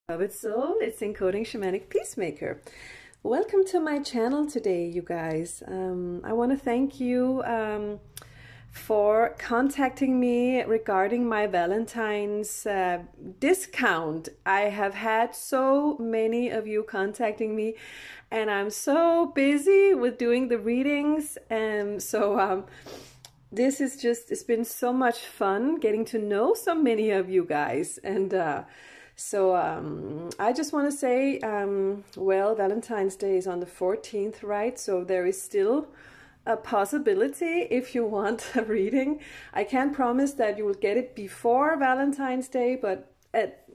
Beloved soul, it's Encoding Shamanic Peacemaker. Welcome to my channel today, you guys. I want to thank you for contacting me regarding my Valentine's discount. I have had so many of you contacting me, and I'm so busy with doing the readings, and this is just, it's been so much fun getting to know so many of you guys. And I just want to say, well, Valentine's Day is on the 14th, right? So there is still a possibility if you want a reading. I can't promise that you will get it before Valentine's Day, but at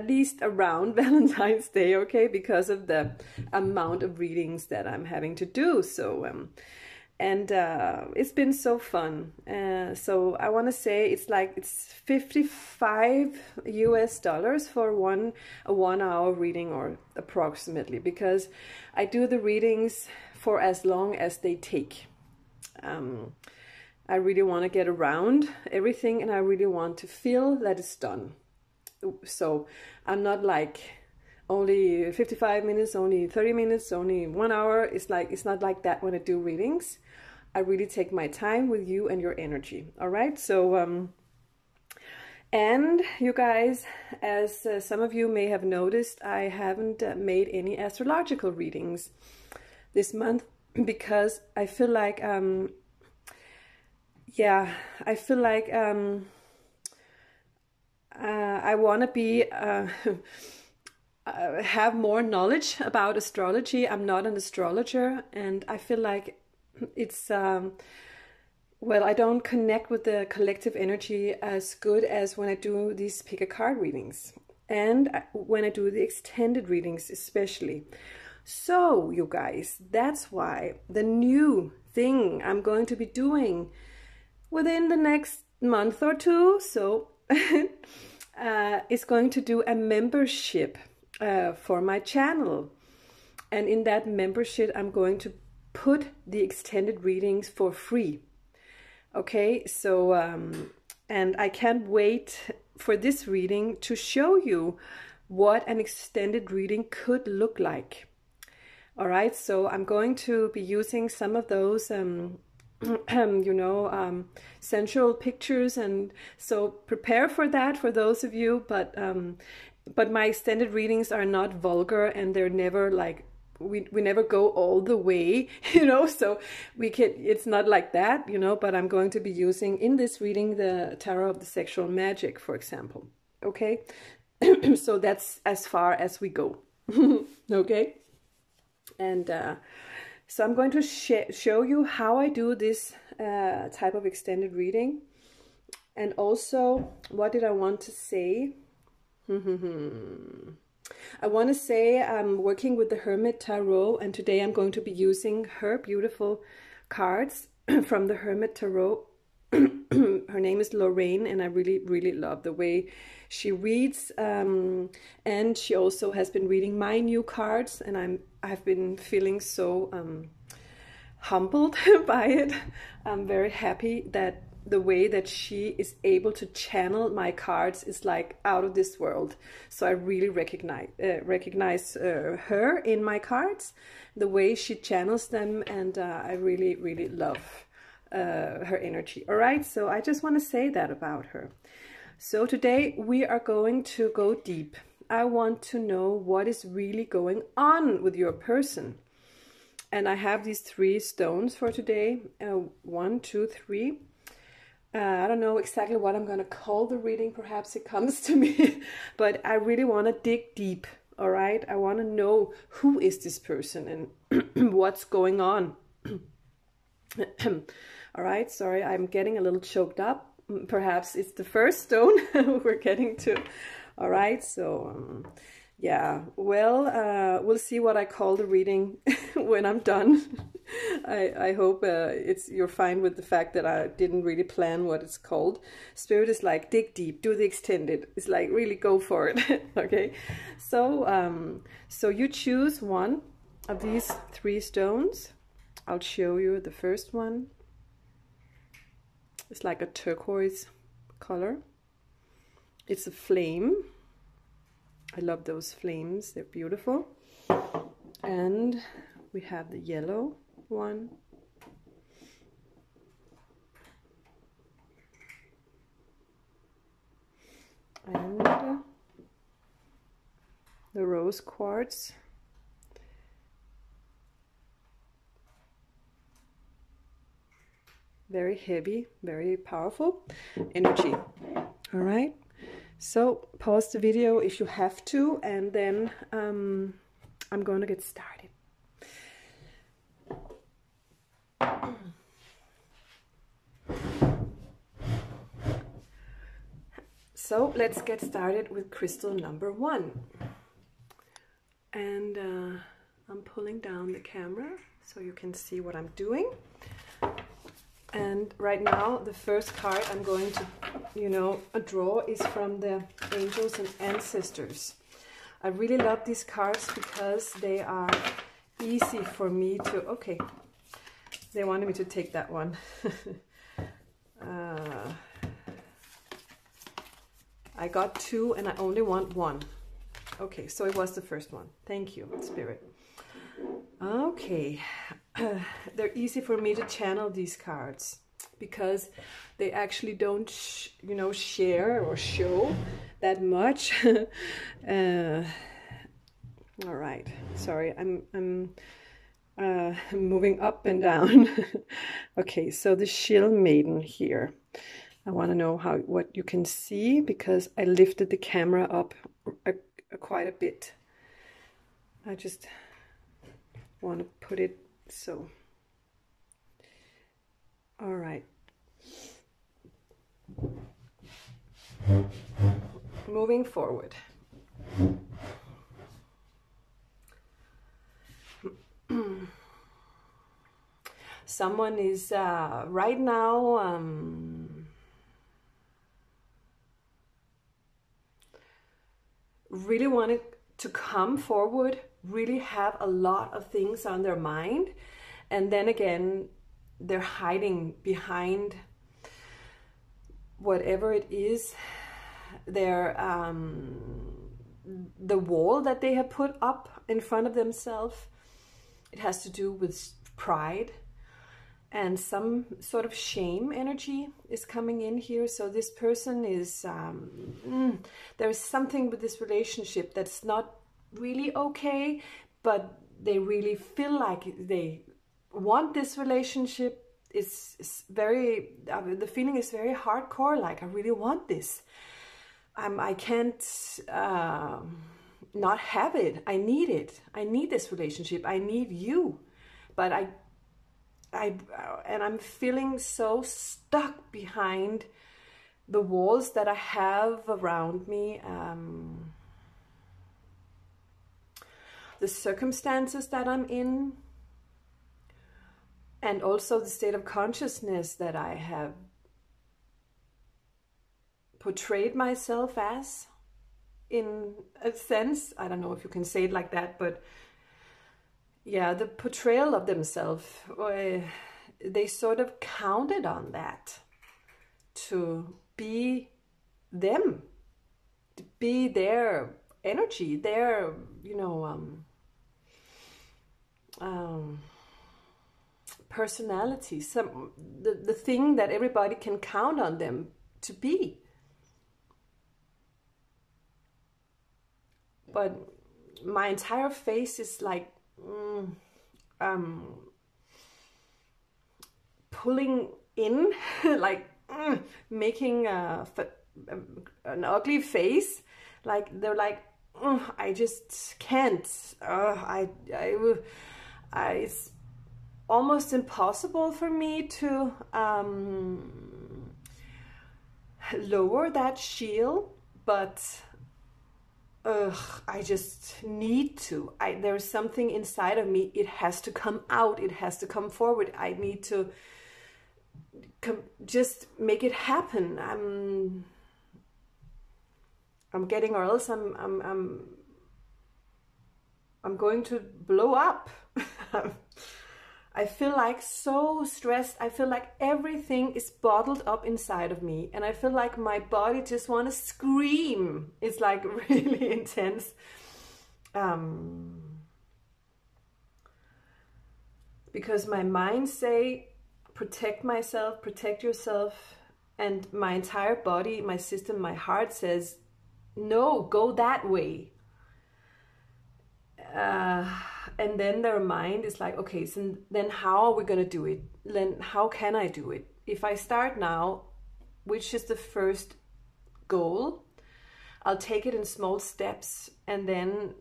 least around Valentine's Day, okay? Because of the amount of readings that I'm having to do. So, it's been so fun. So I want to say it's $55 US for a 1 hour reading, or approximately, because I do the readings for as long as they take. I really want to get around everything, and I really want to feel that it's done. So I'm not like only 55 minutes, only 30 minutes, only 1 hour. It's not like that when I do readings. I really take my time with you and your energy. All right. So, and you guys, as some of you may have noticed, I haven't made any astrological readings this month because I feel like, I want to be, have more knowledge about astrology. I'm not an astrologer, and I feel like it's well, I don't connect with the collective energy as good as when I do these pick a card readings, and when I do the extended readings especially. So you guys, that's why the new thing I'm going to be doing within the next month or two, so is going to do a membership for my channel. And in that membership, I'm going to put the extended readings for free. Okay, so and I can't wait for this reading to show you what an extended reading could look like. All right, so I'm going to be using some of those sensual pictures, and so prepare for that for those of you. But my extended readings are not vulgar, and they're never like, we never go all the way, so it's not like that, but I'm going to be using in this reading the Tarot of the Sexual Magic, for example. Okay. So that's as far as we go. Okay. And so I'm going to show you how I do this type of extended reading. And also, what did I want to say? I want to say I'm working with the Hermit Tarot, and today I'm going to be using her beautiful cards from the Hermit Tarot. Her name is Lorraine, and I really, really love the way she reads. And she also has been reading my new cards, and I've been feeling so humbled by it. I'm very happy that the way that she is able to channel my cards is like out of this world. So I really recognize her in my cards, the way she channels them, and I really, really love her energy. All right, so I just want to say that about her. So today we are going to go deep. I want to know what is really going on with your person. And I have these 3 stones for today. 1, 2, 3. I don't know exactly what I'm going to call the reading. Perhaps it comes to me. But I really want to dig deep. All right. I want to know who is this person and what's going on. All right. Sorry, I'm getting a little choked up. Perhaps it's the first stone we're getting to. All right. So, yeah. Well, we'll see what I call the reading when I'm done. I hope you're fine with the fact that I didn't really plan what it's called. Spirit is like, dig deep, do the extended. It's like, really go for it. Okay. So, so you choose one of these 3 stones. I'll show you the first one. It's like a turquoise color. It's a flame. I love those flames, they're beautiful. And we have the yellow one. And the rose quartz. Very heavy, very powerful energy. All right, so pause the video if you have to, and then I'm going to get started. So let's get started with crystal number 1. And I'm pulling down the camera so you can see what I'm doing. And right now, the first card I'm going to, draw is from the Angels and Ancestors. I really love these cards because they are easy for me to, okay, they wanted me to take that one. I got 2 and I only want 1. Okay, so it was the first one. Thank you, Spirit. Okay, they're easy for me to channel these cards because they actually don't, share or show that much. All right, sorry, I'm moving up and down. Okay, so the Shield Maiden here. I want to know what you can see because I lifted the camera up quite a bit. I just want to put it so. All right. Moving forward. Someone is right now really wanted to come forward, really have a lot of things on their mind, and then again they're hiding behind whatever it is, their the wall that they have put up in front of themselves. It has to do with pride and some sort of shame energy is coming in here. So this person is, there's something with this relationship that's not really okay, but they really feel like they want this relationship. It's very, the feeling is very hardcore, like I really want this. I can't not have it. I need it. I need this relationship. I need you. But I'm feeling so stuck behind the walls that I have around me, the circumstances that I'm in, and also the state of consciousness that I have portrayed myself as, in a sense. I don't know if you can say it like that, but yeah, the portrayal of themselves, they sort of counted on that to be them, to be their energy, their, personality, the thing that everybody can count on them to be. But my entire face is like pulling in, like making an ugly face, like they're like, I just can't. It's almost impossible for me to lower that shield, but I just need to. There's something inside of me. It has to come out. It has to come forward. I need to just make it happen. I'm getting, or else I'm going to blow up. I feel like so stressed. I feel like everything is bottled up inside of me. And I feel like my body just want to scream. It's like really intense. Because my mind say, protect myself, protect yourself. And my entire body, my system, my heart says, no, go that way. And then their mind is like, okay, so then how are we going to do it? Then how can I do it? If I start now, which is the first goal, I'll take it in small steps, and then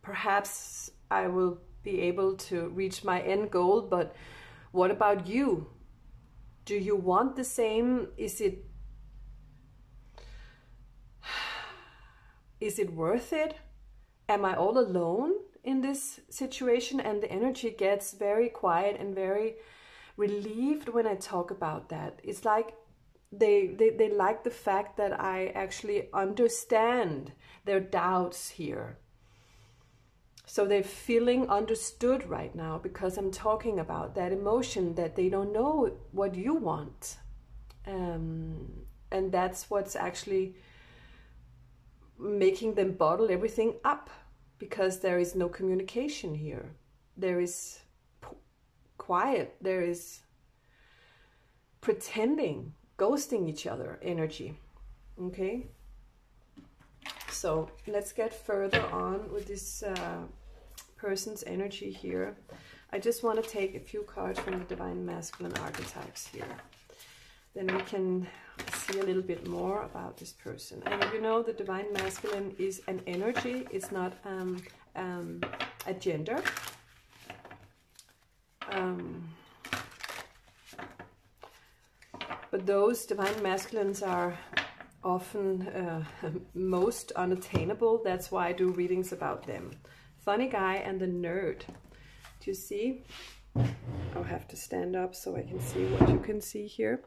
perhaps I will be able to reach my end goal. But what about you? Do you want the same? Is it worth it? Am I all alone in this situation? And the energy gets very quiet and very relieved when I talk about that. It's like they like the fact that I actually understand their doubts here. So they're feeling understood right now because I'm talking about that emotion that they don't know what you want. And that's what's actually making them bottle everything up, because there is no communication here. There is quiet. There is pretending, ghosting each other energy. Okay? So let's get further on with this person's energy here. I just want to take a few cards from the Divine Masculine archetypes here. Then we can see a little bit more about this person. And you know, the Divine Masculine is an energy. It's not a gender. But those Divine Masculines are often most unattainable. That's why I do readings about them. Funny guy and the nerd. Do you see? I'll have to stand up so I can see what you can see here.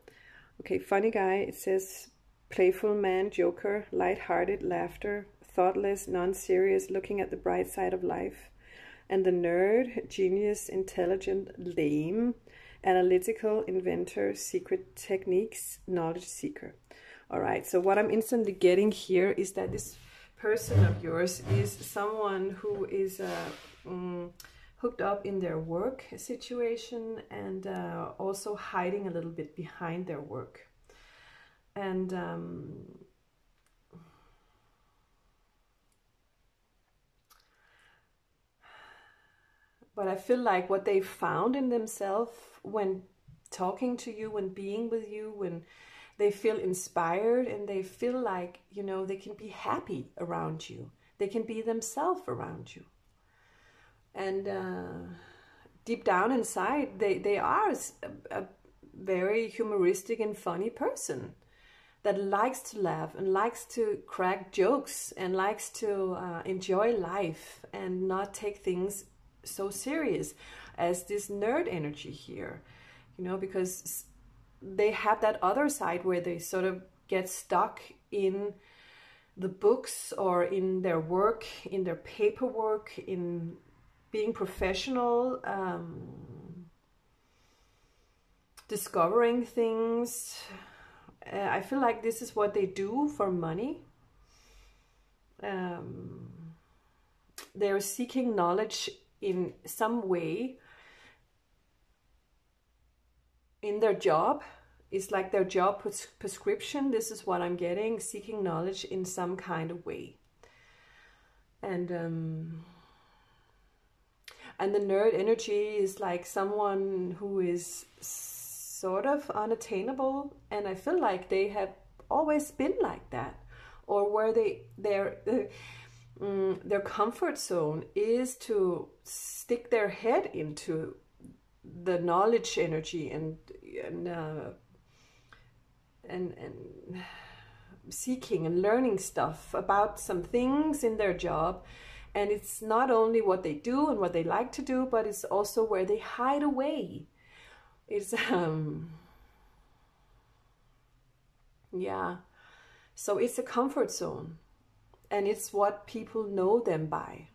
Okay, funny guy, it says playful man, joker, light-hearted, laughter, thoughtless, non-serious, looking at the bright side of life. And the nerd, genius, intelligent, lame, analytical, inventor, secret techniques, knowledge seeker. All right, so what I'm instantly getting here is that this person of yours is someone who is hooked up in their work situation, and also hiding a little bit behind their work. And but I feel like what they found in themselves when talking to you, when being with you, when they feel inspired and they feel like, you know, they can be happy around you. They can be themselves around you. And deep down inside, they are a very humoristic and funny person that likes to laugh and likes to crack jokes and likes to enjoy life and not take things so serious as this nerd energy here, you know, because they have that other side where they sort of get stuck in the books or in their work, in their paperwork, in being professional, discovering things. I feel like this is what they do for money. They're seeking knowledge in some way in their job. It's like their job prescription. This is what I'm getting, seeking knowledge in some kind of way. And the nerd energy is like someone who is sort of unattainable, and I feel like they have always been like that, or where their comfort zone is to stick their head into the knowledge energy and seeking and learning stuff about some things in their job. And it's not only what they do and what they like to do, but it's also where they hide away. It's yeah, so it's a comfort zone, and it's what people know them by.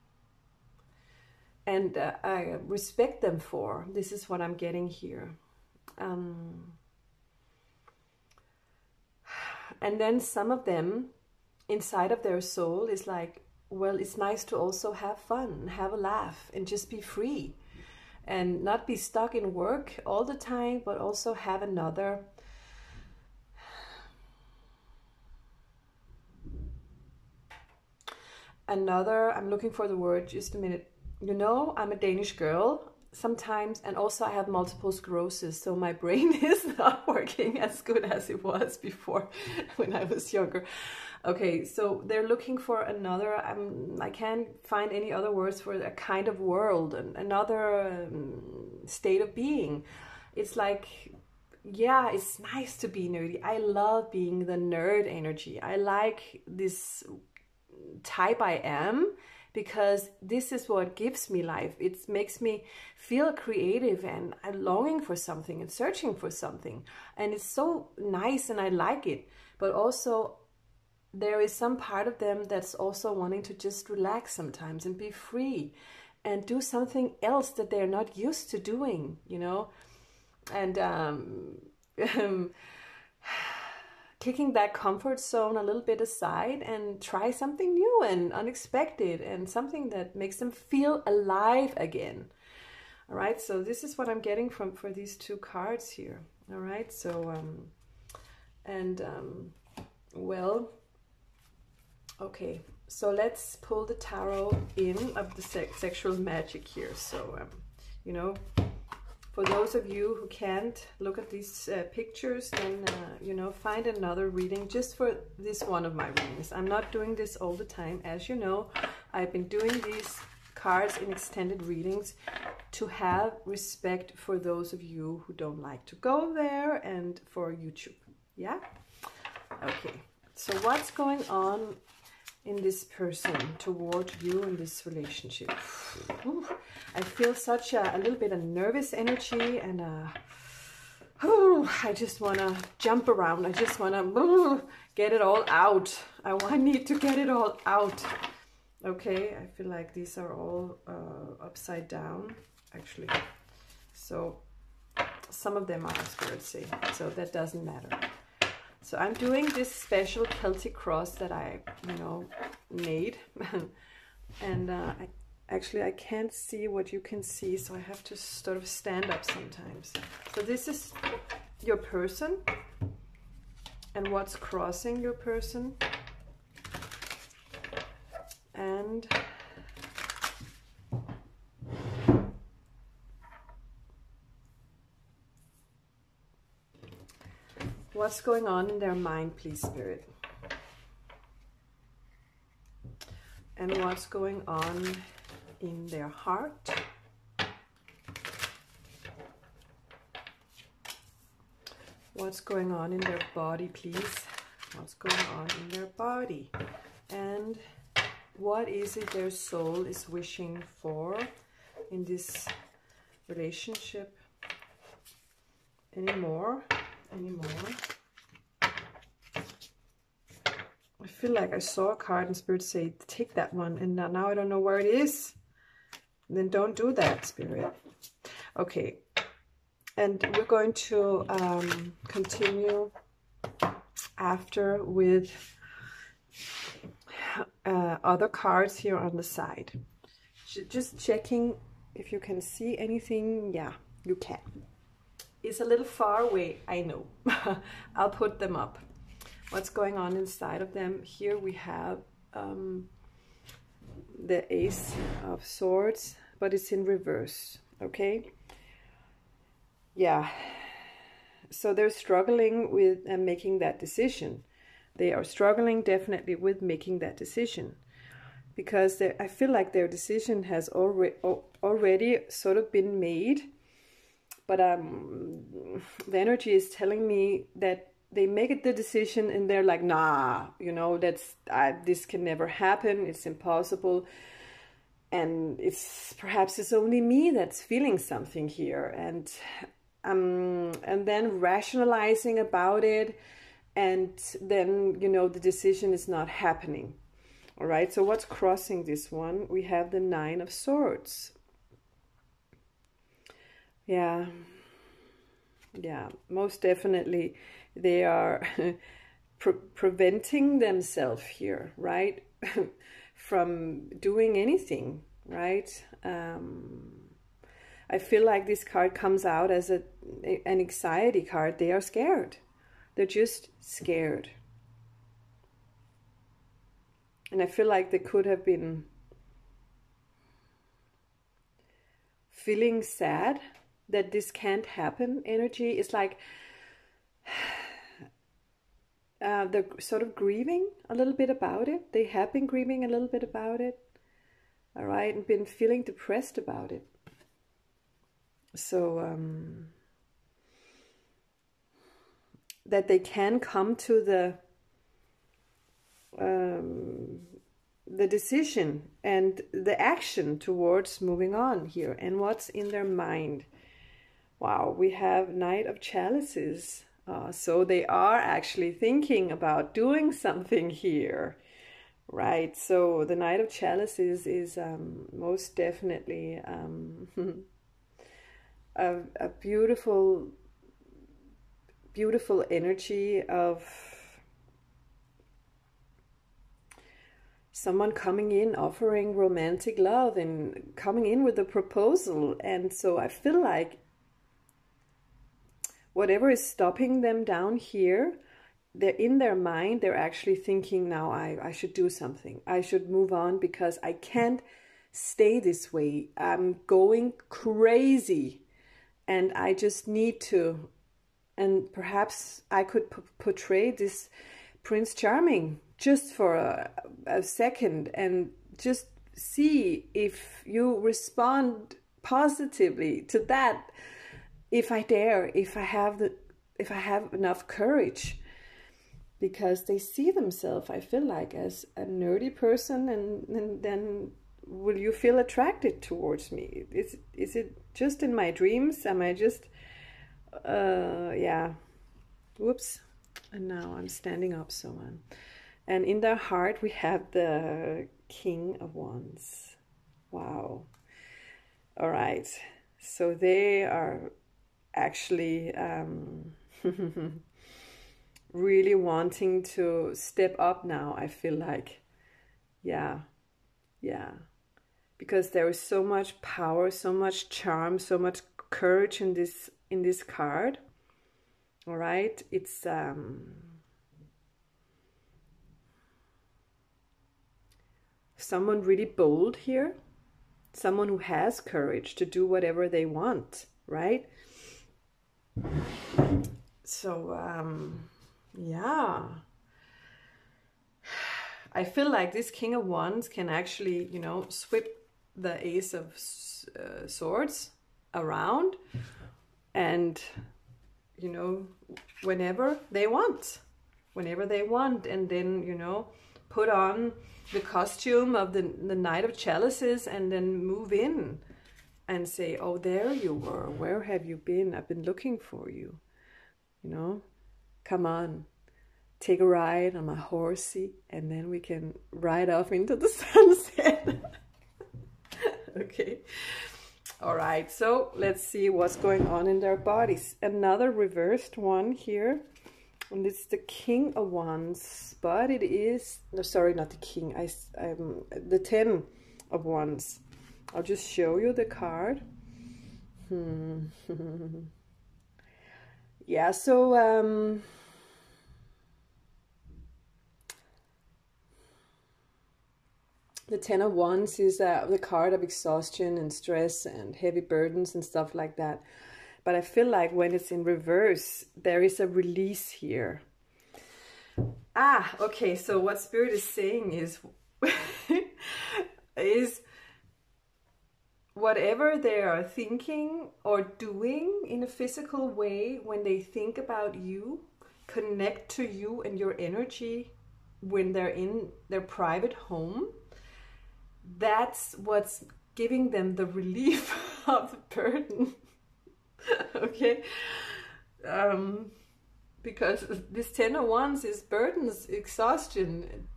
and I respect them for. This is what I'm getting here. And then some of them inside of their soul is like, well, it's nice to also have fun, have a laugh, and just be free, and not be stuck in work all the time, but also have another I'm looking for the word, just a minute. You know, I'm a Danish girl sometimes, and also I have multiple sclerosis, so my brain is not working as good as it was before when I was younger. Okay, so they're looking for another, I can't find any other words for a kind of world, another state of being. It's like, yeah, it's nice to be nerdy. I love being the nerd energy. I like this type I am, because this is what gives me life. It makes me feel creative, and I'm longing for something and searching for something, and it's so nice and I like it. But also there is some part of them that's also wanting to just relax sometimes and be free and do something else that they're not used to doing, you know. And kicking that comfort zone a little bit aside and try something new and unexpected, and something that makes them feel alive again. All right, so this is what I'm getting for these two cards here. All right, so well, okay, so let's pull the tarot in of the sexual magic here. So you know, for those of you who can't look at these pictures, then, you know, find another reading just for this one of my readings. I'm not doing this all the time. As you know, I've been doing these cards in extended readings to have respect for those of you who don't like to go there, and for YouTube. Yeah? Okay. So what's going on in this person toward you in this relationship? Ooh, I feel such a little bit of nervous energy, and I just want to jump around. I just want to get it all out. I need to get it all out. Okay, I feel like these are all upside down, actually. So some of them are Spirit say, so that doesn't matter. So I'm doing this special Celtic cross that I, you know, made. And I can't see what you can see, so I have to sort of stand up sometimes. So this is your person, and what's crossing your person. And what's going on in their mind, please, Spirit? And what's going on in their heart? What's going on in their body, please? What's going on in their body? And what is it their soul is wishing for in this relationship? Any more? Any more? I feel like I saw a card and Spirit say, take that one, and now I don't know where it is. Then don't do that, Spirit. Okay, and we're going to continue after with other cards here on the side. Just checking if you can see anything. Yeah, you can. It's a little far away, I know. I'll put them up. What's going on inside of them? Here we have the Ace of Swords, but it's in reverse, okay? Yeah, so they're struggling with making that decision. They are struggling definitely with making that decision, because I feel like their decision has already sort of been made, but the energy is telling me that they make the decision and they're like, nah, you know, this can never happen, it's impossible, and perhaps it's only me that's feeling something here, and then rationalizing about it, and then, you know, the decision is not happening. All right, so what's crossing this one? We have the Nine of Swords. Yeah, most definitely they are preventing themselves here, right? From doing anything, right? I feel like this card comes out as an anxiety card. They are scared. They're just scared. And I feel like they could have been feeling sad that this can't happen. Energy is like they're sort of grieving a little bit about it. They have been grieving a little bit about it. All right, and been feeling depressed about it. So that they can come to the decision and the action towards moving on here, and what's in their mind. Wow, we have Knight of Chalices. So they are actually thinking about doing something here, right? So the Knight of Chalices is most definitely a beautiful, beautiful energy of someone coming in, offering romantic love and coming in with a proposal. And so I feel like whatever is stopping them down here, they're in their mind, they're actually thinking, now I should do something. I should move on because I can't stay this way. I'm going crazy and I just need to. And perhaps I could portray this Prince Charming just for a second and just see if you respond positively to that. If I dare, if I have enough courage, because they see themselves, I feel like, as a nerdy person, and then will you feel attracted towards me? Is it just in my dreams? Am I just, yeah, whoops, and now I'm standing up so on. And in their heart we have the King of Wands. Wow. All right, so they are actually really wanting to step up now, I feel like. Yeah, because there is so much power, so much charm, so much courage in this card. All right, it's someone really bold here, someone who has courage to do whatever they want, right? So yeah, I feel like this King of Wands can actually, you know, sweep the Ace of Swords around, and, you know, whenever they want, and then, you know, put on the costume of the Knight of Chalices and then move in and say, oh, there you were, where have you been? I've been looking for you, you know, come on, take a ride on my horsey, and then we can ride off into the sunset. Okay, all right, so let's see what's going on in their bodies. Another reversed one here, and it's the King of Wands, but it is, no, sorry, not the King, the 10 of Wands. I'll just show you the card. Yeah, so the 10 of Wands is the card of exhaustion and stress and heavy burdens and stuff like that. But I feel like when it's in reverse, there is a release here. Ah, okay, so what Spirit is saying is, is whatever they are thinking or doing in a physical way, when they think about you, connect to you and your energy when they're in their private home, that's what's giving them the relief of the burden. Okay, because this 10 of Wands is burdens, exhaustion,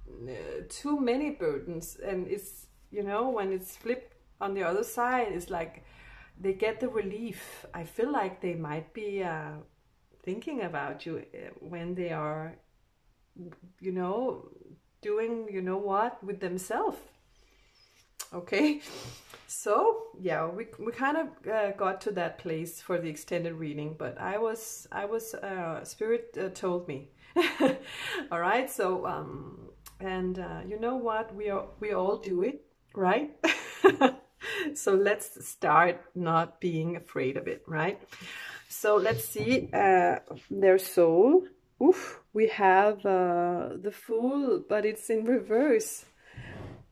too many burdens, and it's, you know, when it's flipped on the other side, it's like they get the relief. I feel like they might be thinking about you when they are, you know, doing, you know what, with themselves. Okay, so yeah, we kind of got to that place for the extended reading, but I was Spirit told me. All right, so and you know what, we all do it, right? So let's start not being afraid of it, right? So let's see their soul. Oof, we have the Fool, but it's in reverse.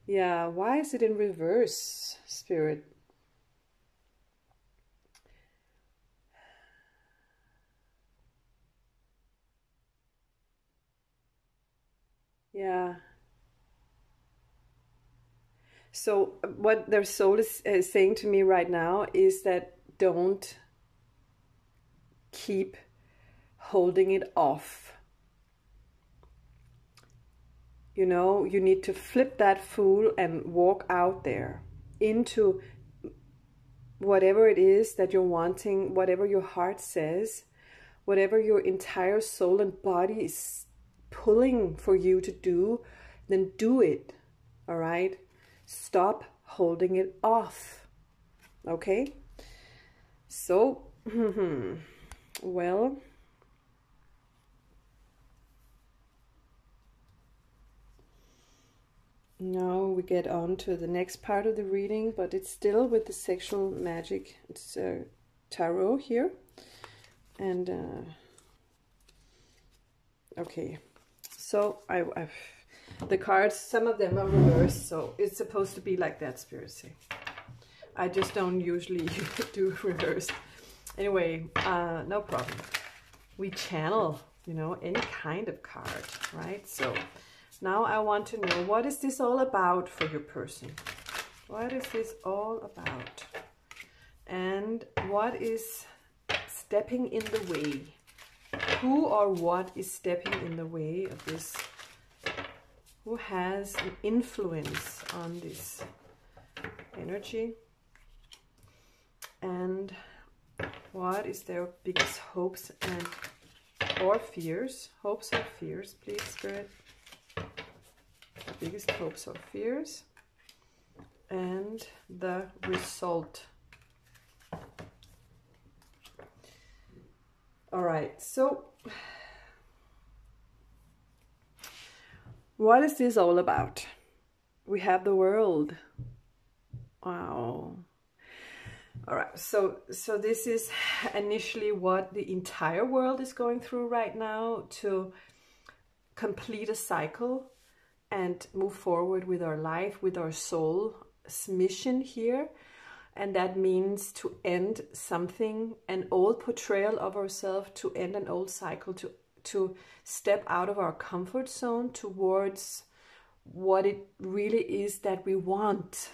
Yeah, why is it in reverse, Spirit? Yeah. So what their soul is saying to me right now is that don't keep holding it off. You know, you need to flip that Fool and walk out there into whatever it is that you're wanting, whatever your heart says, whatever your entire soul and body is pulling for you to do, then do it. All right? Stop holding it off. Okay? So, well, now we get on to the next part of the reading, but it's still with the sexual magic. It's tarot here. And, okay. So, the cards, some of them are reversed, so it's supposed to be like that, Spirit say. I just don't usually do reverse. Anyway, no problem. We channel, you know, any kind of card, right? So now I want to know, what is this all about for your person? What is this all about? And what is stepping in the way? Who or what is stepping in the way of this? Who has an influence on this energy? And what is their biggest hopes and or fears? Hopes or fears, please, Spirit. The biggest hopes or fears. And the result. All right, so what is this all about? We have the world. Wow. All right, so this is initially what the entire world is going through right now, to complete a cycle and move forward with our life, with our soul's mission here. And that means to end something, an old portrayal of ourselves, to end an old cycle, to step out of our comfort zone towards what it really is that we want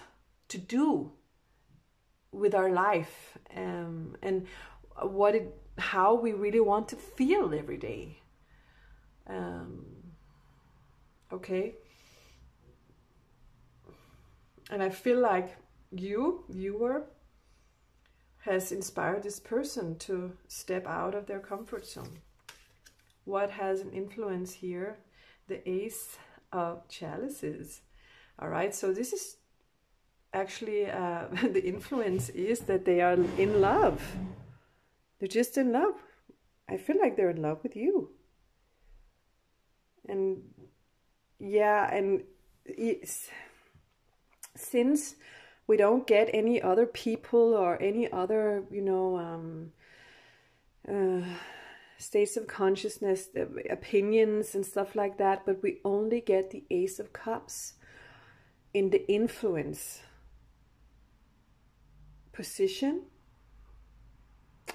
to do with our life, and how we really want to feel every day. Okay. And I feel like viewer, has inspired this person to step out of their comfort zone. What has an influence here? The Ace of Chalices. All right, so this is actually, the influence is that they are in love. They're just in love. I feel like they're in love with you. And yeah, and since we don't get any other people or any other, you know, states of consciousness, opinions and stuff like that, but we only get the Ace of Cups in the influence position.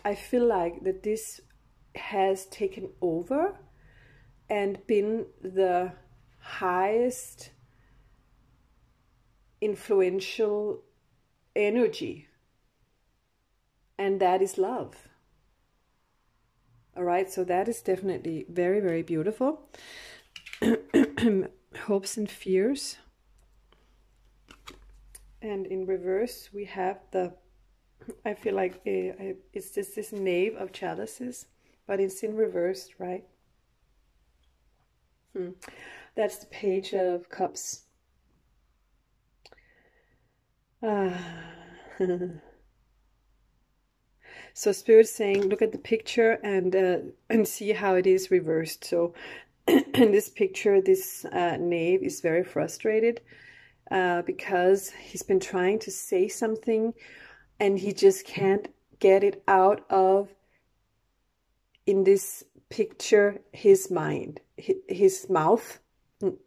I feel like that this has taken over and been the highest influential energy, and that is love. All right, so that is definitely very, very beautiful. Hopes and fears. And in reverse, we have the I feel like it's just this Knave of Chalices, but it's in reverse, right? That's the Page of Cups. So Spirit's saying, look at the picture and see how it is reversed. So in this picture, this knave is very frustrated because he's been trying to say something and he just can't get it out of, in this picture, his mind, his mouth.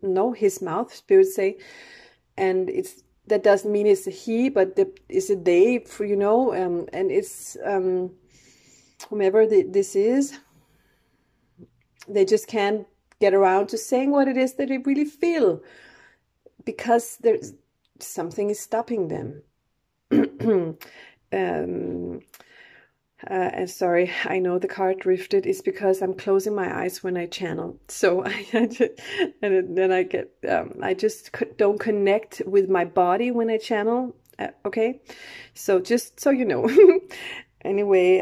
No, his mouth, Spirit say. And that doesn't mean it's a he, but it's a they, for, you know, and it's whomever this is, they just can't get around to saying what it is that they really feel, because there's something is stopping them. And sorry, I know the card drifted. It's because I'm closing my eyes when I channel. So I just don't connect with my body when I channel. Okay, so just so you know. Anyway,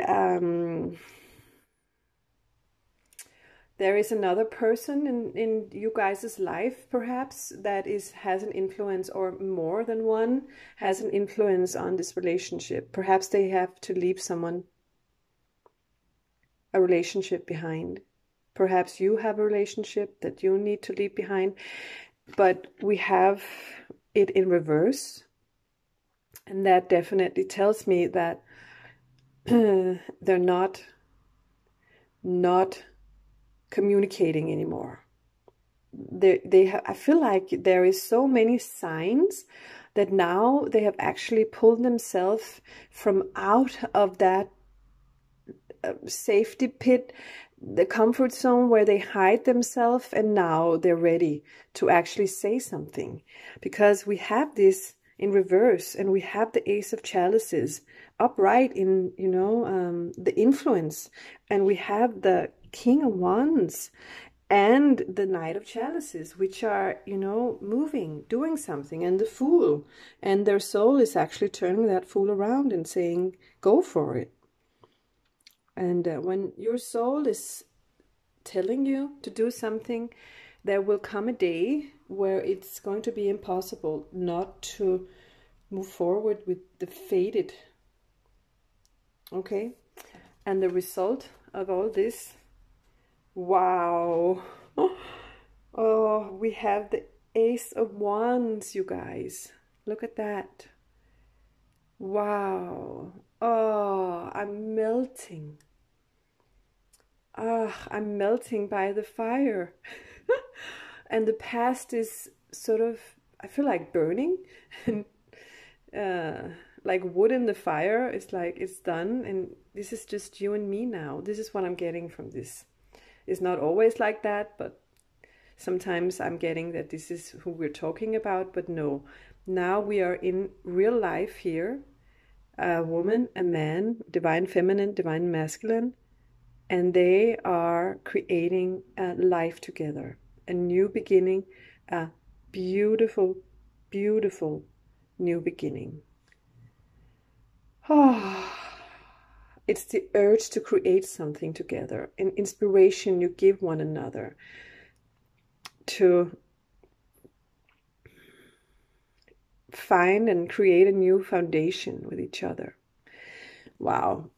there is another person in you guys' life, perhaps, that has an influence, or more than one has an influence on this relationship. Perhaps they have to leave a relationship behind. Perhaps you have a relationship that you need to leave behind, but we have it in reverse. And that definitely tells me that they're not communicating anymore. I feel like there is so many signs that now they have actually pulled themselves from out of that safety pit, the comfort zone where they hide themselves, and now they're ready to actually say something, because we have this in reverse, and we have the Ace of Chalices upright in, you know, the influence, and we have the King of Wands and the Knight of Chalices, which are, you know, moving, doing something, and the Fool, and their soul is actually turning that Fool around and saying, go for it. And when your soul is telling you to do something, there will come a day where it's going to be impossible not to move forward with the fated. Okay? And the result of all this, wow. Oh, we have the Ace of Wands, you guys. Look at that. Wow. Oh, I'm melting. Ah, I'm melting by the fire. And the past is sort of, I feel like burning. Like wood in the fire. It's like it's done, and this is just you and me now. This is what I'm getting from this. It's not always like that, but sometimes I'm getting that this is who we're talking about. But no, now we are in real life here. A woman, a man, divine feminine, divine masculine, and they are creating a life together, a new beginning, a beautiful, beautiful new beginning. Oh, it's the urge to create something together, an inspiration you give one another to find and create a new foundation with each other. Wow.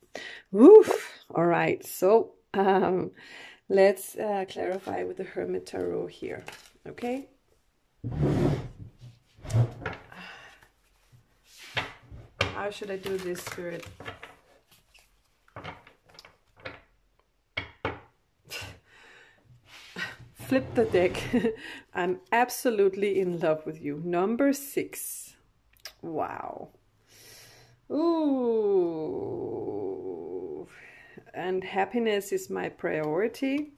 Woof. All right. So let's clarify with the Hermit Tarot here. Okay. How should I do this, Spirit? Flip the deck. I'm absolutely in love with you. Number 6. Wow. Ooh. And happiness is my priority.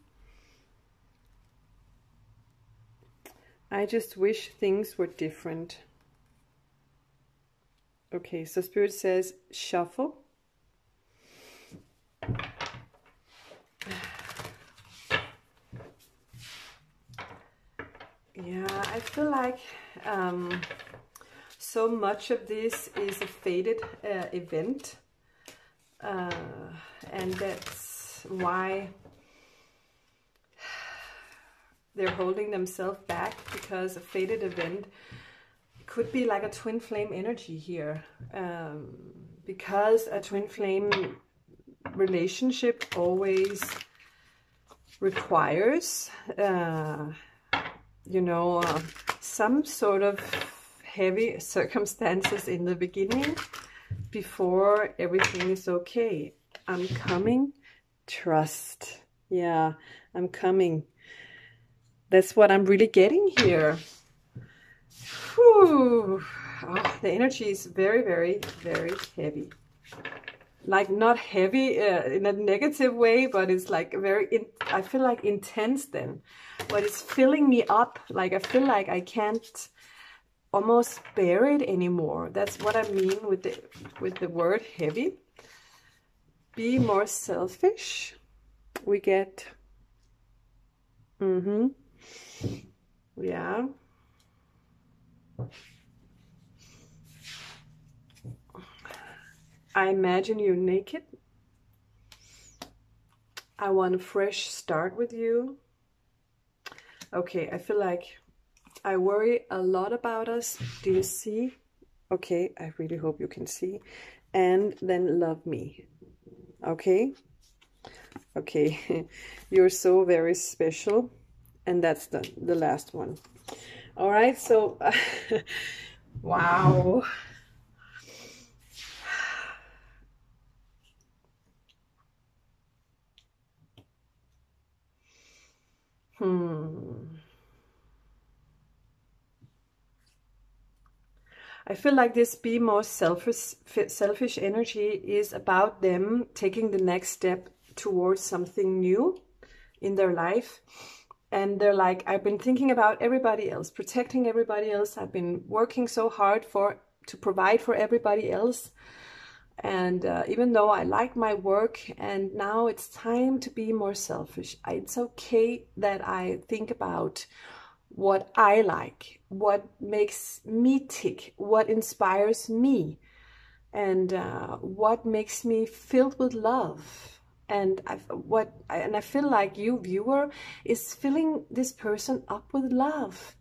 I just wish things were different. Okay, so Spirit says shuffle. Yeah, I feel like so much of this is a fated event. And that's why they're holding themselves back, because a fated event could be like a twin flame energy here, because a twin flame relationship always requires you know, some sort of heavy circumstances in the beginning before everything is okay. I'm coming, trust. Yeah, I'm coming. That's what I'm really getting here. Whew. Oh, the energy is very, very, very heavy. Like not heavy in a negative way, but it's like very, I feel like intense then. But it's filling me up. Like I feel like I can't almost bear it anymore. That's what I mean with the word heavy. Be more selfish. We get, yeah. I imagine you naked. I want a fresh start with you. Okay, I feel like I worry a lot about us. Do you see? Okay, I really hope you can see. And then love me. Okay? Okay, you're so very special. And that's the last one. All right, so, wow. I feel like this be more selfish energy is about them taking the next step towards something new in their life. And they're like, I've been thinking about everybody else, protecting everybody else. I've been working so hard to provide for everybody else. And even though I like my work, and now it's time to be more selfish. It's okay that I think about what I like, what makes me tick, what inspires me, and what makes me filled with love. And I feel like you, viewer, is filling this person up with love.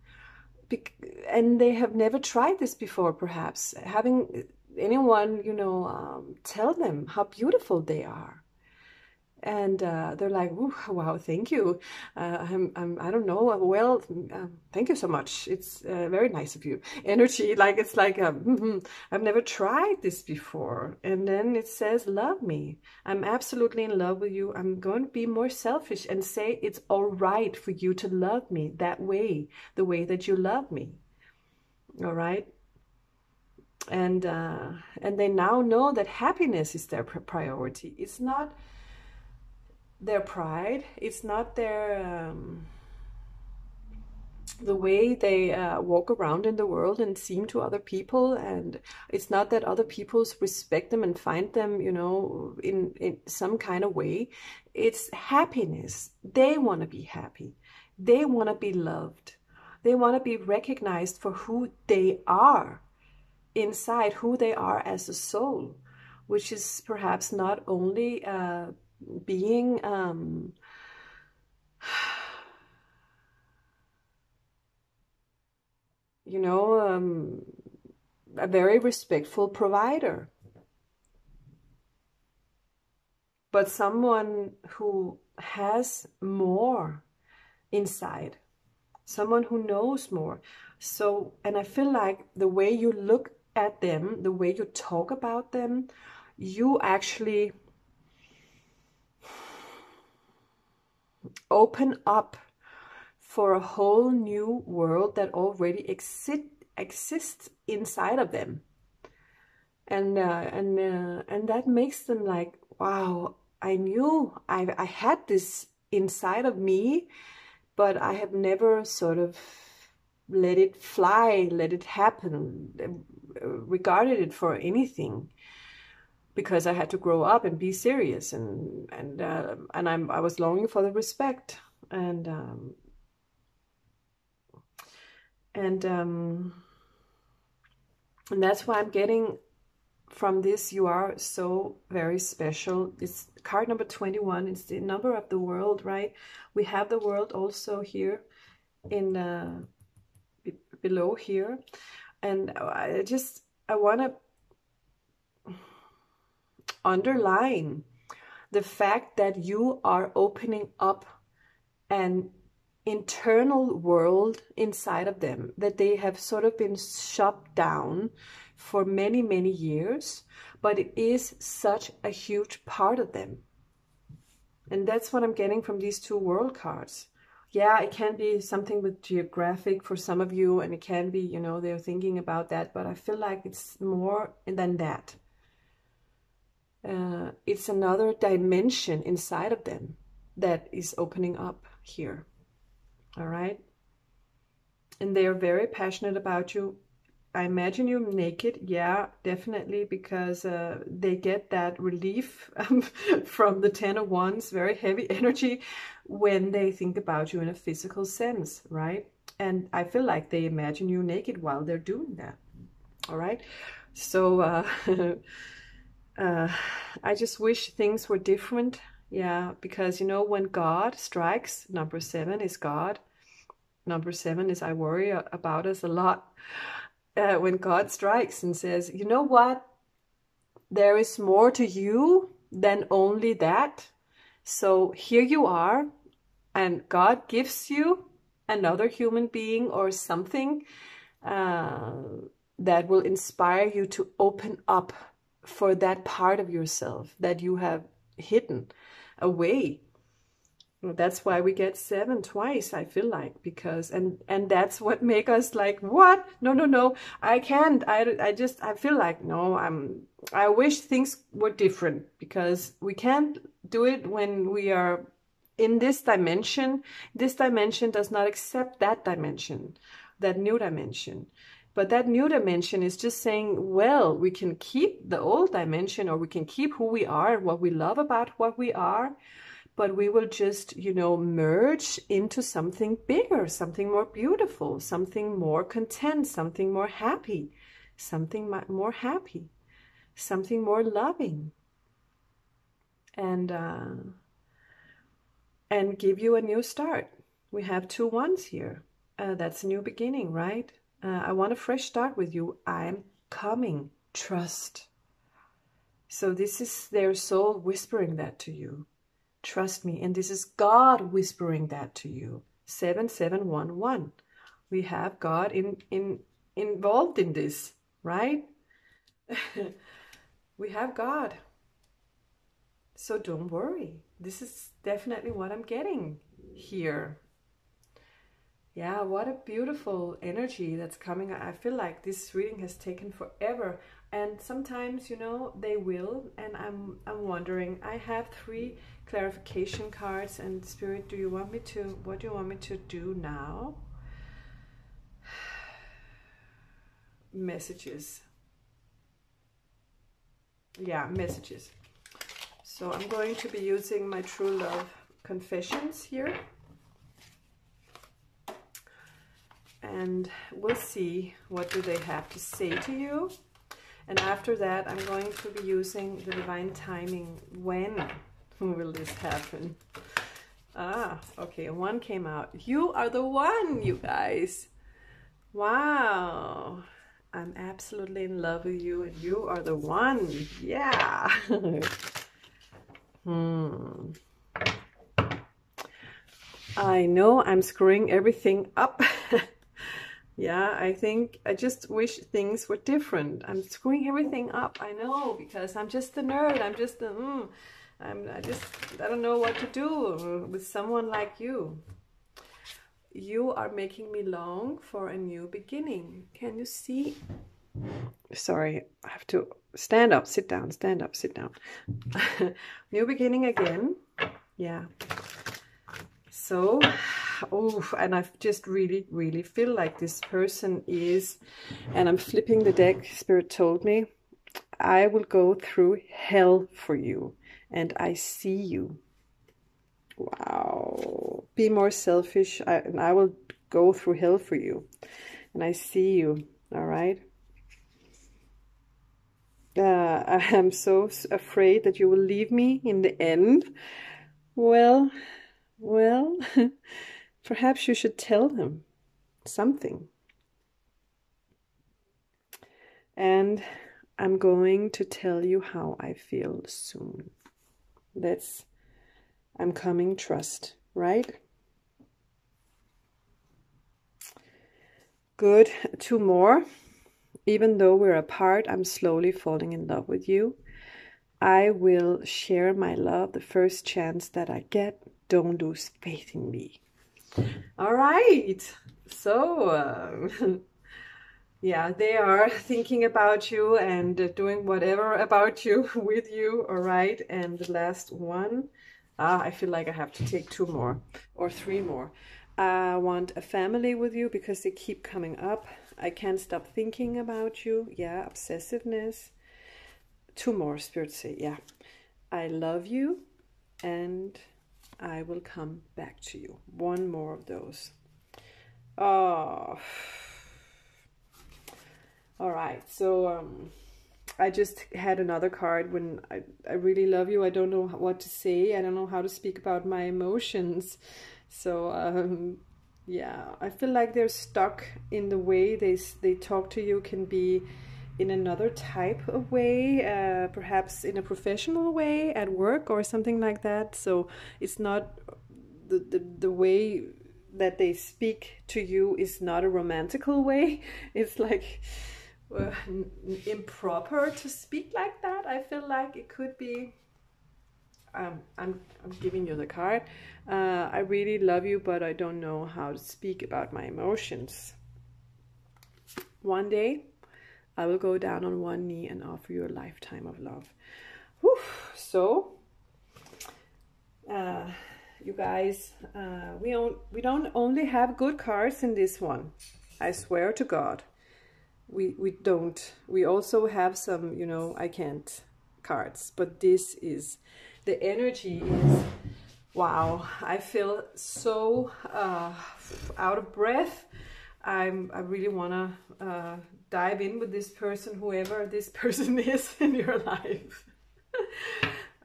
And they have never tried this before, perhaps. Having anyone, you know, tell them how beautiful they are. And they're like, ooh, wow, thank you. I don't know. Well, thank you so much. It's very nice of you. Energy, like it's like, I've never tried this before. And then it says, love me. I'm absolutely in love with you. I'm going to be more selfish and say it's all right for you to love me that way, the way that you love me. All right. And they now know that happiness is their priority. It's not their pride, it's not their the way they walk around in the world and seem to other people, and it's not that other people respect them and find them, you know, in some kind of way. It's happiness. They want to be happy, they want to be loved, they want to be recognized for who they are inside, who they are as a soul, which is perhaps not only being you know, a very respectful provider, but someone who has more inside, someone who knows more. So, and I feel like the way you look at them, the way you talk about them, you actually open up for a whole new world that already exists inside of them, and that makes them like, wow, I knew I had this inside of me, but I have never sort of let it fly, let it happen, regarded it for anything, because I had to grow up and be serious, and I was longing for the respect, and that's why I'm getting from this, you are so very special. It's card number 21. It's the number of the world, right? We have the world also here in below here. And I want to underline the fact that you are opening up an internal world inside of them, that they have sort of been shut down for many, many years, but it is such a huge part of them. And that's what I'm getting from these two world cards. Yeah, it can be something with geographic for some of you, and it can be, you know, they're thinking about that, but I feel like it's more than that. It's another dimension inside of them that is opening up here. All right. And they are very passionate about you. I imagine you naked. Yeah, definitely, because they get that relief from the 10 of Wands, very heavy energy, when they think about you in a physical sense, right? And I feel like they imagine you naked while they're doing that. All right. So I just wish things were different. Yeah, because, you know, when God strikes, number 7 is God. Number 7 is I worry about us a lot. When God strikes and says, you know what? There is more to you than only that. So here you are, and God gives you another human being or something that will inspire you to open up for that part of yourself that you have hidden away. That's why we get 7 twice, I feel like, because and that's what make us like, what? No, I can't. I feel like, no, I wish things were different, because we can't do it when we are in this dimension. This dimension does not accept that dimension, that new dimension. But that new dimension is just saying, well, we can keep the old dimension, or we can keep who we are, what we love about what we are, but we will just, you know, merge into something bigger, something more beautiful, something more content, something more happy, something more happy, something more loving, and give you a new start. We have 2 wands here. That's a new beginning, right? I want a fresh start with you. I'm coming. Trust. So this is their soul whispering that to you. Trust me. And this is God whispering that to you. 7711. We have God involved in this, right? We have God. So don't worry. This is definitely what I'm getting here. Yeah, what a beautiful energy that's coming. I feel like this reading has taken forever, and sometimes, you know, they will, and I'm wondering. I have 3 clarification cards, and Spirit, what do you want me to do now? Messages. Yeah, messages. So I'm going to be using my True Love Confessions here. And we'll see what do they have to say to you. And after that, I'm going to be using the Divine Timing. When will this happen? Ah, okay, 1 came out. You are the one, you guys. Wow. I'm absolutely in love with you, and you are the one. Yeah. I know I'm screwing everything up. Yeah, I just wish things were different. I'm screwing everything up. I know, because I'm just a nerd. I'm just a, I don't know what to do with someone like you. You are making me long for a new beginning. Can you see? Sorry, I have to stand up, sit down, stand up, sit down. New beginning again. Yeah. So, oh, and I just really feel like this person is, and I'm flipping the deck, Spirit told me, I will go through hell for you, and I see you. Wow. Be more selfish, and I will go through hell for you, and I see you. All right. I am so afraid that you will leave me in the end. Well, perhaps you should tell him something. And I'm going to tell you how I feel soon. I'm coming, trust, right? Good. 2 more. Even though we're apart, I'm slowly falling in love with you. I will share my love the first chance that I get. Don't lose faith in me. All right. So, yeah, they are thinking about you and doing whatever about you with you. All right. And the last one. I feel like I have to take 2 more or 3 more. I want a family with you because they keep coming up. I can't stop thinking about you. Yeah, obsessiveness. 2 more, Spirit say, yeah. I love you and I will come back to you. 1 more of those. Oh. All right, so I just had another card when I really love you. I don't know what to say. I don't know how to speak about my emotions. So, yeah, I feel like they're stuck in the way they talk to you can be in another type of way, perhaps in a professional way at work or something like that. So it's not the way that they speak to you is not a romantical way. It's like improper to speak like that. I feel like it could be. I'm giving you the card. I really love you, but I don't know how to speak about my emotions. One day, I will go down on 1 knee and offer you a lifetime of love. Whew. So, you guys, we don't only have good cards in this one. I swear to God, we don't. We also have some, you know, I can't cards, but this is. The energy is, wow, I feel so out of breath. I really want to dive in with this person, whoever this person is in your life.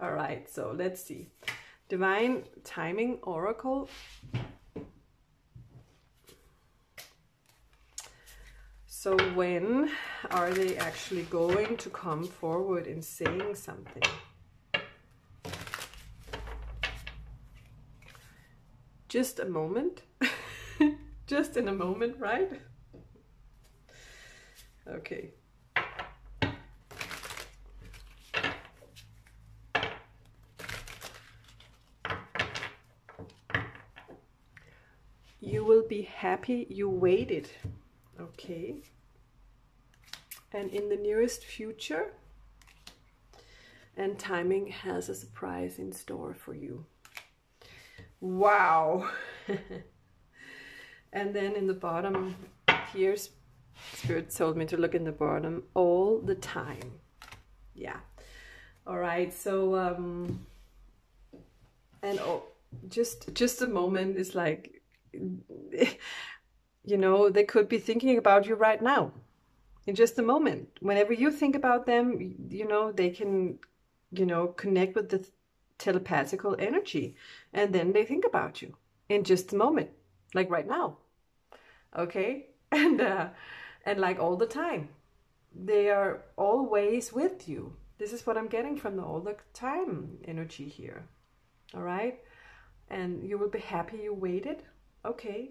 All right, so let's see. Divine Timing Oracle. So when are they actually going to come forward and saying something? Just a moment. Just in a moment, right? Okay. You will be happy you waited. Okay. And in the nearest future. And timing has a surprise in store for you. Wow. And then in the bottom here, Spirit told me to look in the bottom all the time. Yeah. All right. So and oh, just a moment is like, you know, they could be thinking about you right now. In just a moment, whenever you think about them, you know, they can, you know, connect with the telepathical energy, and then they think about you in just a moment, like right now. Okay. And like all the time, they are always with you. This is what I'm getting from the all the time energy here. All right. And you will be happy you waited. Okay.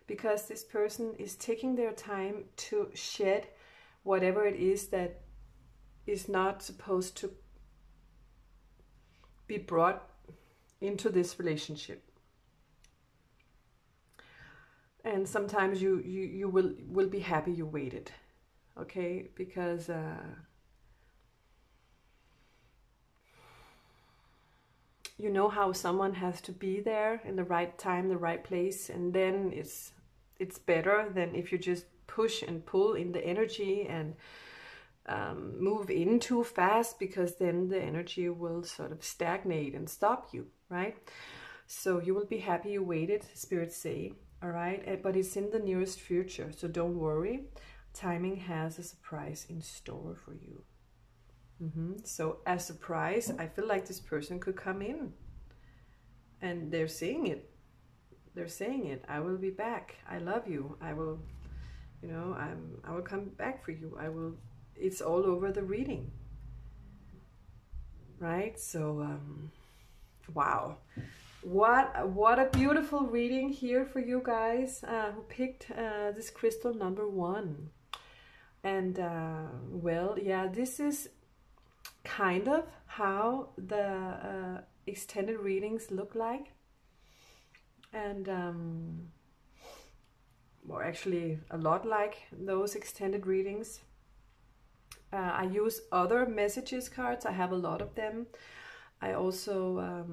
Because this person is taking their time to shed whatever it is that is not supposed to be brought into this relationship. And sometimes you will be happy you waited, okay? Because you know how someone has to be there in the right time, the right place, and then it's better than if you just push and pull in the energy and move in too fast, because then the energy will sort of stagnate and stop you, right? So you will be happy you waited, spirits say. All right, but it's in the nearest future, so don't worry. Timing has a surprise in store for you. So as a surprise, I feel like this person could come in and they're saying it. They're saying it. I will be back. I love you. I will, you know, I will come back for you. I will. It's all over the reading, right? So, wow, what a beautiful reading here for you guys who picked this crystal number 1. And well, yeah, this is kind of how the extended readings look like. And or actually a lot like those extended readings. I use other messages cards. I have a lot of them. I also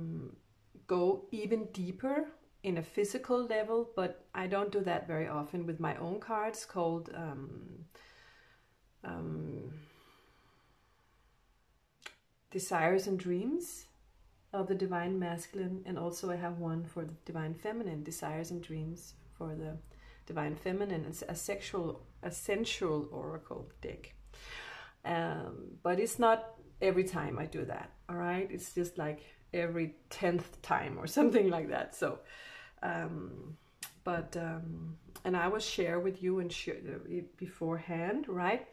go even deeper in a physical level, but I don't do that very often with my own cards called Desires and Dreams of the Divine Masculine, and also I have one for the Divine Feminine, Desires and Dreams for the Divine Feminine. It's a sensual oracle deck. But it's not every time I do that, all right? It's just like every 10th time or something like that. So, and I will share with you and share it beforehand, right?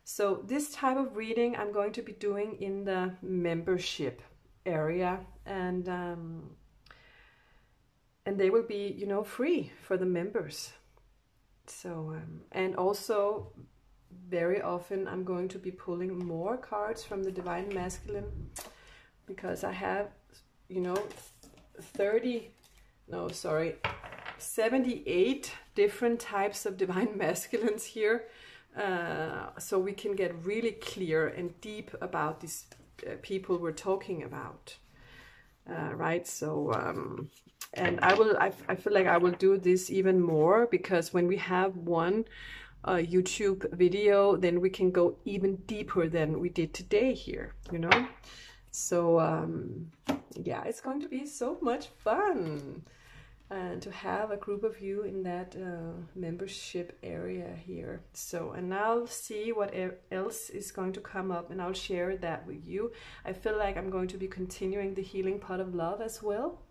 So this type of reading I'm going to be doing in the membership area, and they will be, you know, free for the members. So and also very often I'm going to be pulling more cards from the Divine Masculine, because I have, you know, 78 different types of Divine Masculines here. So we can get really clear and deep about these people we're talking about, right? So and I feel like I will do this even more, because when we have one YouTube video, then we can go even deeper than we did today here, you know. So yeah, it's going to be so much fun to have a group of you in that membership area here. So, and I'll see what else is going to come up, and I'll share that with you. I feel like I'm going to be continuing the Healing Pot of Love as well.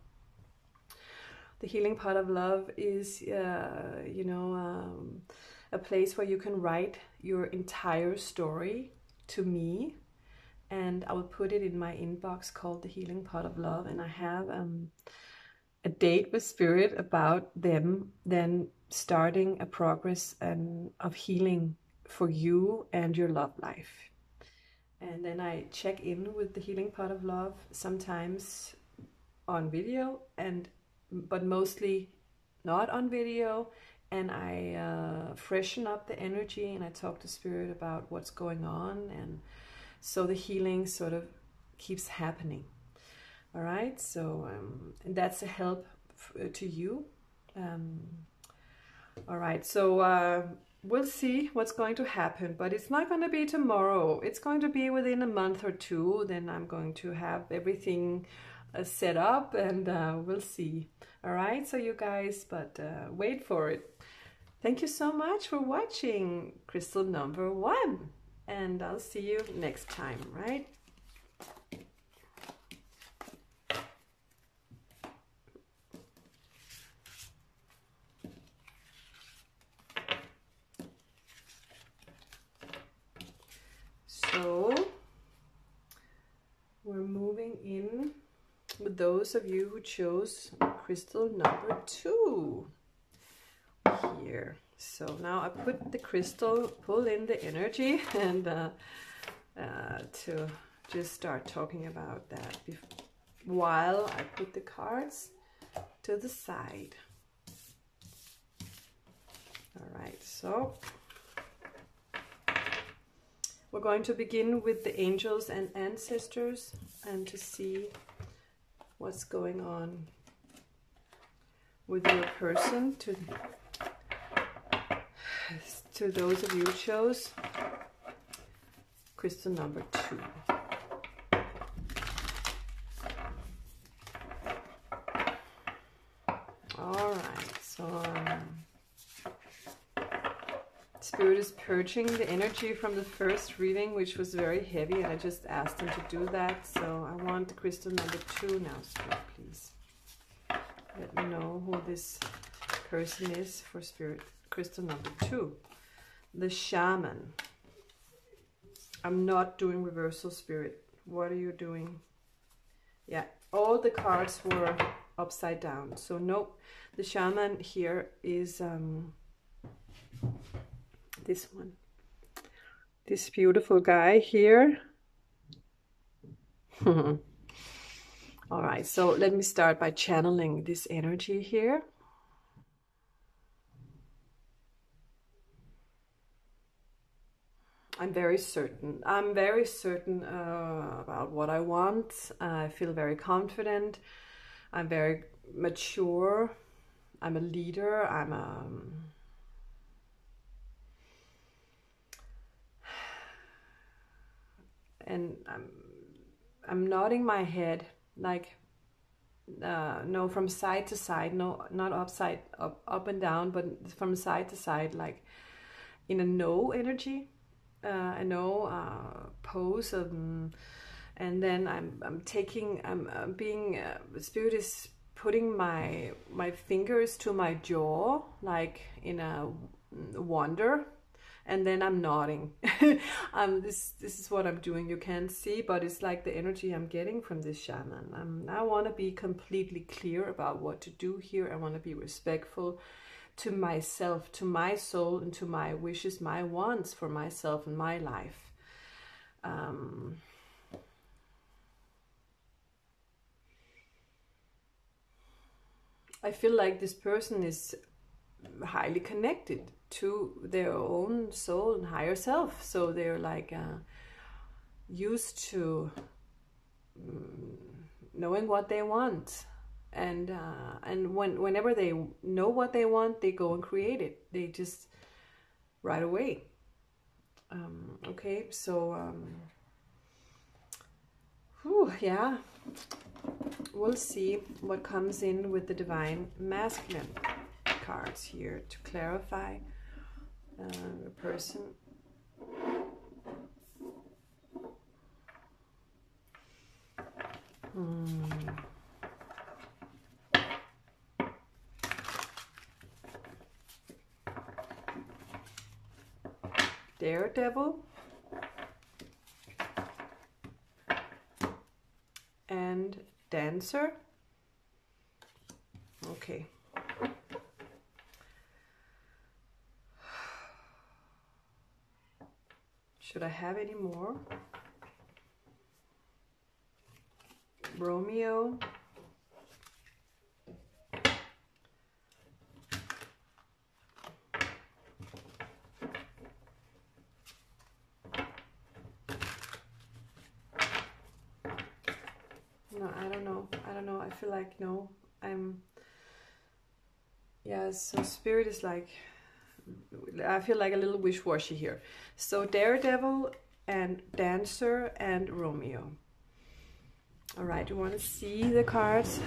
The Healing Pot of Love is, you know, a place where you can write your entire story to me, and I will put it in my inbox called the Healing Pot of Love, and I have a date with Spirit about them then starting a progress of healing for you and your love life. And then I check in with the Healing Pot of Love, sometimes on video, but mostly not on video, and I freshen up the energy, and I talk to Spirit about what's going on, and so the healing sort of keeps happening. All right, so and that's a help to you. All right, so we'll see what's going to happen, but it's not going to be tomorrow. It's going to be within a month or two. Then I'm going to have everything set up, and we'll see. All right, so you guys, but wait for it. Thank you so much for watching crystal number 1, and I'll see you next time, right? So we're moving in with those of you who chose crystal number 2 here. So now I put the crystal, pull in the energy, and to just start talking about that while I put the cards to the side. All right, so we're going to begin with the angels and ancestors, and to see what's going on with your person, to those of you who chose crystal number 2. All right, so Spirit is purging the energy from the first reading, which was very heavy, and I just asked him to do that. So I want crystal number 2 now, Spirit, please. Let me know who this person is for Spirit. Crystal number 2. The Shaman. I'm not doing reversal, Spirit. What are you doing? Yeah, all the cards were upside down. So nope. The Shaman here is this one. This beautiful guy here. All right, so let me start by channeling this energy here. I'm very certain. I'm very certain about what I want. I feel very confident. I'm very mature. I'm a leader. And I'm nodding my head like no, from side to side, no, not up and down, but from side to side, like in a no energy, a no pose of, and then I'm being Spirit is putting my fingers to my jaw, like in a wonder. And then I'm nodding. This is what I'm doing. You can't see, but it's like the energy I'm getting from this shaman. I want to be completely clear about what to do here. I want to be respectful to myself, to my soul, and to my wishes, my wants for myself and my life. I feel like this person is highly connected to their own soul and higher self, so they're like used to knowing what they want, and whenever they know what they want, they go and create it. They just right away. Okay, so yeah, we'll see what comes in with the Divine Masculine cards here to clarify the person. Daredevil and Dancer. Okay. Should I have any more? Romeo. No, I don't know. I don't know. I feel like no. Yeah, so Spirit is like, I feel like a little wish-washy here. So Daredevil and Dancer and Romeo. All right, you want to see the cards?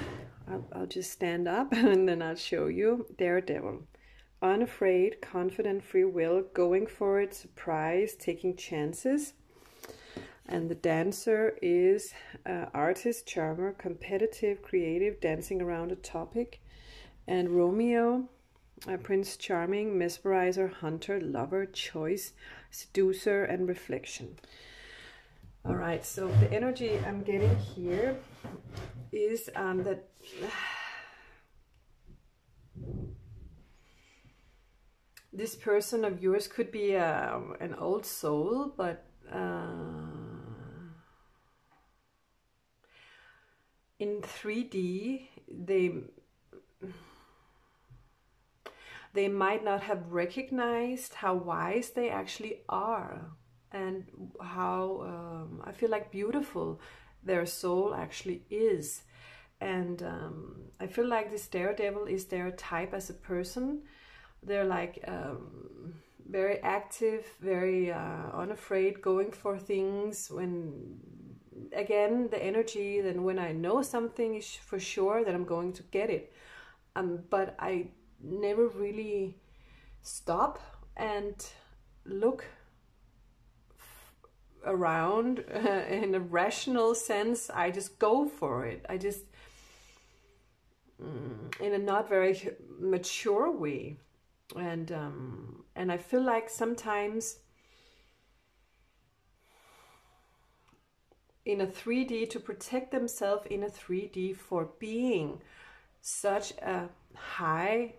I'll just stand up and then I'll show you. Daredevil. Unafraid, confident, free will, going for it, surprise, taking chances. And the Dancer is artist, charmer, competitive, creative, dancing around a topic. And Romeo, Prince Charming, mesmerizer, hunter, lover, choice, seducer, and reflection. All right, so the energy I'm getting here is that this person of yours could be an old soul, but in 3D, they might not have recognized how wise they actually are, and how I feel like beautiful their soul actually is. And I feel like this Daredevil is their type as a person. They're like very active, very unafraid, going for things. When, again, the energy, then when I know something is for sure that I'm going to get it. But I never really stop and look around in a rational sense. I just go for it. I just, in a not very mature way. And I feel like sometimes in a 3D, to protect themselves in a 3D for being such a high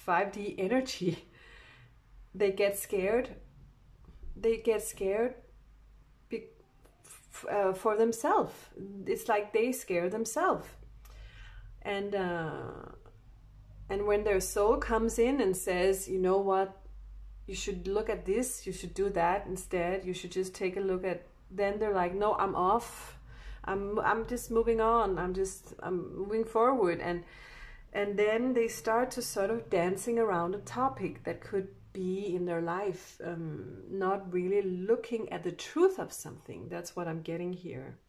5D energy, they get scared. They get scared for themselves. It's like they scare themselves. And when their soul comes in and says, you know what, you should look at this, you should do that instead, you should just take a look at, then they're like, no, I'm off. I'm just moving on. I'm moving forward. And then they start to sort of dancing around a topic that could be in their life, not really looking at the truth of something. That's what I'm getting here.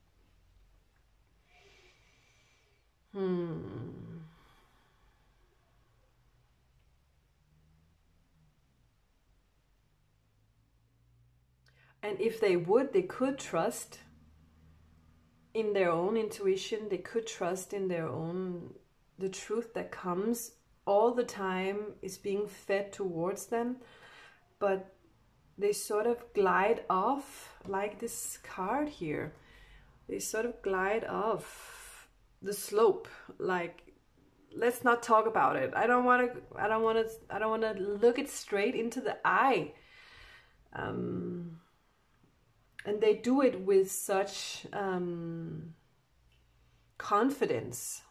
And if they would, they could trust in their own intuition. They could trust in their own, the truth that comes all the time is being fed towards them, but they sort of glide off, like this card here. They sort of glide off the slope, like, let's not talk about it. I don't want to look it straight into the eye. And they do it with such confidence,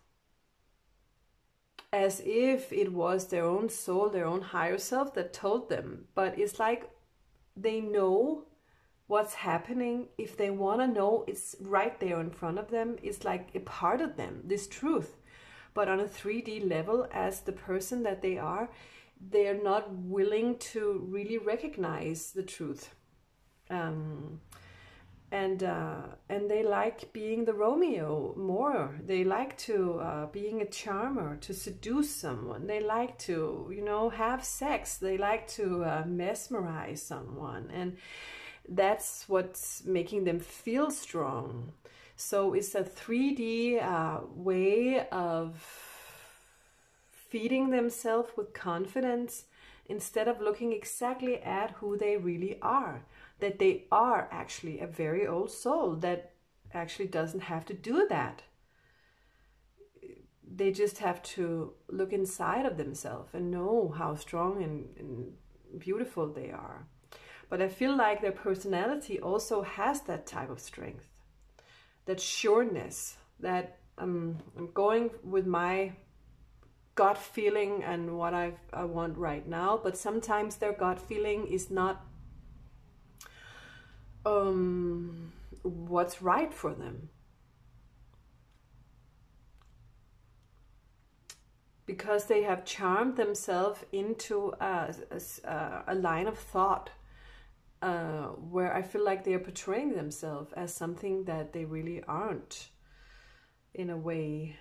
as if it was their own soul, their own higher self that told them. But it's like they know what's happening. If they want to know, it's right there in front of them. It's like a part of them, this truth. But on a 3D level, as the person that they are, they're not willing to really recognize the truth. And they like being the Romeo more. They like to being a charmer, to seduce someone. They like to, you know, have sex. They like to mesmerize someone, and that's what's making them feel strong. So it's a 3D way of feeding themselves with confidence, instead of looking exactly at who they really are. That they are actually a very old soul that actually doesn't have to do that. They just have to look inside of themselves and know how strong and beautiful they are. But I feel like their personality also has that type of strength, that sureness, that I'm going with my gut feeling and what I want right now. But sometimes their gut feeling is not what's right for them, because they have charmed themselves into a line of thought where I feel like they are portraying themselves as something that they really aren't, in a way.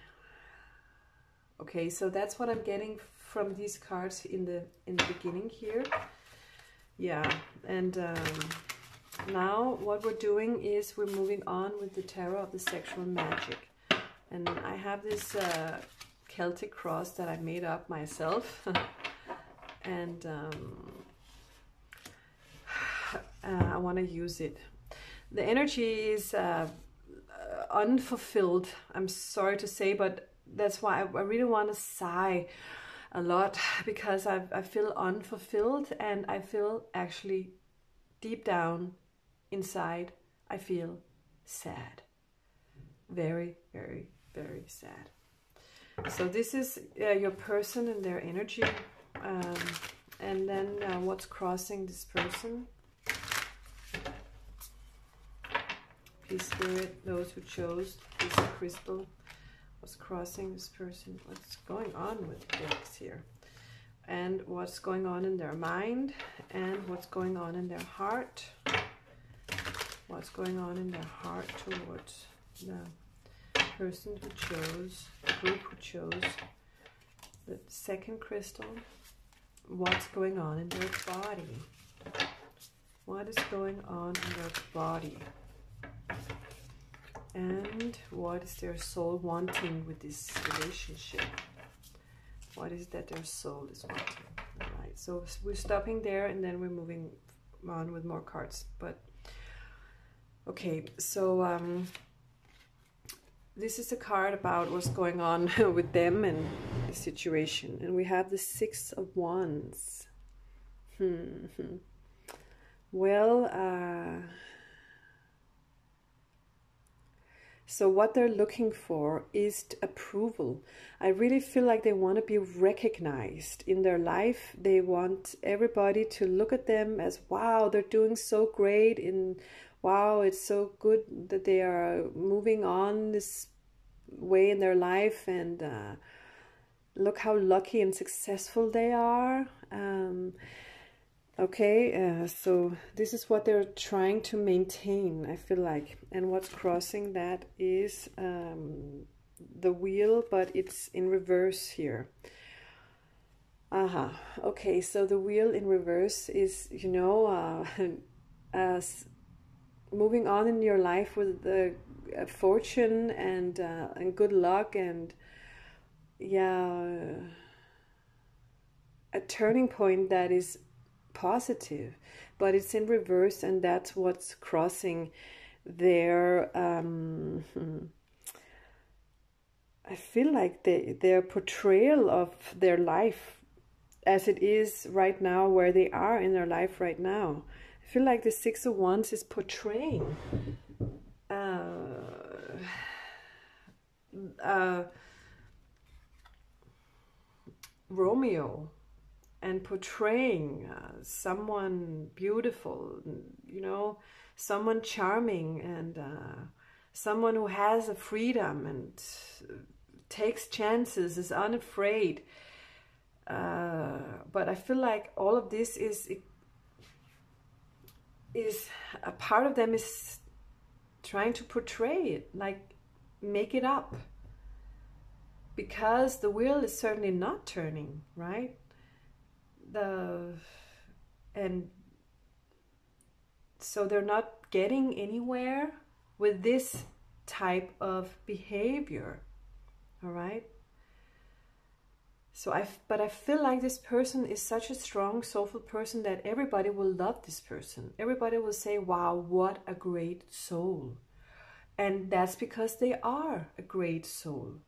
Okay, so that's what I'm getting from these cards in the beginning here. Yeah, and now what we're doing is we're moving on with the Tarot of the Sexual Magic. And I have this Celtic cross that I made up myself. And I want to use it. The energy is unfulfilled. I'm sorry to say, but that's why I really want to sigh a lot, because I feel unfulfilled, and I feel actually deep down inside, I feel sad. Very, very, very sad. So this is your person and their energy. And then what's crossing this person. Please, Spirit, those who chose this crystal. What's crossing this person? What's going on with the decks here? And what's going on in their mind? And what's going on in their heart? What's going on in their heart towards the person who chose, the group who chose the second crystal, what's going on in their body. What is going on in their body? And what is their soul wanting with this relationship? What is that their soul is wanting? All right, so we're stopping there and then we're moving on with more cards. But okay, so this is a card about what's going on with them and the situation. And we have the Six of Wands. Well, so what they're looking for is approval. I really feel like they want to be recognized in their life. They want everybody to look at them as, wow, they're doing so great, and wow, it's so good that they are moving on this way in their life, and look how lucky and successful they are. Okay, so this is what they're trying to maintain, I feel like. And what's crossing that is the wheel, but it's in reverse here. Okay, so the wheel in reverse is, you know, moving on in your life with the fortune and good luck, and yeah, a turning point that is positive, but it's in reverse, and that's what's crossing their I feel like their portrayal of their life as it is right now, where they are in their life right now. I feel like the Six of Wands is portraying Romeo, and portraying someone beautiful, you know, someone charming, and someone who has a freedom and takes chances, is unafraid. But I feel like all of this is a part of them is trying to portray it, like make it up, because the wheel is certainly not turning, right? And so they're not getting anywhere with this type of behavior. All right. So but I feel like this person is such a strong, soulful person that everybody will love this person. Everybody will say, wow, what a great soul. And that's because they are a great soul.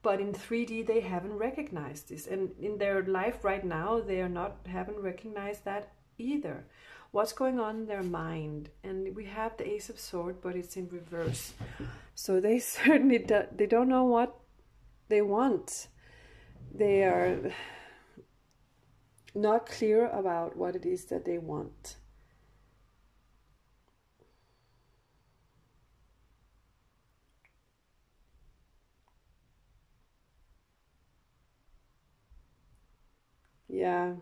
But in 3D, they haven't recognized this. And in their life right now, they haven't recognized that either. What's going on in their mind? And we have the Ace of Swords, but it's in reverse. So they certainly they don't know what they want. They are not clear about what it is that they want. Yeah.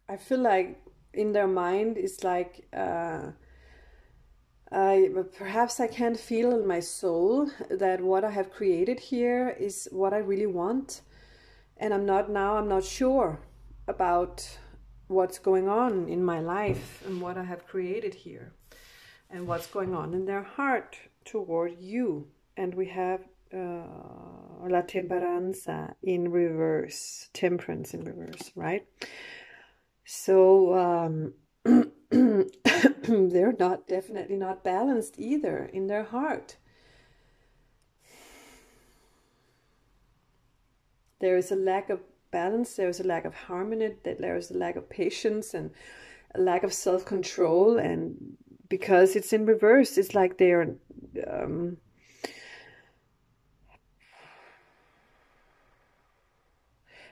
I feel like in their mind it's like perhaps I can't feel in my soul that what I have created here is what I really want, and I'm not sure about what's going on in my life and what I have created here, and what's going on in their heart toward you. And we have La Temperanza in reverse, Temperance in reverse, right? So they're definitely not balanced either in their heart. There is a lack of balance, there is a lack of harmony, there is a lack of patience and a lack of self-control. And because it's in reverse, it's like they're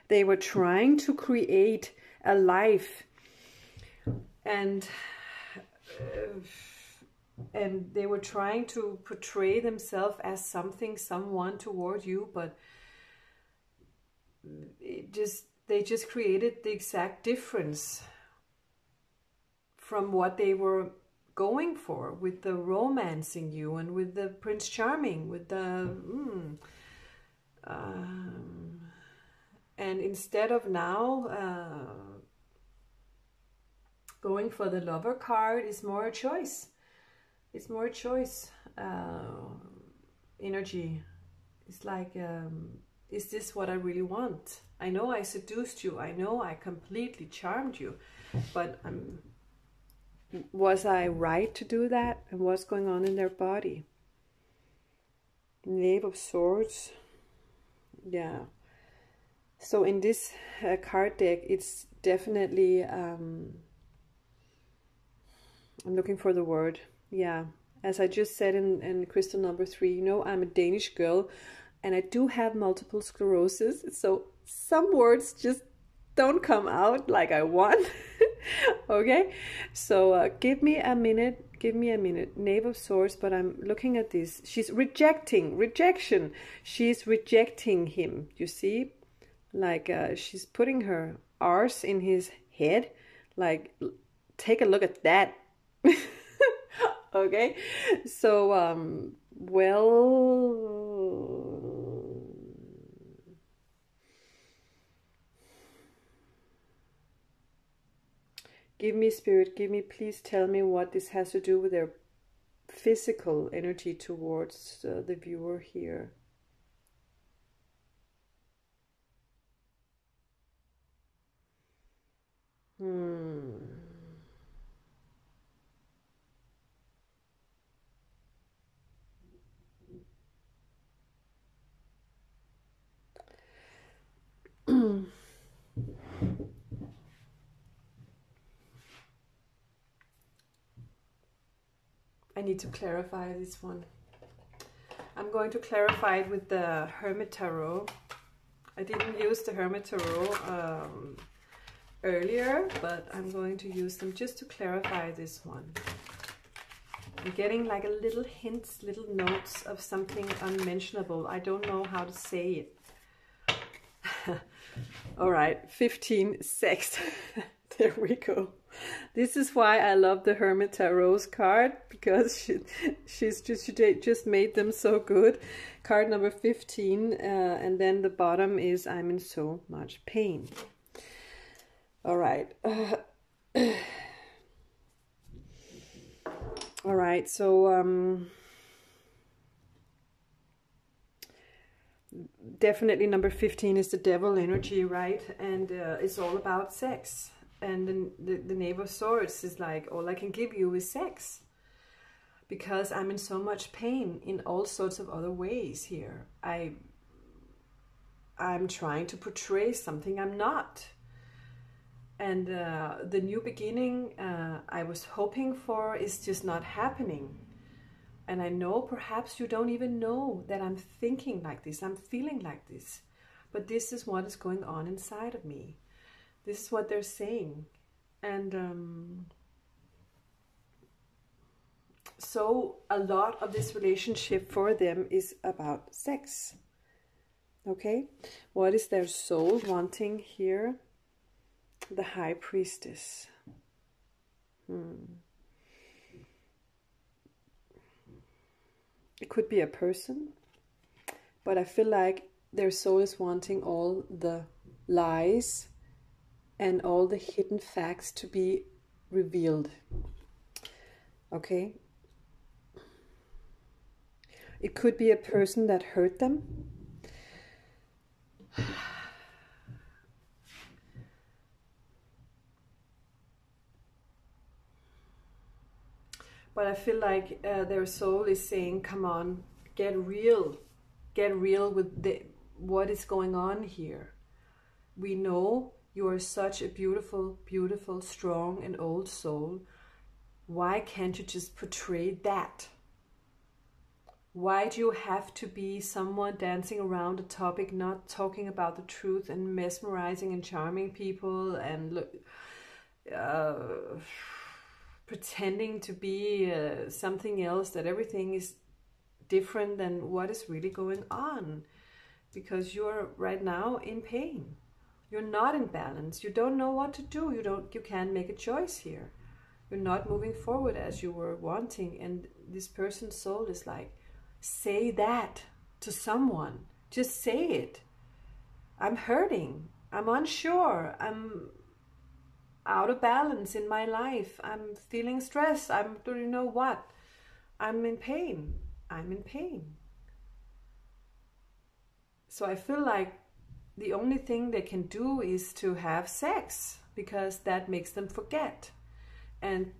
they were trying to create a life, and they were trying to portray themselves as someone toward you, but they just created the exact difference from what they were going for, with the romancing you, and with the Prince Charming, with the and instead of now going for the Lover card is more a choice. It's more a choice energy. It's like, is this what I really want? I know I seduced you. I know I completely charmed you. But was I right to do that? And what's going on in their body? Knave of Swords. Yeah. So in this card deck, it's definitely... I'm looking for the word. Yeah. As I just said in crystal number 3, you know, I'm a Danish girl and I do have multiple sclerosis. So some words just don't come out like I want. Okay. So give me a minute. Give me a minute. Knave of Swords, but I'm looking at this. She's rejection. She's rejecting him. You see? Like she's putting her arse in his head. Like, take a look at that. Okay, so well, give me, Spirit, give me, please tell me what this has to do with their physical energy towards the viewer here. I need to clarify this one. I'm going to clarify it with the Hermit Tarot. I didn't use the Hermit Tarot earlier, but I'm going to use them just to clarify this one. I'm getting like a little hints, little notes of something unmentionable. I don't know how to say it. All right, 15 sex. There we go. This is why I love the Hermit Tarot's card, because she just made them so good. Card number 15, and then the bottom is I'm in so much pain. All right. All right, so definitely number 15 is the devil energy, right? And it's all about sex. And then the Knave of Swords is like, all I can give you is sex. Because I'm in so much pain in all sorts of other ways here. I'm trying to portray something I'm not. And the new beginning I was hoping for is just not happening. And I know perhaps you don't even know that I'm thinking like this, I'm feeling like this. But this is what is going on inside of me. This is what they're saying. And so a lot of this relationship for them is about sex. Okay? What is their soul wanting here? The High Priestess. It could be a person, but I feel like their soul is wanting all the lies and all the hidden facts to be revealed. Okay? It could be a person that hurt them. But I feel like their soul is saying, come on, get real with what is going on here. We know you are such a beautiful, beautiful, strong and old soul. Why can't you just portray that? Why do you have to be someone dancing around a topic, not talking about the truth and mesmerizing and charming people and pretending to be something else, that everything is different than what is really going on? Because you're right now in pain. You're not in balance. You don't know what to do. You can't make a choice here. you're not moving forward as you were wanting, and this person's soul is like, say that to someone. Just say it. I'm hurting. I'm unsure. I'm out of balance in my life. I'm feeling stressed. I'm, you know what? I'm in pain. I'm in pain. So I feel like the only thing they can do is to have sex, because that makes them forget, and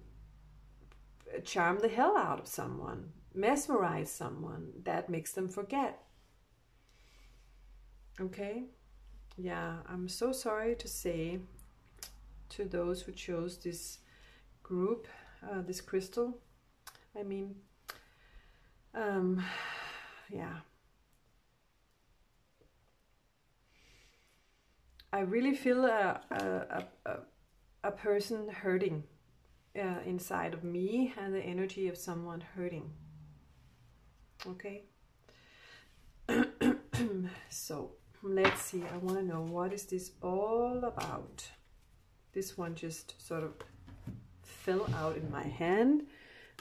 charm the hell out of someone, mesmerize someone. That makes them forget. Okay? Yeah, I'm so sorry to say to those who chose this group, this crystal. I mean, yeah. I really feel a person hurting inside of me, and the energy of someone hurting. Okay? So, let's see. I want to know, what is this all about? This one just sort of fell out in my hand.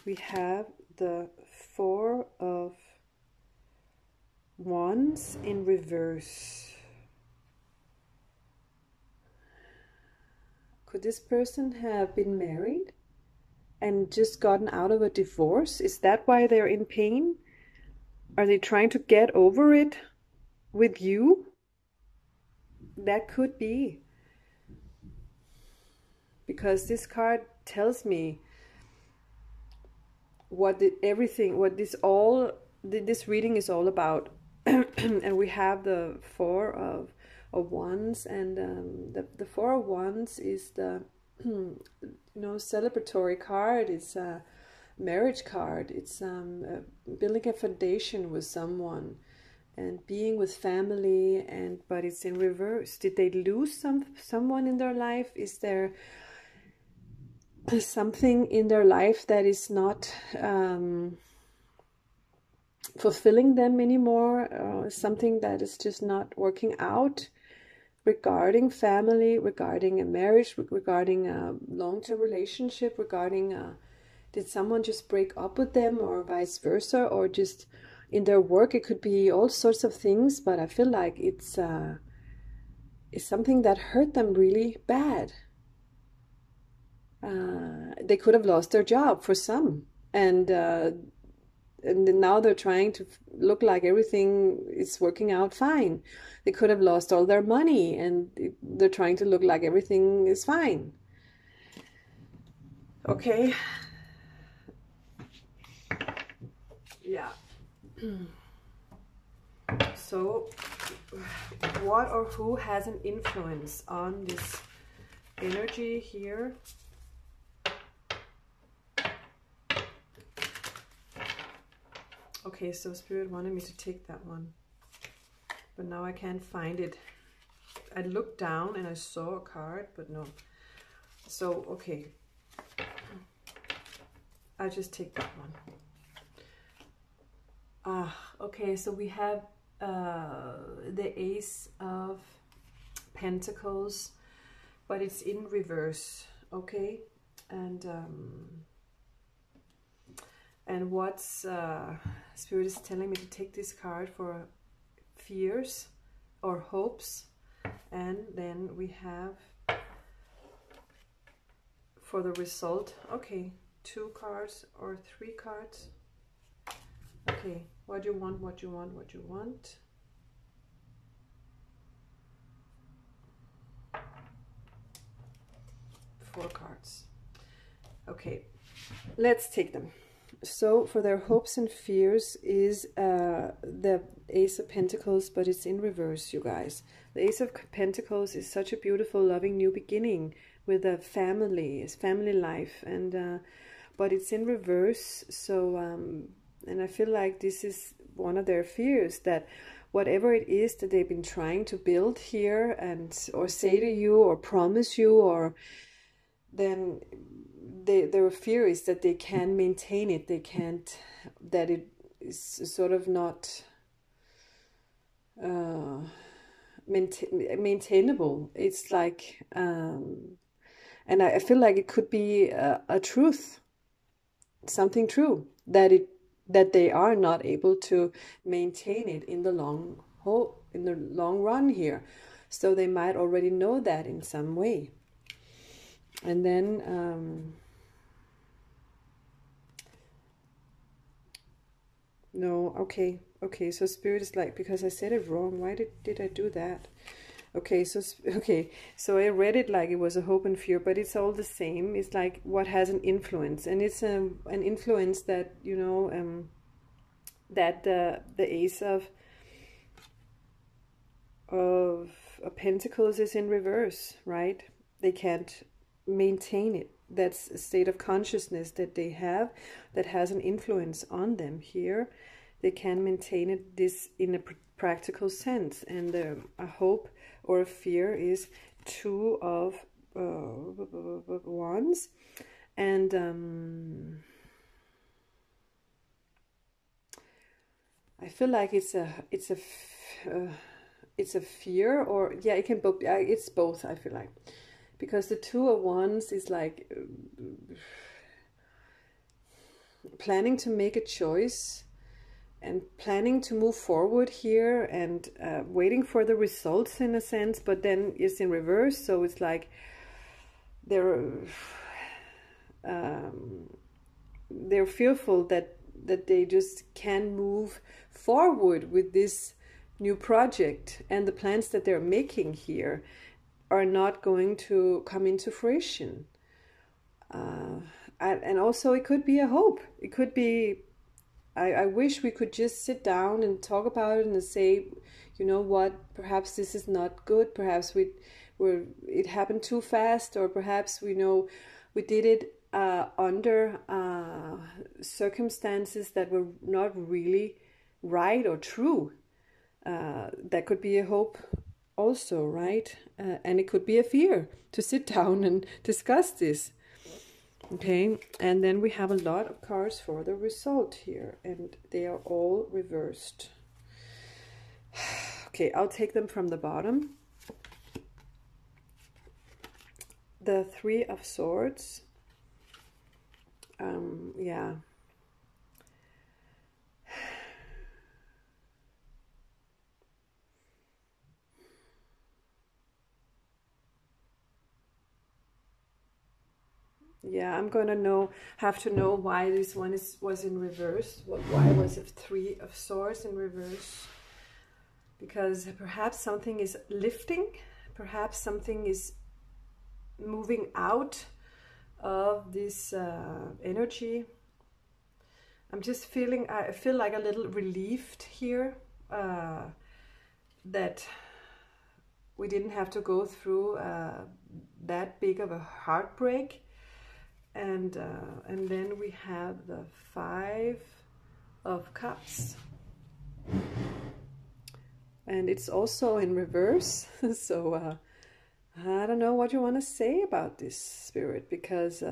We have the Four of Wands in reverse. Could this person have been married and just gotten out of a divorce? Is that why they're in pain? Are they trying to get over it with you? That could be. Because this card tells me what this reading is all about. And we have the Four of Wands, and the Four of Wands is the celebratory card. It's a marriage card. It's building a foundation with someone and being with family, but it's in reverse. Did they lose someone in their life? Is there something in their life that is not fulfilling them anymore? Something that is just not working out regarding family, regarding a marriage, regarding a long-term relationship, regarding did someone just break up with them, or vice versa, or just in their work? It could be all sorts of things, but I feel like it's something that hurt them really bad. They could have lost their job for some, and now they're trying to look like everything is working out fine. They could have lost all their money, and they're trying to look like everything is fine. Okay. Yeah. So, what or who has an influence on this energy here? Okay, so Spirit wanted me to take that one, but now I can't find it. I looked down and I saw a card, but no. So, okay. I'll just take that one. Okay, so we have the Ace of Pentacles, but it's in reverse, okay? And what's Spirit is telling me to take this card for fears or hopes, and then we have for the result, okay, 2 cards or 3 cards. Okay, what you want, what you want, what you want. Four cards. Okay, let's take them. So for their hopes and fears is the Ace of Pentacles, but it's in reverse, you guys. The Ace of Pentacles is such a beautiful, loving new beginning with a family, it's family life, and but it's in reverse. So and I feel like this is one of their fears, that whatever it is that they've been trying to build here, and or say to you or promise you, or then their fear is that they can't maintain it. They can't, that it is sort of not maintainable. It's like, and And I feel like it could be a truth, something true, that they are not able to maintain it in the long run here. So they might already know that in some way. And then no, okay, so Spirit is like, because I said it wrong, why did I do that? Okay, so I read it like it was a hope and fear, but it's all the same. It's like what has an influence, and it's an influence that, you know, that the Ace of Pentacles is in reverse, right? They can't maintain it. That's a state of consciousness that they have that has an influence on them here. They can maintain it this in a practical sense, and a hope or a fear is Two of Wands, and I feel like it's a fear, or yeah, it can both. It's both. I feel like, because the Two of Wands is like planning to make a choice and planning to move forward here, and waiting for the results in a sense, but then it's in reverse. So it's like they're fearful that they just can't move forward with this new project, and the plans that they're making here are not going to come into fruition. And also it could be a hope. It could be, I wish we could just sit down and talk about it and say, you know what, perhaps this is not good. Perhaps it happened too fast, or perhaps we did it under circumstances that were not really right or true. That could be a hope also, right? And it could be a fear to sit down and discuss this. Okay, and then we have a lot of cards for the result here, and they are all reversed. Okay, I'll take them from the bottom. The Three of Swords. Yeah. Yeah, I'm gonna have to know why this one was in reverse. Why was it Three of Swords in reverse? Because perhaps something is lifting, perhaps something is moving out of this energy. I'm just feeling, I feel like a little relieved here, that we didn't have to go through that big of a heartbreak. And then we have the Five of Cups, and it's also in reverse. So I don't know what you want to say about this, Spirit, because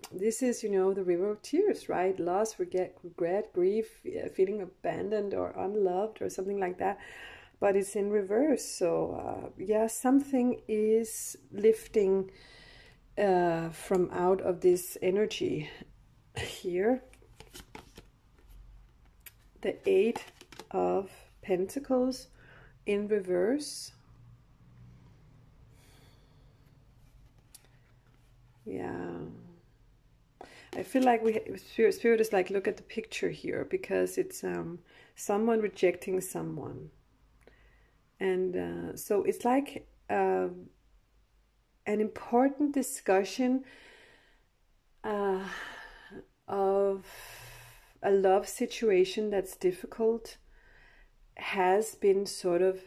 this is, the River of Tears, right? Loss, regret, grief, feeling abandoned or unloved or something like that. But it's in reverse. So yeah, something is lifting from out of this energy here. The Eight of Pentacles in reverse. Yeah, I feel like Spirit is like, look at the picture here, because it's someone rejecting someone, and so it's like an important discussion of a love situation that's difficult has been sort of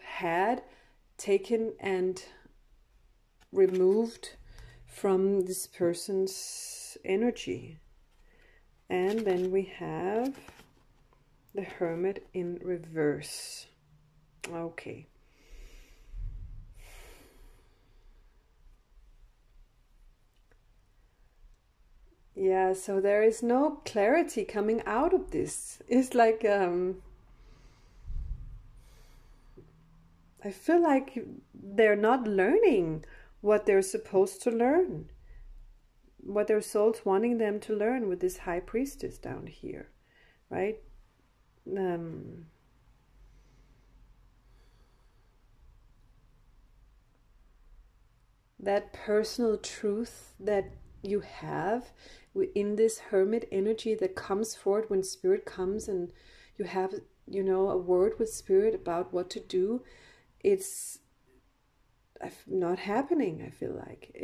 taken and removed from this person's energy. And then we have the Hermit in reverse. Okay. Yeah, so there is no clarity coming out of this. It's like I feel like they're not learning what they're supposed to learn. what their soul's wanting them to learn with this High Priestess down here, right? That personal truth that you have in this Hermit energy that comes forward when Spirit comes and you have, you know, a word with Spirit about what to do. It's not happening, I feel like.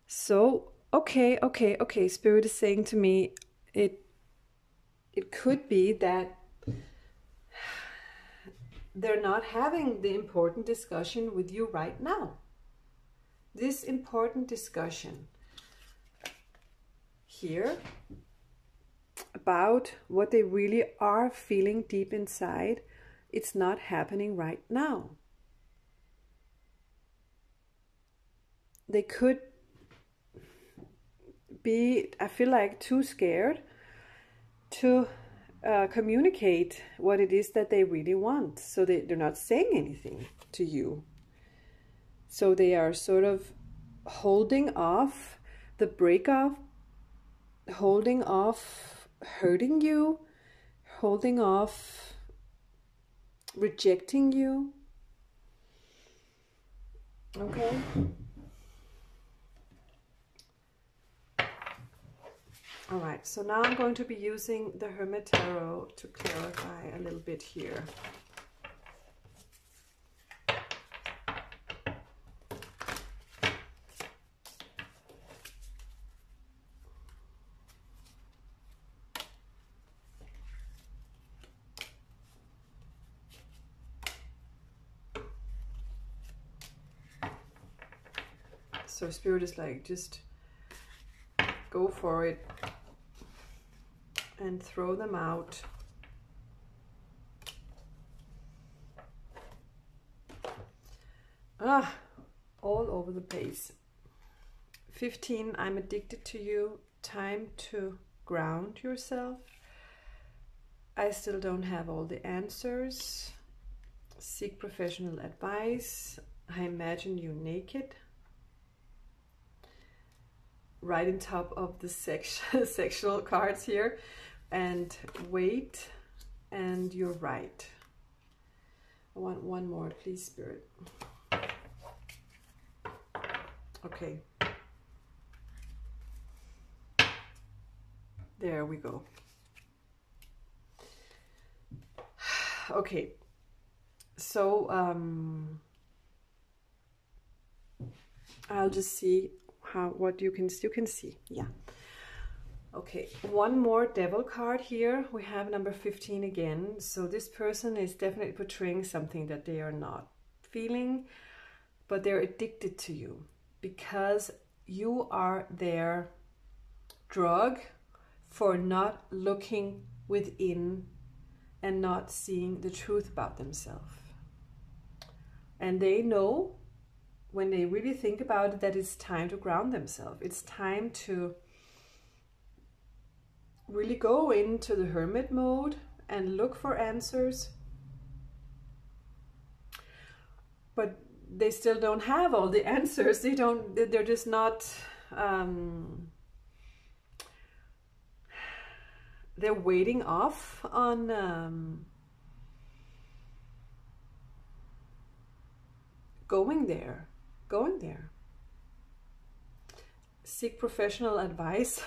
So, okay. Spirit is saying to me, it could be that they're not having the important discussion with you right now. This important discussion here about what they really are feeling deep inside, it's not happening right now. They could be, I feel like, too scared to communicate what it is that they really want. So they're not saying anything to you. So they are sort of holding off the breakup, holding off hurting you, holding off rejecting you. Okay. All right, so now I'm going to be using the Hermit Tarot to clarify a little bit here. So Spirit is like, just go for it and throw them out. All over the place. 15, I'm addicted to you. Time to ground yourself. I still don't have all the answers. Seek professional advice. I imagine you naked. Right on top of the sexual cards here. And wait, and you're right. I want one more, please, Spirit. Okay. There we go. Okay. So, I'll just see what you can see. Yeah. Okay, one more devil card here. We have number 15 again. So this person is definitely portraying something that they are not feeling, but they're addicted to you because you are their drug for not looking within and not seeing the truth about themselves. And they know, when they really think about it, that it's time to ground themselves. It's time to really go into the hermit mode and look for answers. But they still don't have all the answers. They're just not, they're waiting off on going there. Seek professional advice.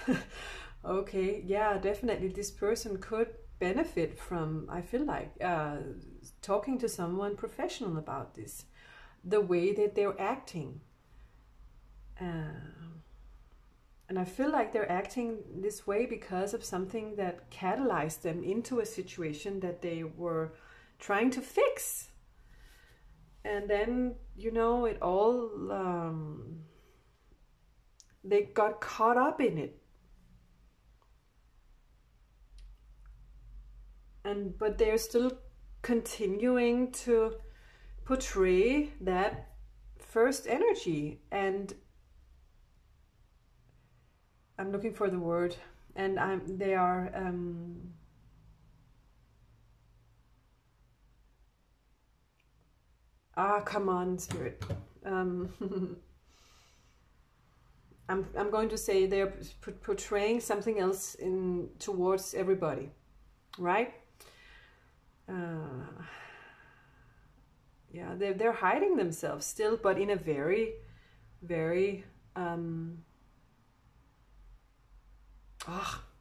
Okay, yeah, definitely this person could benefit from, I feel like, talking to someone professional about this, the way that they're acting. And I feel like they're acting this way because of something that catalyzed them into a situation that they were trying to fix. And then, you know, it all, they got caught up in it. But they're still continuing to portray that first energy, and I'm looking for the word, and they are Ah, come on, Spirit. I'm going to say they're portraying something else towards everybody, right? Yeah, they're hiding themselves still, but in a very, very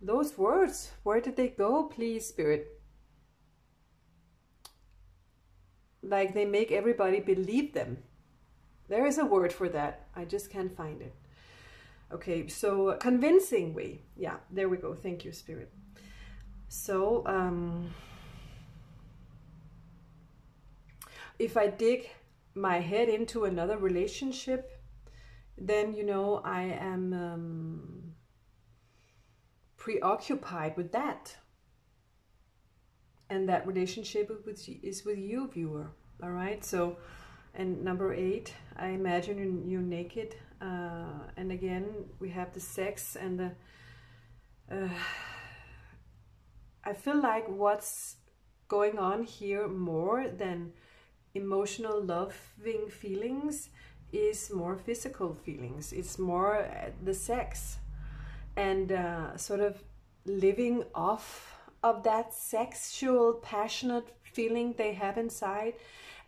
those words, where did they go, please, Spirit? Like they make everybody believe them. There is a word for that. I just can't find it. Okay, so convincing way. Yeah, there we go. Thank you, Spirit. So, if I dig my head into another relationship, then, you know, I am preoccupied with that. And that relationship is with you, viewer. All right, so, and number 8, I imagine you naked. And again, we have the sex and the... I feel like what's going on here more than emotional loving feelings is more physical feelings. It's more the sex and sort of living off of that sexual, passionate feeling they have inside.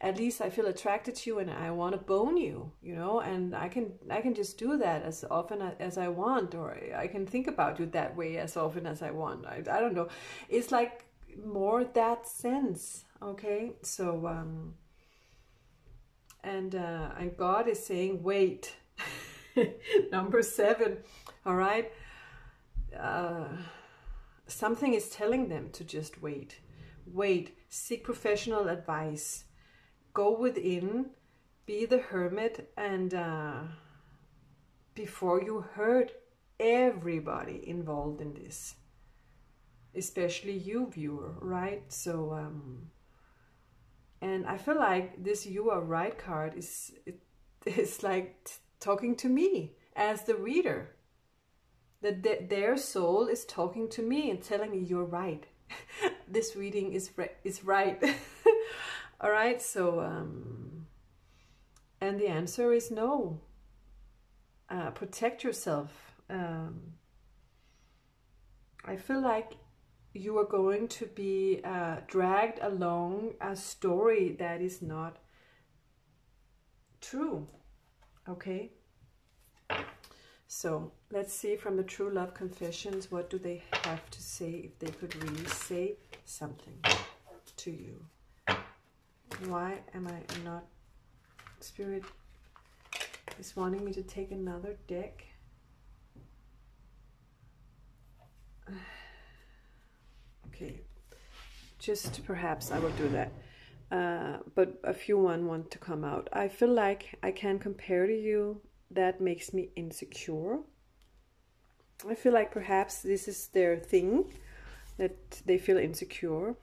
At least I feel attracted to you and I want to bone you, you know, and I can just do that as often as I want, or I can think about you that way as often as I want. I don't know. It's like more that sense, okay? So, and God is saying, wait. Number 7, all right? Something is telling them to just wait. Wait, seek professional advice. Go within, be the hermit, and before you hurt everybody involved in this, especially you, viewer, right? So, and I feel like this "you are right" card is like talking to me as the reader. That their soul is talking to me and telling me you're right. This reading is right. All right, so and the answer is no. Protect yourself. I feel like you are going to be dragged along a story that is not true. Okay. So let's see from the True Love Confessions, what do they have to say, if they could really say something to you. Why am I not... Spirit is wanting me to take another deck. Okay, just perhaps I will do that. But a few want to come out. I feel like I can compare to you. That makes me insecure. I feel like perhaps this is their thing, that they feel insecure.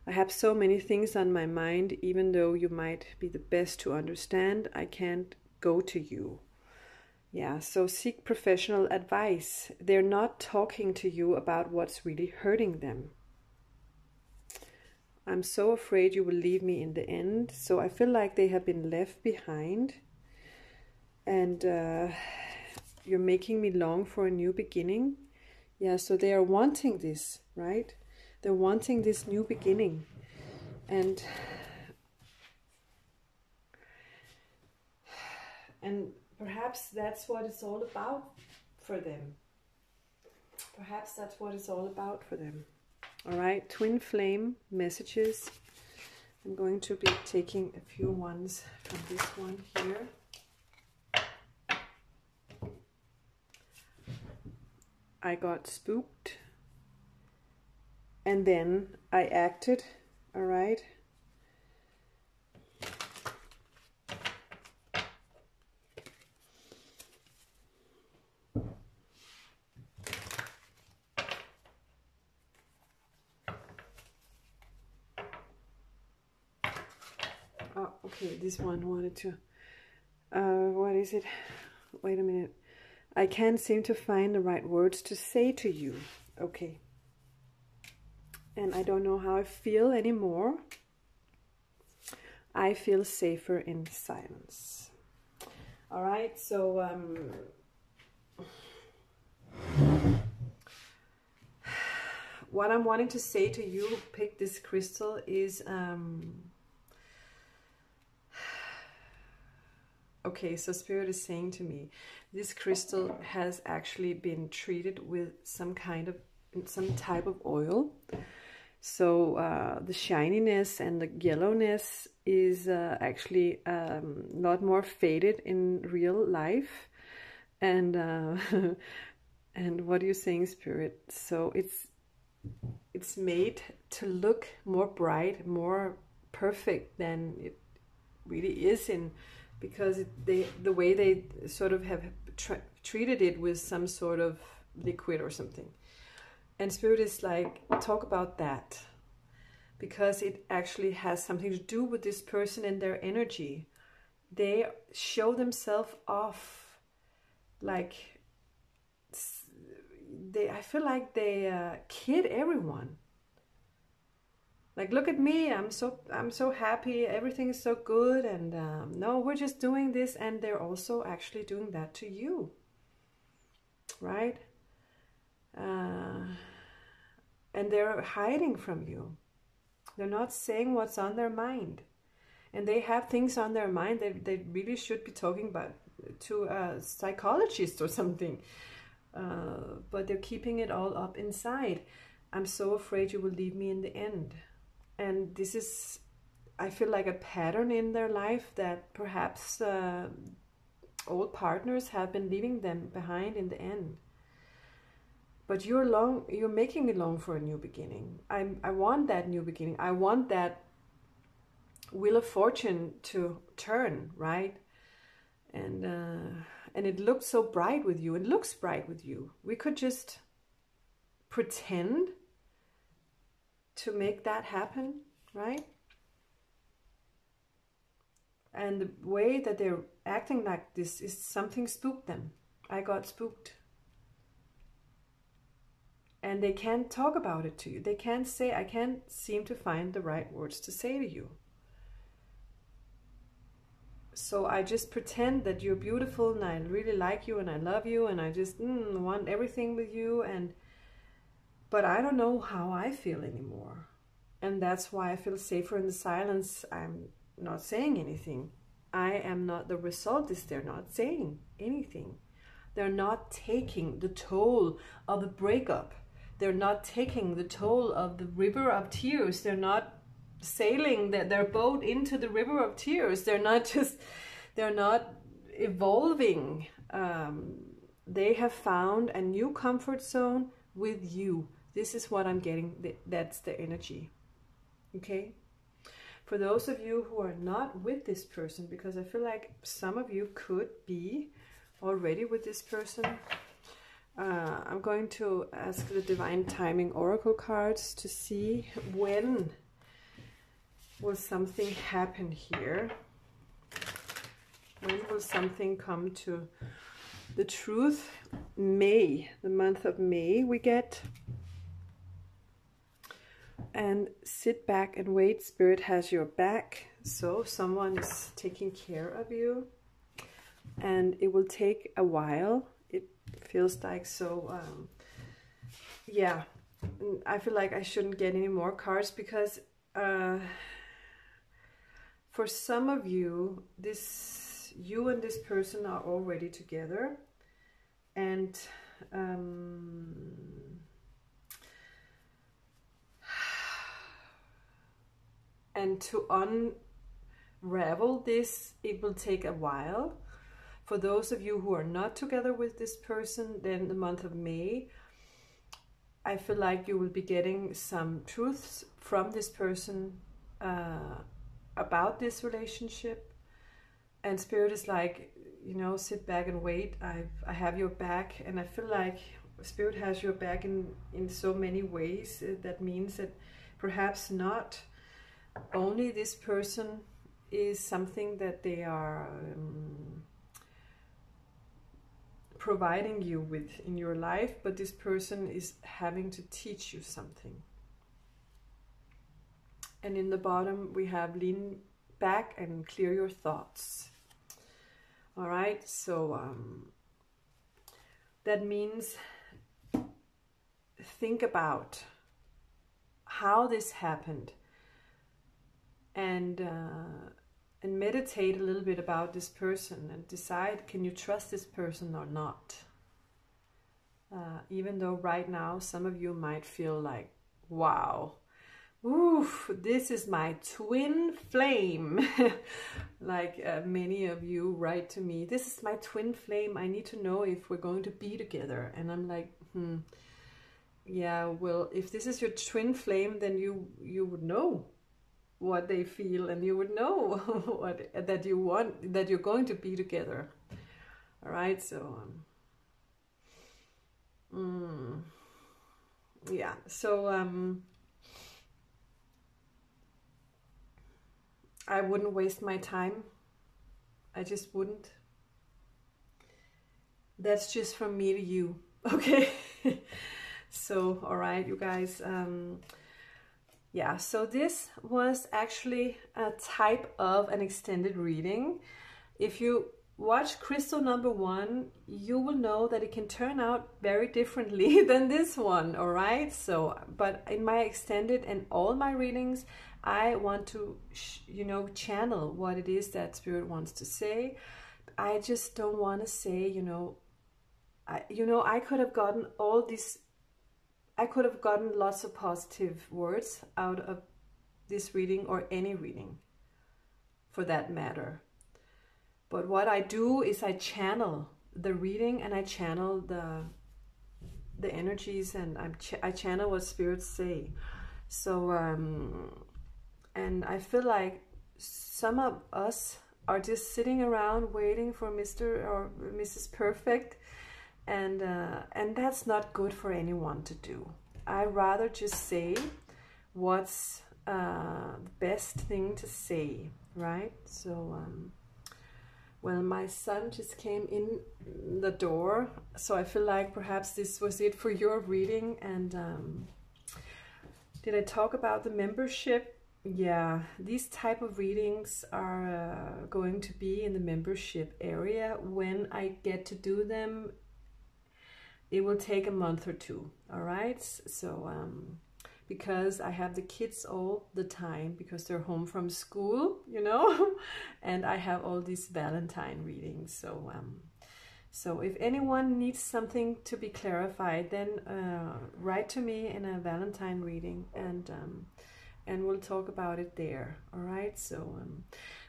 I have so many things on my mind, even though you might be the best to understand, I can't go to you. Yeah, so seek professional advice. They're not talking to you about what's really hurting them. I'm so afraid you will leave me in the end. So I feel like they have been left behind. And you're making me long for a new beginning. Yeah, so they are wanting this, right? They're wanting this new beginning. And perhaps that's what it's all about for them. Perhaps that's what it's all about for them. All right, twin flame messages. I'm going to be taking a few ones from this one here. I got spooked, and then I acted, all right? Oh, okay, this one wanted to, what is it? Wait a minute. I can't seem to find the right words to say to you. Okay. And I don't know how I feel anymore. I feel safer in silence. All right, so what I'm wanting to say to you who picked this crystal is, okay, so Spirit is saying to me, this crystal has actually been treated with some type of oil. So the shininess and the yellowness is actually a lot more faded in real life. And and what are you saying, Spirit? So it's made to look more bright, more perfect than it really is, because the way they sort of have treated it with some sort of liquid or something. And Spirit is like, talk about that, because it actually has something to do with this person and their energy. They show themselves off like I feel like they kid everyone. Like, look at me, I'm so happy, everything is so good, and no, we're just doing this, and they're also actually doing that to you, right? And they're hiding from you. They're not saying what's on their mind. And they have things on their mind that they really should be talking about to a psychologist or something. But they're keeping it all up inside. I'm so afraid you will leave me in the end. And this is, I feel like, a pattern in their life that perhaps old partners have been leaving them behind in the end. But you're making me long for a new beginning. I want that new beginning. I want that wheel of fortune to turn, right? And it looks so bright with you. It looks bright with you. We could just pretend to make that happen, right? And the way that they're acting like this is something spooked them. I got spooked. And they can't talk about it to you. They can't say, I can't seem to find the right words to say to you. So I just pretend that you're beautiful and I really like you and I love you and I just want everything with you. But I don't know how I feel anymore. And that's why I feel safer in the silence. I'm not saying anything. I am not, the result is they're not saying anything. They're not taking the toll of the breakup. They're not taking the toll of the river of tears. They're not sailing their boat into the river of tears. They're not evolving. They have found a new comfort zone with you. This is what I'm getting. That's the energy. Okay? For those of you who are not with this person, because I feel like some of you could be already with this person, I'm going to ask the Divine Timing Oracle cards to see when will something happen here. When will something come to the truth? May, the month of May we get. And sit back and wait. Spirit has your back. So someone is taking care of you. And it will take a while. It feels like so, yeah. I feel like I shouldn't get any more cards because for some of you, you and this person are already together. And to unravel this, it will take a while. For those of you who are not together with this person, then the month of May, I feel like you will be getting some truths from this person about this relationship. And Spirit is like, you know, sit back and wait. I have your back. And I feel like Spirit has your back in so many ways. That means that perhaps not only this person is something that they are providing you with in your life, but this person is having to teach you something. And in the bottom we have lean back and clear your thoughts. All right, so that means think about how this happened, and meditate a little bit about this person and decide, can you trust this person or not? Even though right now some of you might feel like, wow, oof, this is my twin flame. Like many of you write to me, this is my twin flame, I need to know if we're going to be together. And I'm like, yeah, well, if this is your twin flame, then you would know what they feel, and you would know what that you want, that you're going to be together. All right, so yeah, so I wouldn't waste my time. I just wouldn't. That's just from me to you, okay? So, all right, you guys. Yeah, so this was actually a type of an extended reading. If you watch crystal number 1, you will know that it can turn out very differently than this one, all right? So, but in my extended and all my readings, I want to, you know, channel what it is that Spirit wants to say. I just don't want to say, I could have gotten all these, I could have gotten lots of positive words out of this reading, or any reading for that matter. But what I do is I channel the reading, and I channel the energies, and I channel what spirits say. So, and I feel like some of us are just sitting around waiting for Mr. or Mrs. Perfect, and that's not good for anyone to do. I rather just say what's the best thing to say, right? So, well, my son just came in the door, so I feel like perhaps this was it for your reading. And did I talk about the membership? Yeah, these type of readings are going to be in the membership area. When I get to do them, it will take a month or two, all right? So, because I have the kids all the time because they're home from school, and I have all these Valentine readings. So, so if anyone needs something to be clarified, then write to me in a Valentine reading, and we'll talk about it there. All right. So,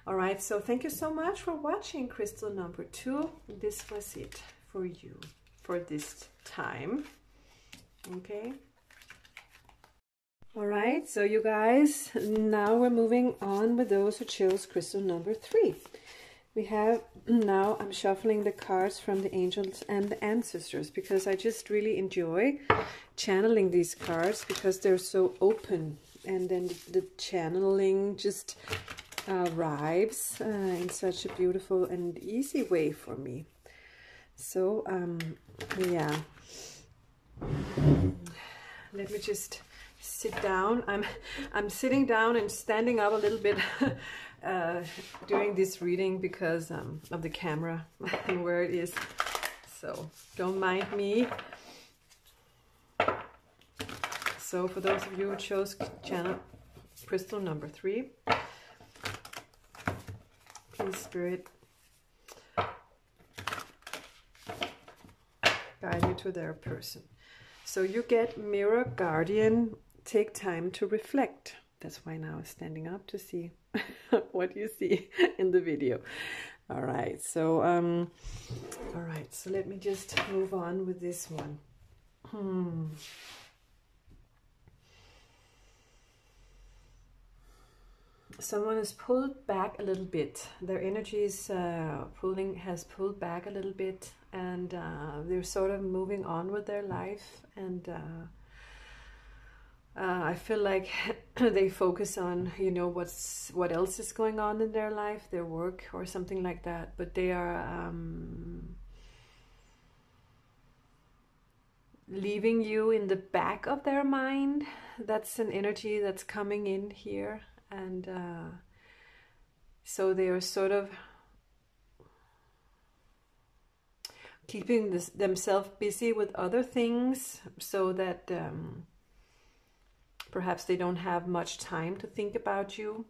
all right. So thank you so much for watching crystal number 2. This was it for you for this time. Okay. All right, so you guys, now we're moving on with those who chose crystal number 3. We have, now I'm shuffling the cards from the angels and the ancestors, because I just really enjoy channeling these cards because they're so open, and then the channeling just arrives in such a beautiful and easy way for me. So, yeah, let me just sit down. I'm sitting down and standing up a little bit during this reading because of the camera and where it is. So don't mind me. So for those of you who chose channel crystal number 3, please Spirit guide you to their person. So you get Mirror Guardian. Take time to reflect. That's why now I'm standing up to see what you see in the video. All right, so let me just move on with this one. Someone has pulled back a little bit. Their energy is has pulled back a little bit, and they're sort of moving on with their life, and I feel like they focus on, what else is going on in their life, their work or something like that. But they are leaving you in the back of their mind. That's an energy that's coming in here. And So they are sort of keeping themselves busy with other things, so that perhaps they don't have much time to think about you.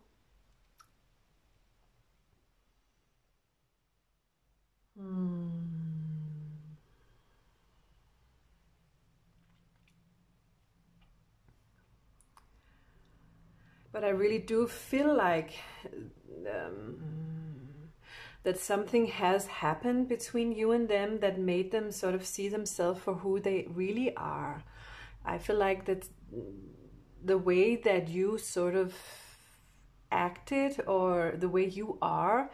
But I really do feel like that something has happened between you and them that made them sort of see themselves for who they really are. I feel like that the way that you sort of acted, or the way you are,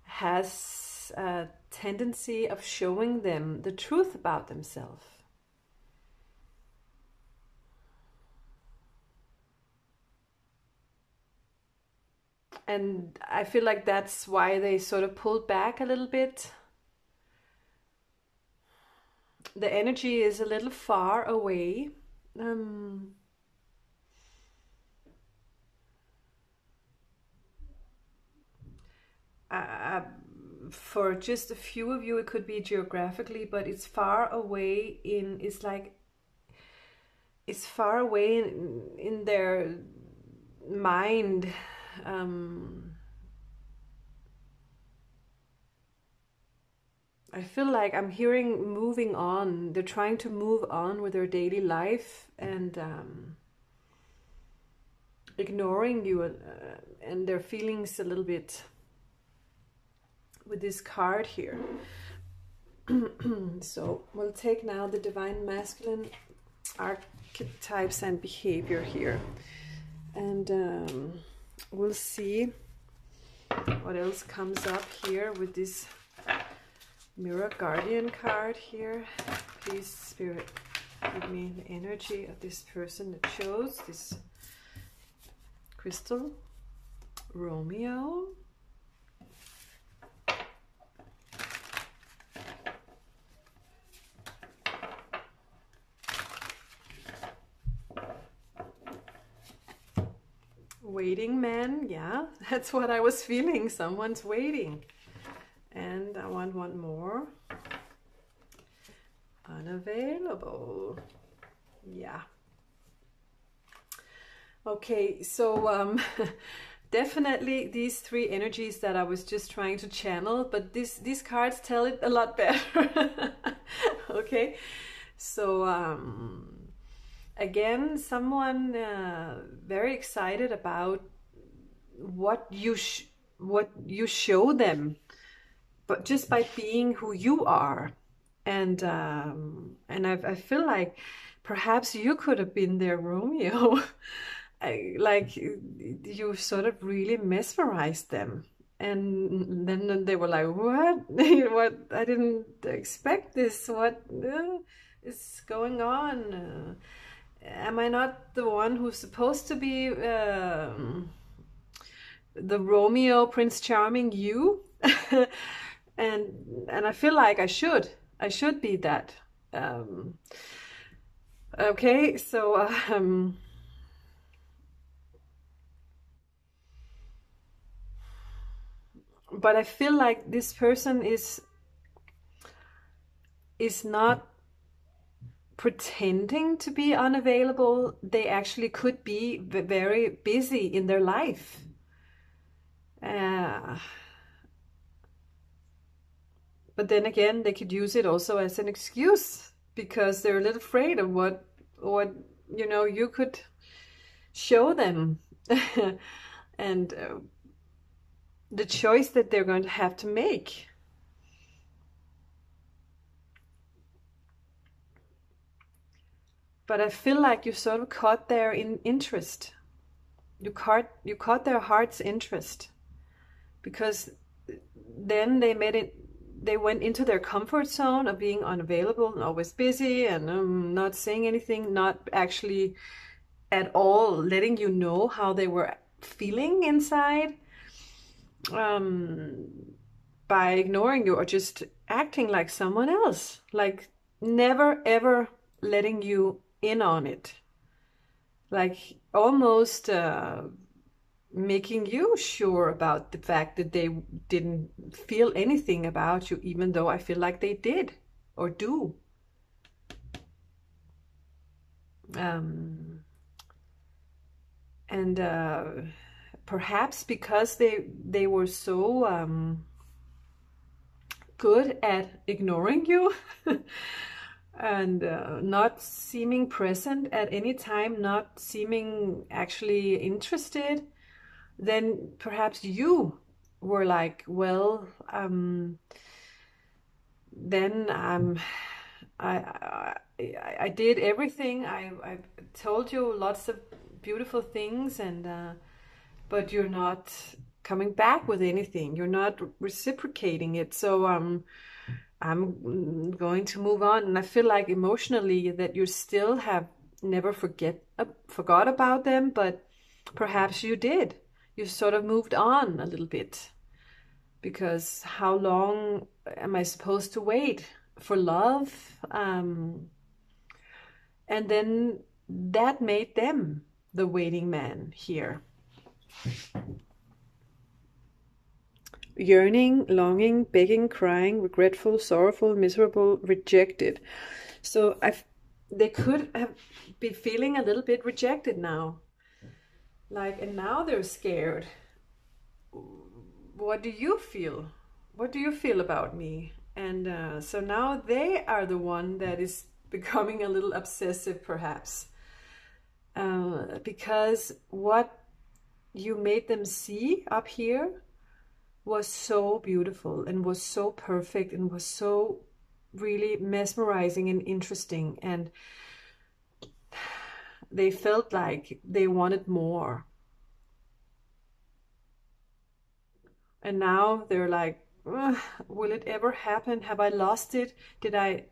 has a tendency of showing them the truth about themselves. And I feel like that's why they sort of pulled back a little bit. The energy is a little far away. For just a few of you, it could be geographically, but it's far away in, it's like, it's far away in their mind. I feel like I'm hearing moving on. They're trying to move on with their daily life, and ignoring you and their feelings a little bit with this card here. So we'll take now the Divine Masculine archetypes and behavior here, and we'll see what else comes up here with this Mirror Guardian card here. Please, Spirit, give me the energy of this person that chose this crystal. Romeo. Waiting man, yeah, that's what I was feeling. Someone's waiting. And I want one more. Unavailable. Yeah. Okay, so definitely these three energies that I was just trying to channel, but these cards tell it a lot better. Okay, so again, someone very excited about what you show them, but just by being who you are. And I feel like perhaps you could have been their Romeo. Like you sort of really mesmerized them, and then they were like, what? What? I didn't expect this. What is going on? Am I not the one who's supposed to be the Romeo, Prince Charming you? and I feel like I should be that. Okay, so but I feel like this person is not pretending to be unavailable. They actually could be very busy in their life. But then again, they could use it also as an excuse, because they're a little afraid of what you know you could show them. And the choice that they're going to have to make. But I feel like you sort of caught their interest. You caught their heart's interest, because then they went into their comfort zone of being unavailable and always busy and not saying anything, not actually at all letting you know how they were feeling inside, by ignoring you or just acting like someone else, like never ever letting you in on it, like almost making you sure about the fact that they didn't feel anything about you, even though I feel like they did or do. And perhaps because they were so good at ignoring you and not seeming present at any time, not seeming actually interested, then perhaps you were like, well, then I did everything. I told you lots of beautiful things, and but you're not coming back with anything. You're not reciprocating it. So I'm going to move on. And I feel like emotionally that you still have never forgot about them, but perhaps you did. You sort of moved on a little bit, because how long am I supposed to wait for love? And then that made them the waiting man here. Yearning, longing, begging, crying, regretful, sorrowful, miserable, rejected. So they could have been feeling a little bit rejected now. Like, and now they're scared. What do you feel? What do you feel about me? And so now they are the one that is becoming a little obsessive, perhaps. Because what you made them see up here was so beautiful and was so perfect and was so really mesmerizing and interesting, and they felt like they wanted more. And now they're like, will it ever happen? Have I lost it? Did I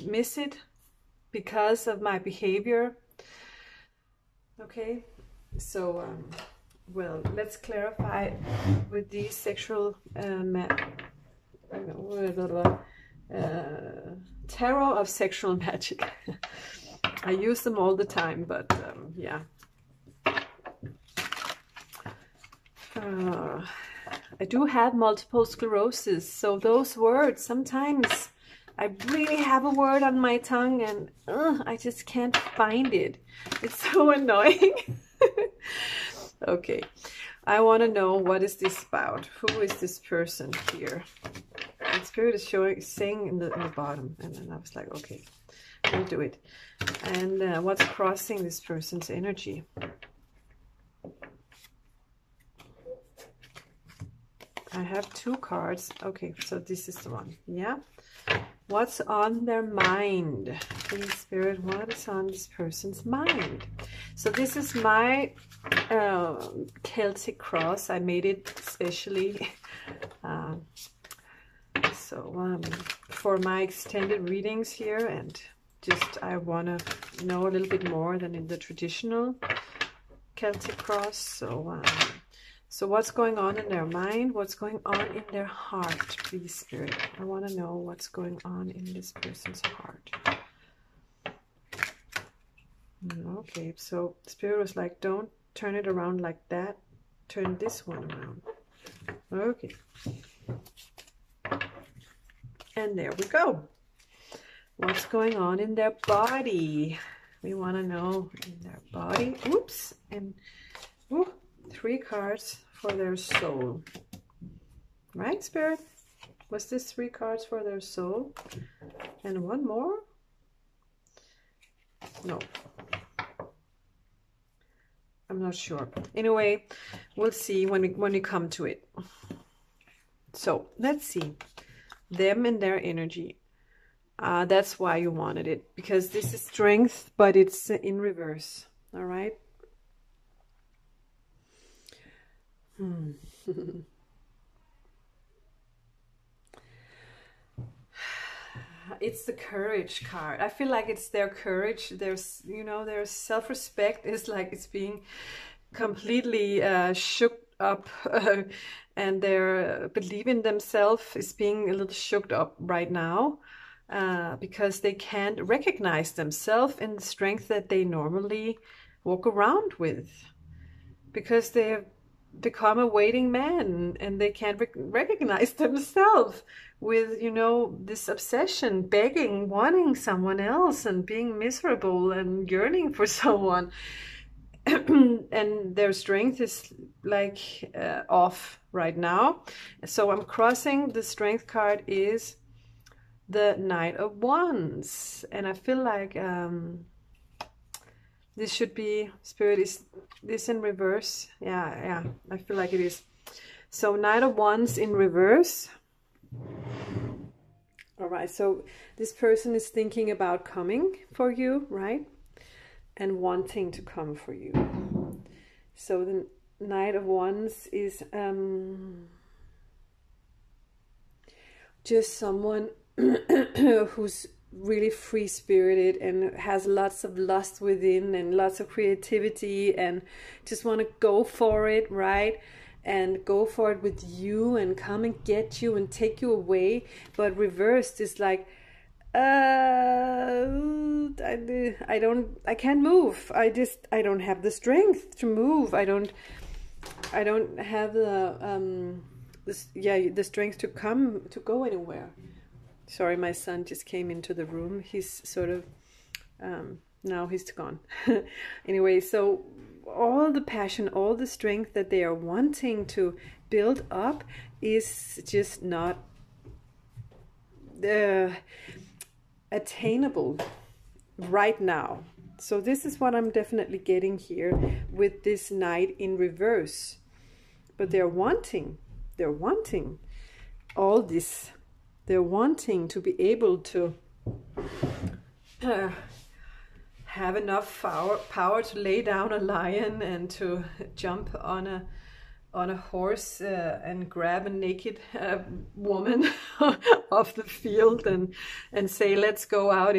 miss it because of my behavior? Okay, so well, let's clarify with these sexual tarot of sexual magic. I use them all the time, but yeah. I do have multiple sclerosis, so those words, sometimes I really have a word on my tongue and I just can't find it. It's so annoying. Okay, I want to know, what is this about? Who is this person here? And Spirit is saying in the bottom, and then I was like, okay, we'll do it. And what's crossing this person's energy? I have two cards. Okay, so this is the one. Yeah. What's on their mind? Please, Spirit, what is on this person's mind? So this is my Celtic cross. I made it specially for my extended readings here, and just I want to know a little bit more than in the traditional Celtic cross. So what's going on in their mind? What's going on in their heart, please, Spirit? I want to know what's going on in this person's heart. Okay, so Spirit was like, don't turn it around like that. Turn this one around. Okay. And there we go. What's going on in their body? We want to know in their body. Oops. And ooh, 3 cards for their soul. Right, Spirit? Was this 3 cards for their soul? And one more? No. I'm not sure. Anyway, we'll see when we come to it. So, let's see. Them and their energy. That's why you wanted it. Because this is strength, but it's in reverse. All right? It's the courage card. I feel like it's their courage. There's, you know, their self-respect is like it's being completely shook up, and their belief in themselves is being a little shook up right now, because they can't recognize themselves in the strength that they normally walk around with. because they have become a waiting man and they can't recognize themselves with, you know, this obsession, begging, wanting someone else and being miserable and yearning for someone. And their strength is like off right now. So I'm crossing the strength card is the Knight of Wands, and I feel like this should be, Spirit, is this in reverse? Yeah, I feel like it is. So Knight of Wands in reverse. All right, so this person is thinking about coming for you, right? And wanting to come for you. So the Knight of Wands is just someone who's really free-spirited and has lots of lust within and lots of creativity and just want to go for it, right? And go for it with you and come and get you and take you away. But reversed is like, I can't move. I don't have the strength to move. I don't have the the strength to go anywhere. Sorry, my son just came into the room. He's sort of now he's gone. Anyway, so all the passion, all the strength that they are wanting to build up is just not attainable right now. So this is what I'm definitely getting here with this Knight in reverse. But they're wanting all this. They're wanting to be able to have enough power to lay down a lion and to jump on a horse and grab a naked woman off the field and say, let's go out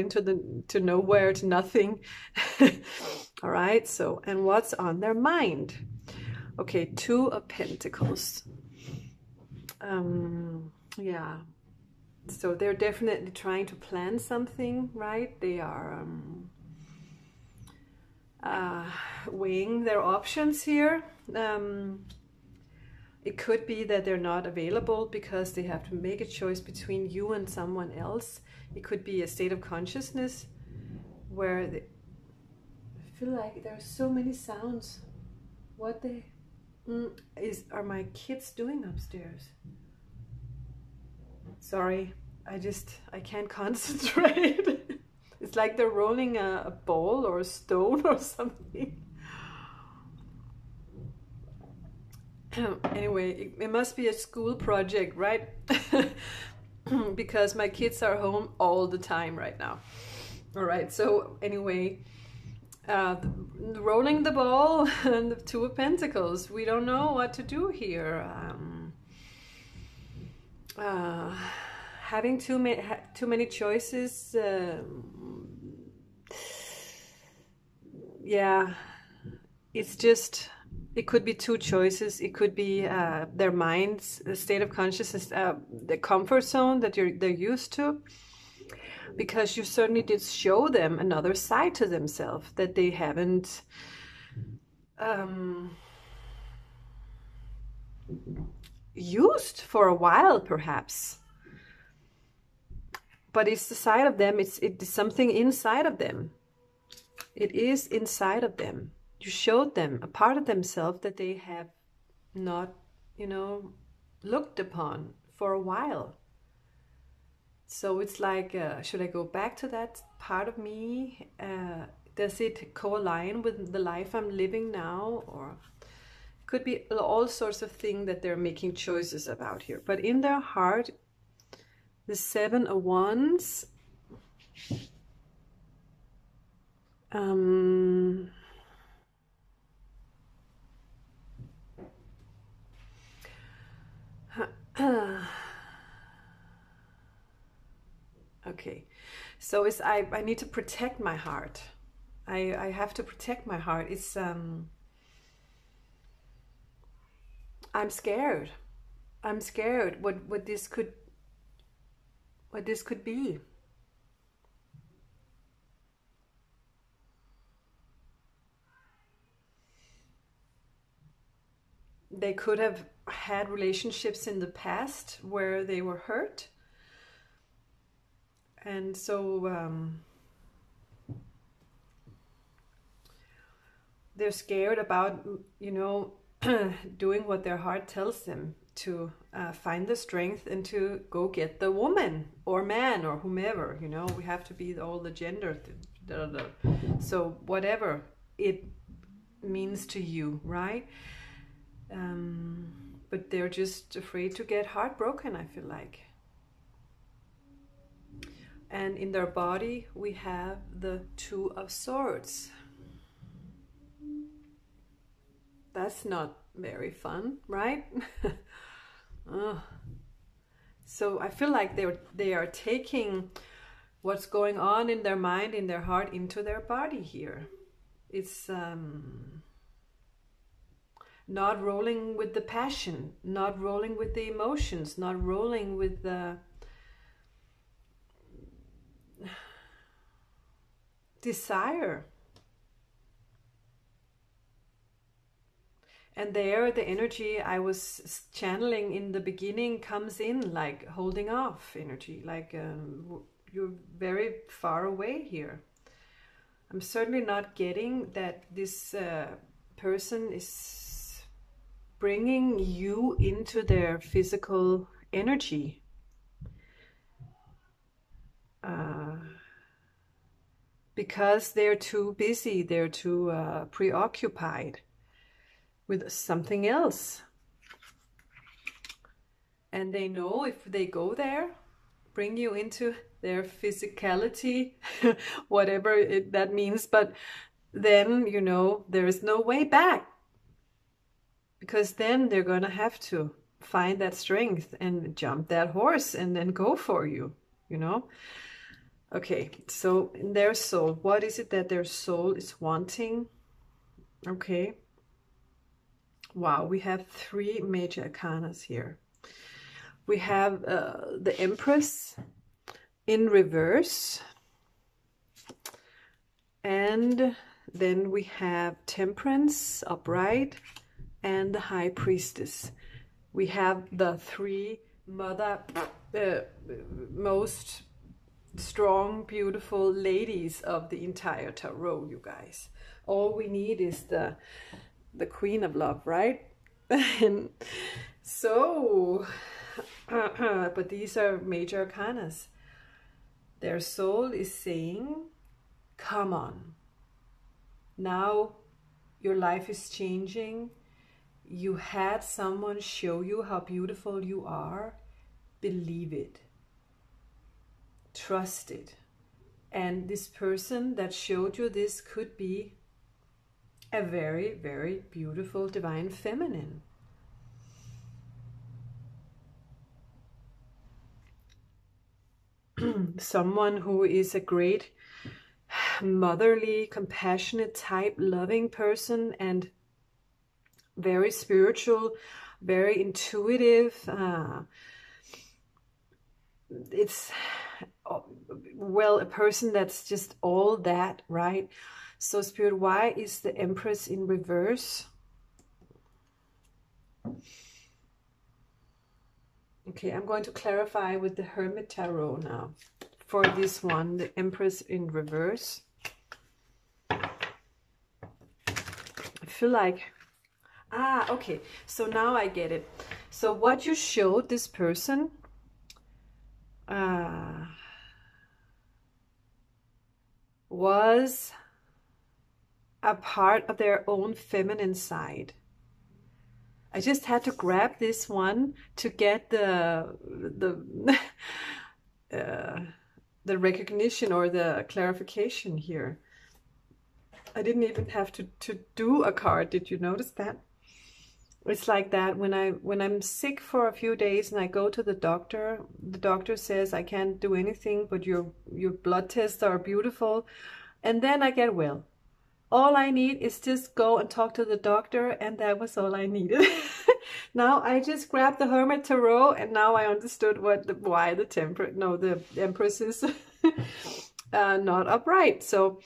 to nowhere, to nothing. All right, so, and what's on their mind? Okay, Two of Pentacles. Yeah, so they're definitely trying to plan something, right? They are weighing their options here. It could be that they're not available because they have to make a choice between you and someone else. It could be a state of consciousness where I feel like there are so many sounds. What are my kids doing upstairs? Sorry, I can't concentrate. It's like they're rolling a ball or a stone or something. Anyway, it must be a school project, right? Because my kids are home all the time right now. All right, so anyway, rolling the ball and the Two of Pentacles. We don't know what to do here. Having too many choices. Yeah, it's just, it could be two choices. It could be their minds, the state of consciousness, the comfort zone that they're used to, because you certainly did show them another side to themselves that they haven't used for a while, perhaps. But it's the side of them, it's something inside of them. It is inside of them. You showed them a part of themselves that they have not, you know, looked upon for a while. So it's like, should I go back to that part of me? Does it co-align with the life I'm living now? Or it could be all sorts of things that they're making choices about here. But in their heart, the Seven of Wands, okay, so I need to protect my heart. I have to protect my heart. It's I'm scared. I'm scared what this could be. they could have had relationships in the past where they were hurt. And so they're scared about, you know, doing what their heart tells them, to find the strength and to go get the woman or man or whomever, you know. We have to be all the gender, so whatever it means to you, right? But they're just afraid to get heartbroken, I feel like. And in their body we have the Two of Swords. That's not very fun, right? So I feel like they are taking what's going on in their mind, in their heart, into their body here. It's not rolling with the passion, not rolling with the emotions, not rolling with the desire. And there the energy I was channeling in the beginning comes in, like holding off energy, like you're very far away here. I'm certainly not getting that this person is bringing you into their physical energy. Because they're too busy, they're too preoccupied with something else. And they know if they go there, bring you into their physicality, whatever that means, but then, you know, there is no way back. Because then they're gonna have to find that strength and jump that horse and then go for you, you know. Okay, so in their soul, what is it that their soul is wanting? Okay. Wow, we have three major arcanas here. We have the Empress in reverse. And then we have Temperance upright and the High Priestess. We have the three most strong, beautiful ladies of the entire tarot, you guys. All we need is the Queen of Love, right? And so, but these are major arcanas. Their soul is saying, come on. Now your life is changing. You had someone show you how beautiful you are. Believe it. Trust it. And this person that showed you this could be a very, very beautiful divine feminine. Someone who is a great motherly, compassionate type, loving person, and very spiritual, very intuitive. It's, well, a person that's just all that, right? So Spirit, why is the Empress in reverse? Okay, I'm going to clarify with the Hermit Tarot now. For this one, the Empress in reverse. I feel like, okay, so now I get it. So what you showed this person was a part of their own feminine side. I just had to grab this one to get the recognition or the clarification here. I didn't even have to do a card. Did you notice that? It's like that when I'm sick for a few days and I go to the doctor says I can't do anything, but your blood tests are beautiful, and then I get well. All I need is just go and talk to the doctor, and that was all I needed. Now I just grabbed the Hermit Tarot, and now I understood why the Empress is not upright. So,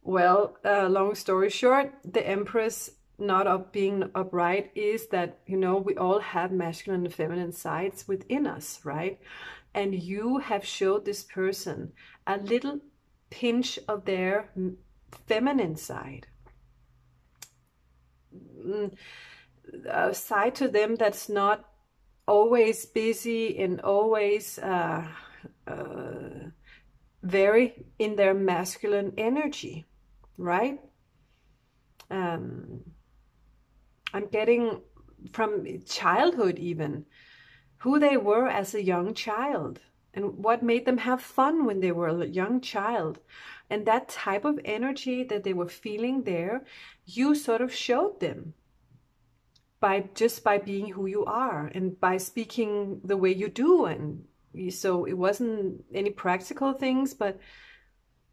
well, long story short, the Empress not being upright is that, you know, we all have masculine and feminine sides within us, right? And you have showed this person a little pinch of their feminine side, a side to them that's not always busy and always very in their masculine energy, right? I'm getting from childhood even who they were as a young child and what made them have fun when they were a young child. And that type of energy that they were feeling there, you sort of showed them just by being who you are and by speaking the way you do. And so it wasn't any practical things, but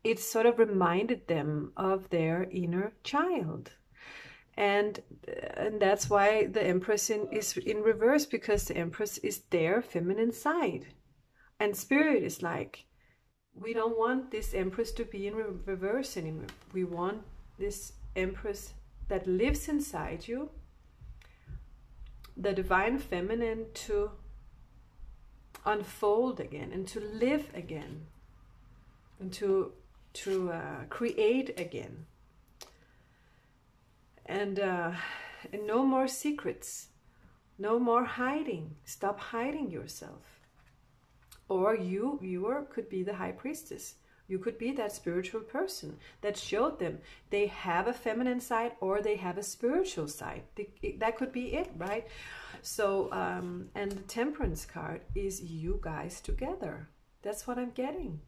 it sort of reminded them of their inner child. And that's why the Empress is in reverse, because the Empress is their feminine side. And Spirit is like, we don't want this Empress to be in reverse anymore. We want this Empress that lives inside you, the divine feminine, to unfold again and to live again and to create again. And no more secrets, no more hiding. Stop hiding yourself. Or you, viewer, could be the High Priestess. You could be that spiritual person that showed them they have a feminine side or they have a spiritual side. That could be it, right? So, and the Temperance card is you guys together. That's what I'm getting.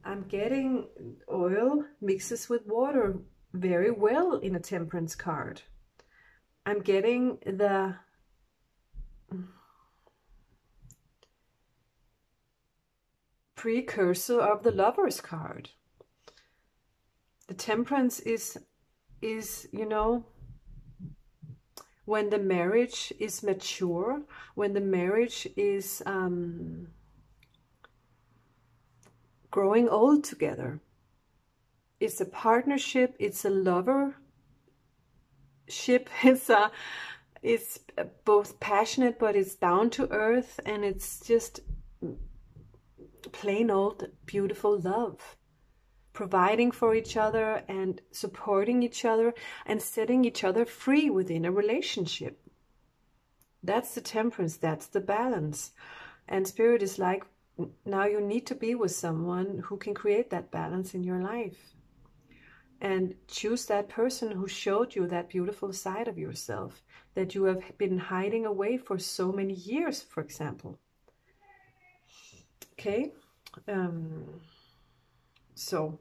I'm getting oil mixes with water very well in a Temperance card. I'm getting the precursor of the Lovers card. The Temperance is, you know, when the marriage is mature, when the marriage is growing old together. It's a partnership, it's a lovership, it's both passionate, but it's down to earth, and it's just plain old beautiful love, providing for each other and supporting each other and setting each other free within a relationship. That's the Temperance, that's the balance. And Spirit is like, now you need to be with someone who can create that balance in your life. And choose that person who showed you that beautiful side of yourself that you have been hiding away for so many years, for example. Okay, so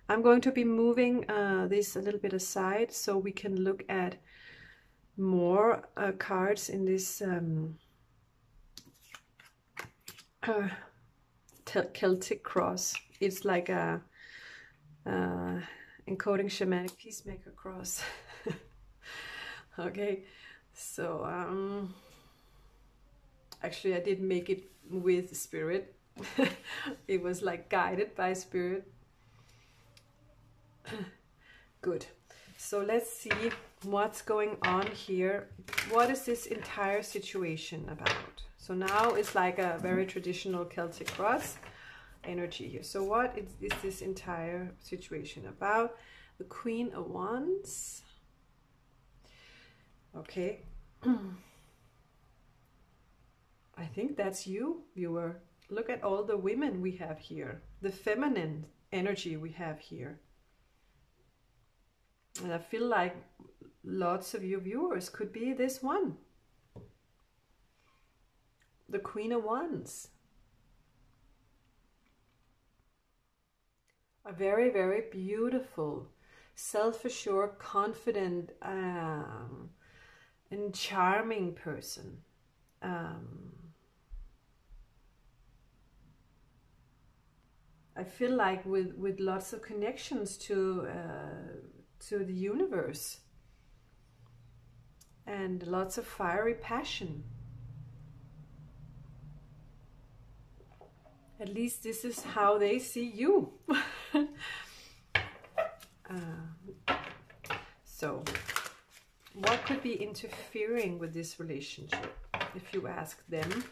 I'm going to be moving this a little bit aside so we can look at more cards in this Celtic cross. It's like a Encoding Shamanic Peacemaker cross. Okay, so actually I did make it with Spirit. It was like guided by Spirit. Good. So let's see what's going on here. What is this entire situation about? So now it's like a very traditional Celtic cross energy here. So what is this entire situation about? The Queen of Wands. Okay. I think that's you, viewer. Look at all the women we have here. The feminine energy we have here. And I feel like lots of you viewers could be this one. The Queen of Wands. A very, very beautiful, self-assured, confident, and charming person. I feel like with lots of connections to the universe and lots of fiery passion. At least this is how So what could be interfering with this relationship, if you ask them?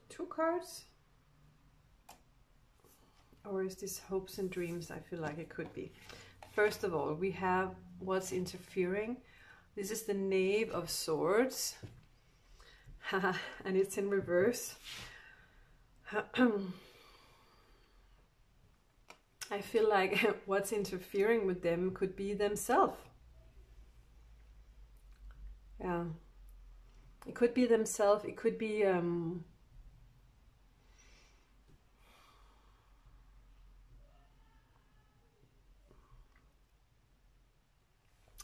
2 cards? Or is this hopes and dreams? I feel like it could be. First of all, we have what's interfering. This is the Knave of Swords. And it's in reverse. I feel like what's interfering with them could be themselves. Yeah. It could be themselves. It could be...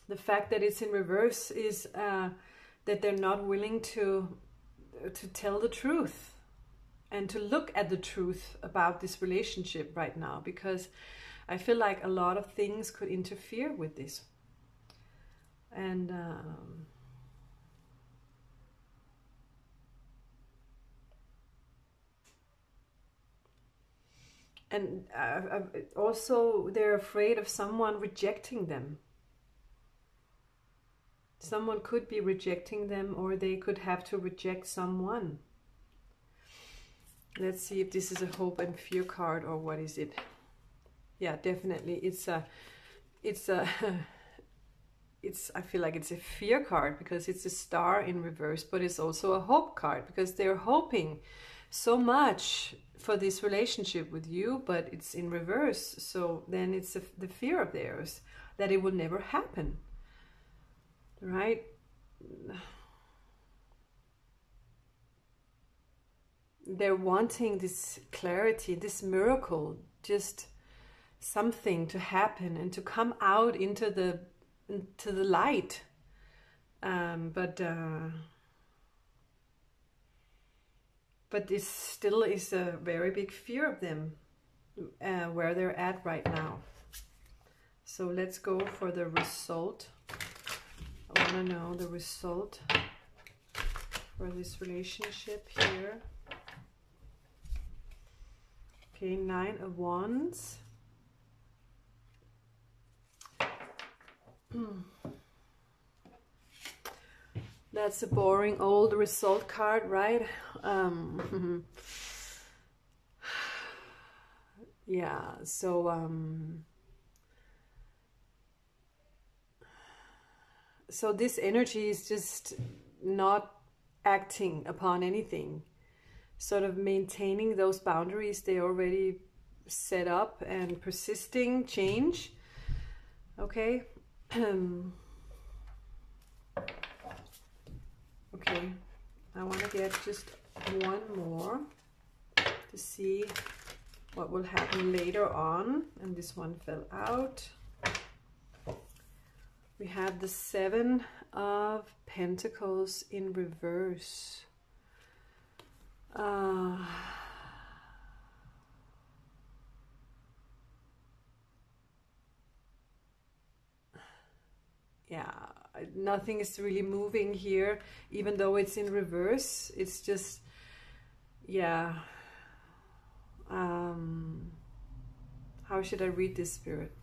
the fact that it's in reverse is that they're not willing to tell the truth and to look at the truth about this relationship right now, because I feel like a lot of things could interfere with this. And also they're afraid of someone rejecting them. Someone could be rejecting them, or they could have to reject someone. Let's see if this is a hope and fear card, or what is it? Yeah, definitely. I feel like it's a fear card because it's a star in reverse, but it's also a hope card because they're hoping so much for this relationship with you, but it's in reverse. So then it's the fear of theirs that it will never happen. Right? They're wanting this clarity, this miracle, just something to happen and to come out into the light. But this still is a very big fear of them, where they're at right now. So let's go for the result. I want to know the result for this relationship here. Okay, 9 of Wands. That's a boring old result card, right? Yeah, so so this energy is just not acting upon anything, sort of maintaining those boundaries they already set up and persisting change. Okay. Okay, I want to get just one more to see what will happen later on. And this one fell out. We have the 7 of Pentacles in reverse. Yeah, nothing is really moving here, even though it's in reverse. It's just, yeah. How should I read this, Spirit?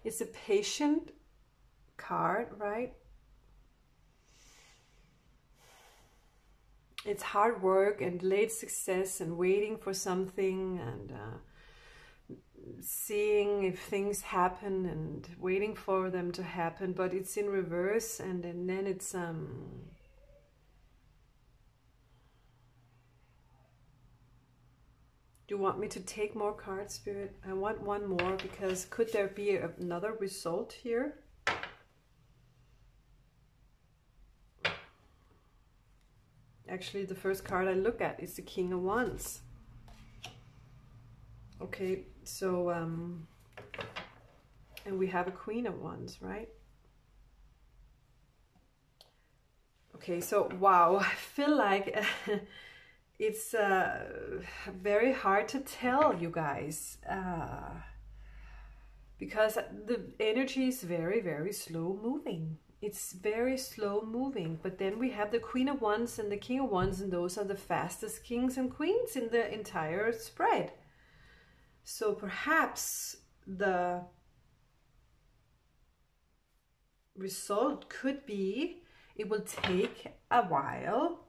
It's a patient card, right? It's hard work and late success and waiting for something and seeing if things happen and waiting for them to happen, but it's in reverse. And then it's do you want me to take more cards, Spirit? I want one more, because could there be another result here? Actually, the first card I look at is the King of Wands. Okay, so, and we have a Queen of Wands, right? Okay, so, wow, I feel like it's very hard to tell, you guys, because the energy is very, very slow moving. it's very slow moving. But then we have the Queen of Wands and the King of Wands, and those are the fastest kings and queens in the entire spread. So perhaps the result could be it will take a while.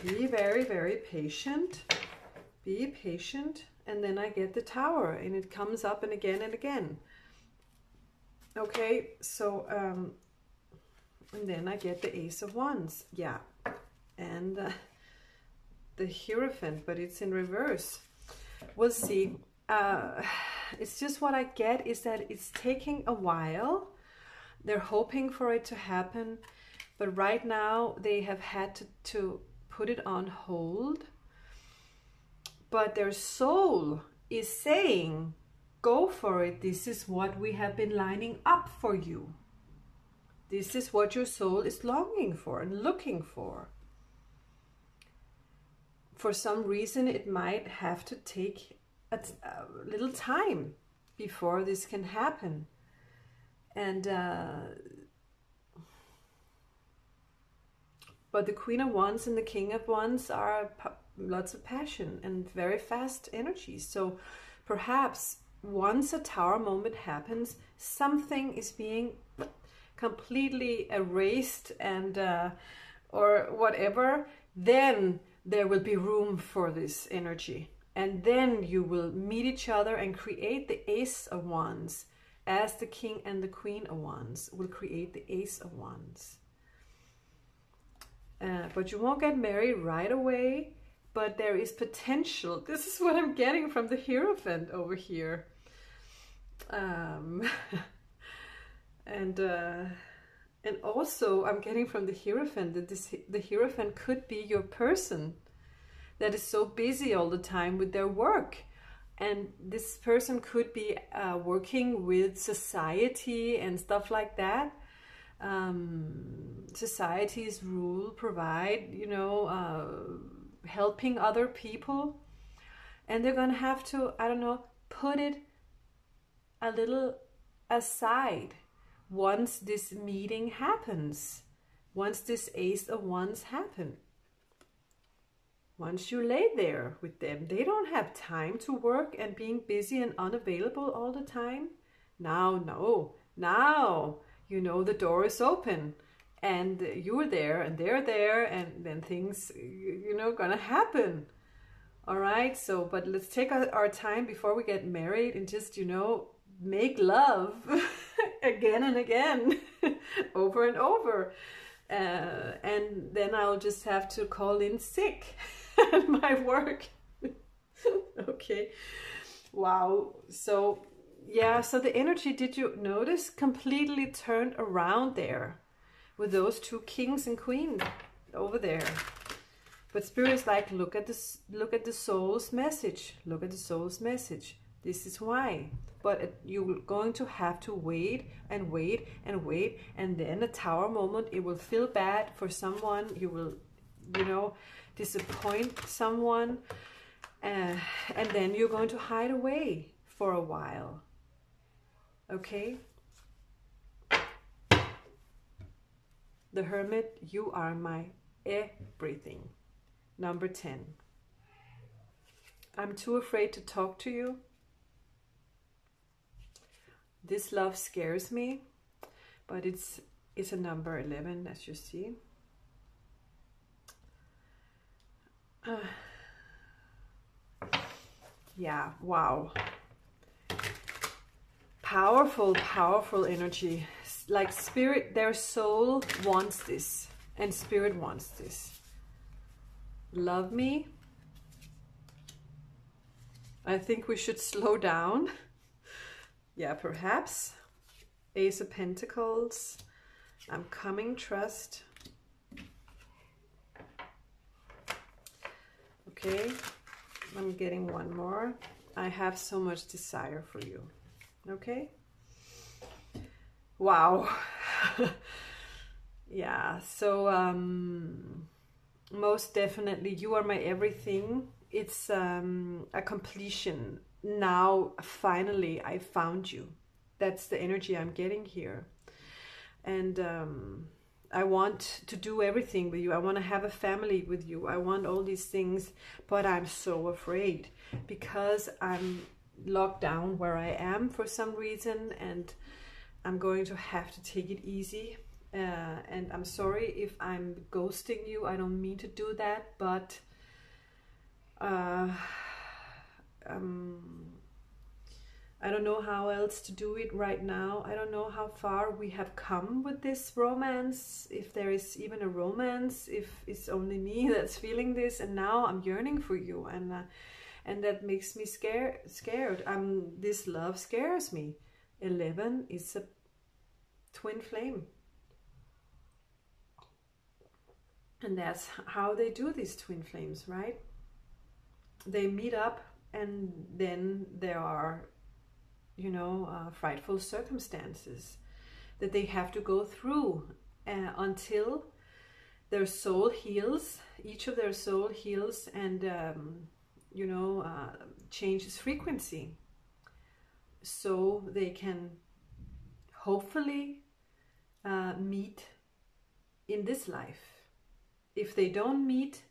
Be very, very patient. Be patient. And then I get the Tower, and it comes up and again and again. Okay, so and then I get the Ace of Wands. Yeah, and the Hierophant, but it's in reverse. We'll see. It's just what I get is that it's taking a while. They're hoping for it to happen, but right now they have had to put it on hold. But their soul is saying, go for it. This is what we have been lining up for you. This is what your soul is longing for and looking for. For some reason, it might have to take a little time before this can happen. And but the Queen of Wands and the King of Wands are lots of passion and very fast energy. So perhaps once a Tower moment happens, something is being completely erased and or whatever, then there will be room for this energy. And then you will meet each other and create the Ace of Wands, as the King and the Queen of Wands will create the Ace of Wands. But you won't get married right away, but there is potential. This is what I'm getting from the Hierophant over here. And also I'm getting from the Hierophant that the Hierophant could be your person that is so busy all the time with their work. And this person could be working with society and stuff like that. Societies rule, provide, you know, helping other people. And they're going to have to, I don't know, put it a little aside once this meeting happens. Once this Ace of Wands happens. Once you lay there with them, they don't have time to work and being busy and unavailable all the time. Now, no. Now, you know, the door is open and you're there and they're there, and then things, you know, gonna happen. All right. So, but let's take our time before we get married and just, you know, make love again and again, over and over. And then I'll just have to call in sick at my work. Okay. Wow. So yeah, so the energy, did you notice, completely turned around there with those two kings and queens over there. But Spirit is like, look at this, look at the soul's message. Look at the soul's message. This is why. But you're going to have to wait and wait and wait, and then a Tower moment, it will feel bad for someone. You will, you know, disappoint someone, and then you're going to hide away for a while. Okay? The Hermit, you are my everything. Number 10. I'm too afraid to talk to you. This love scares me, but it's a number 11, as you see. Yeah, wow. Powerful, powerful energy. Like Spirit, their soul wants this, and Spirit wants this. Love me. I think we should slow down. Yeah, perhaps. Ace of Pentacles. I'm coming, trust. Okay, I'm getting one more. I have so much desire for you. Okay. Wow. Yeah, so most definitely you are my everything. It's a completion. Now finally I found you. That's the energy I'm getting here. and I want to do everything with you. I want to have a family with you. I want all these things, but I'm so afraid because I'm locked down where I am for some reason, and I'm going to have to take it easy. And I'm sorry if I'm ghosting you. I don't mean to do that, but I don't know how else to do it right now. I don't know how far we have come with this romance, if there is even a romance, if it's only me that's feeling this, and now I'm yearning for you, and that makes me scared. This love scares me. 11 is a twin flame. And that's how they do these twin flames, right? They meet up, and then there are, you know, frightful circumstances that they have to go through until their soul heals. Each of their soul heals and, you know, changes frequency, so they can hopefully meet in this life. If they don't meet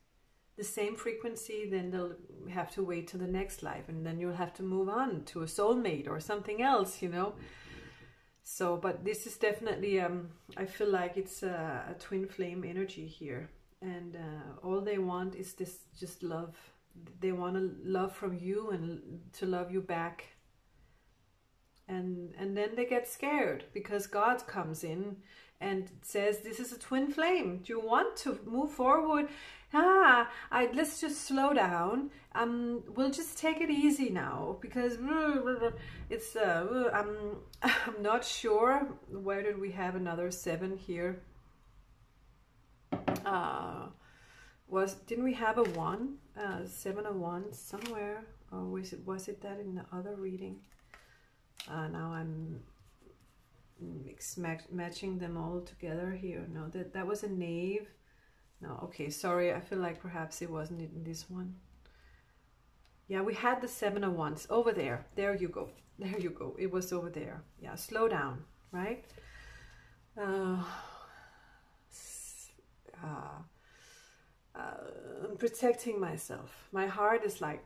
the same frequency, then they'll have to wait till the next life, and then you'll have to move on to a soulmate or something else, you know. So, but this is definitely, I feel like it's a twin flame energy here, and all they want is this, just love. They want to love from you and to love you back. And then they get scared because God comes in and says, this is a twin flame. Do you want to move forward? Let's just slow down. We'll just take it easy now, because it's I'm not sure. Where did we have another 7 here? Didn't we have a 1? 7 of Wands somewhere, or was it that in the other reading? Now I'm matching them all together here. No, that was a knave. No, okay, sorry, I feel like perhaps it wasn't in this one. Yeah, we had the 7 of Wands over there. There you go. There you go. It was over there. Yeah, slow down, right? I'm protecting myself. My heart is like,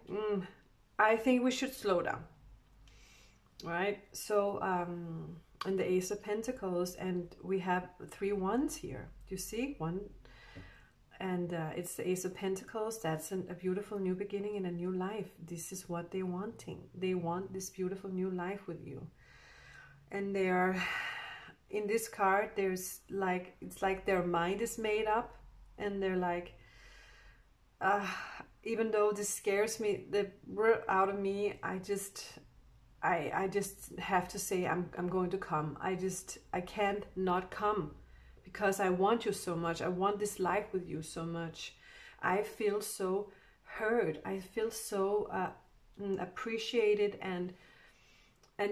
I think we should slow down. Right? So, and the Ace of Pentacles, and we have 3 wands here. Do you see? 1. And it's the Ace of Pentacles. That's a beautiful new beginning and a new life. This is what they're wanting. They want this beautiful new life with you. And they are, in this card, there's like, it's like their mind is made up. And they're like, even though this scares me out of me, I just have to say I'm going to come. I can't not come, because I want you so much. I want this life with you so much. I feel so heard. I feel so appreciated and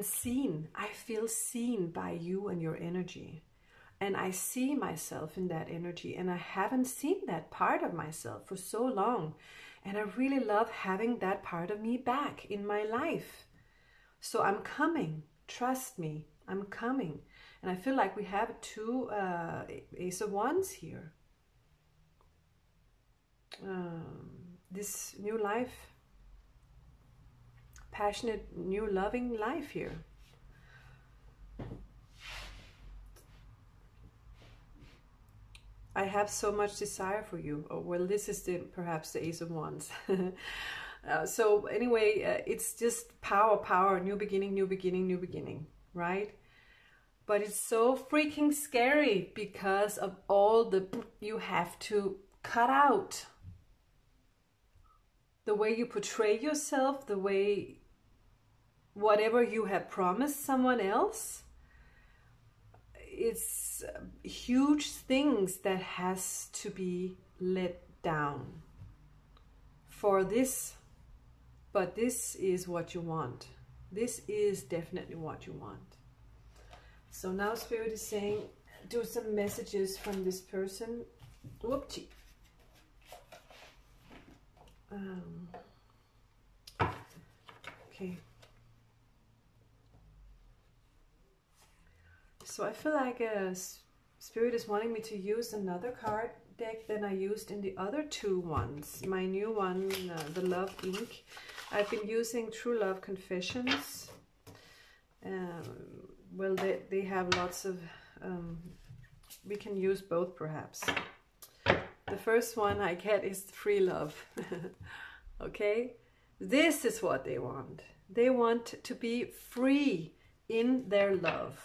seen. I feel seen by you and your energy. And I see myself in that energy, and I haven't seen that part of myself for so long. And I really love having that part of me back in my life. So I'm coming. Trust me, I'm coming. And I feel like we have 2 Ace of Wands here. This new life, passionate, new loving life here. I have so much desire for you. Oh, well, this is perhaps the Ace of Wands. So anyway, it's just power, new beginning, new beginning, new beginning, right? But it's so freaking scary because of all the you have to cut out. The way you portray yourself, the way whatever you have promised someone else. It's huge things that has to be let down for this. But this is what you want. This is definitely what you want. So now Spirit is saying, do some messages from this person. Whoopsie. Okay. So I feel like Spirit is wanting me to use another card deck than I used in the other two ones. My new one, the Love Ink. I've been using True Love Confessions. Well, they have lots of... we can use both, perhaps. The first one I get is free love. Okay? This is what they want. They want to be free in their love.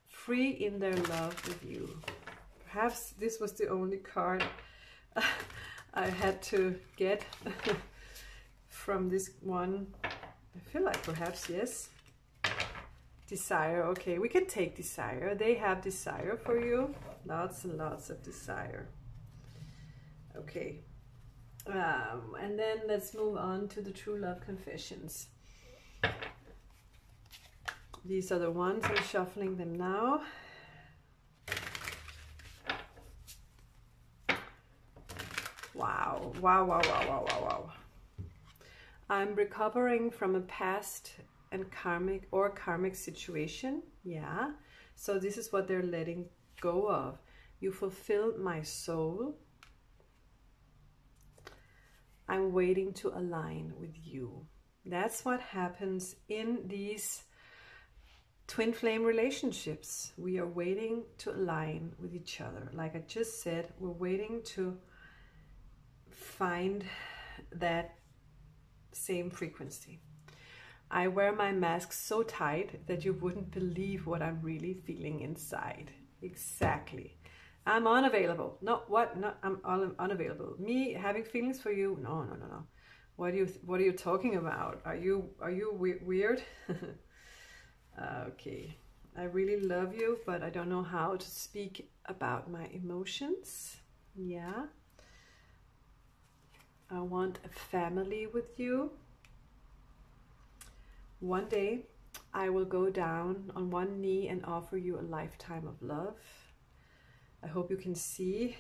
Free in their love with you. Perhaps this was the only card I had to get from this one. I feel like perhaps, yes. Desire. Okay, we can take desire. They have desire for you. Lots and lots of desire. Okay. And then let's move on to the True Love Confessions. These are the ones. I'm shuffling them now. Wow, wow, wow, wow, wow, wow, wow. I'm recovering from a past and karmic situation. Yeah. So this is what they're letting go of. You fulfilled my soul. I'm waiting to align with you. That's what happens in these twin flame relationships. We are waiting to align with each other. Like I just said, we're waiting to find that same frequency. I wear my mask so tight that you wouldn't believe what I'm really feeling inside. Exactly. I'm unavailable. No, what? No, I'm unavailable. Me having feelings for you? No, no, no, no. What are you talking about? Are you weird? Okay. I really love you, but I don't know how to speak about my emotions. Yeah. I want a family with you. One day I will go down on one knee and offer you a lifetime of love. I hope you can see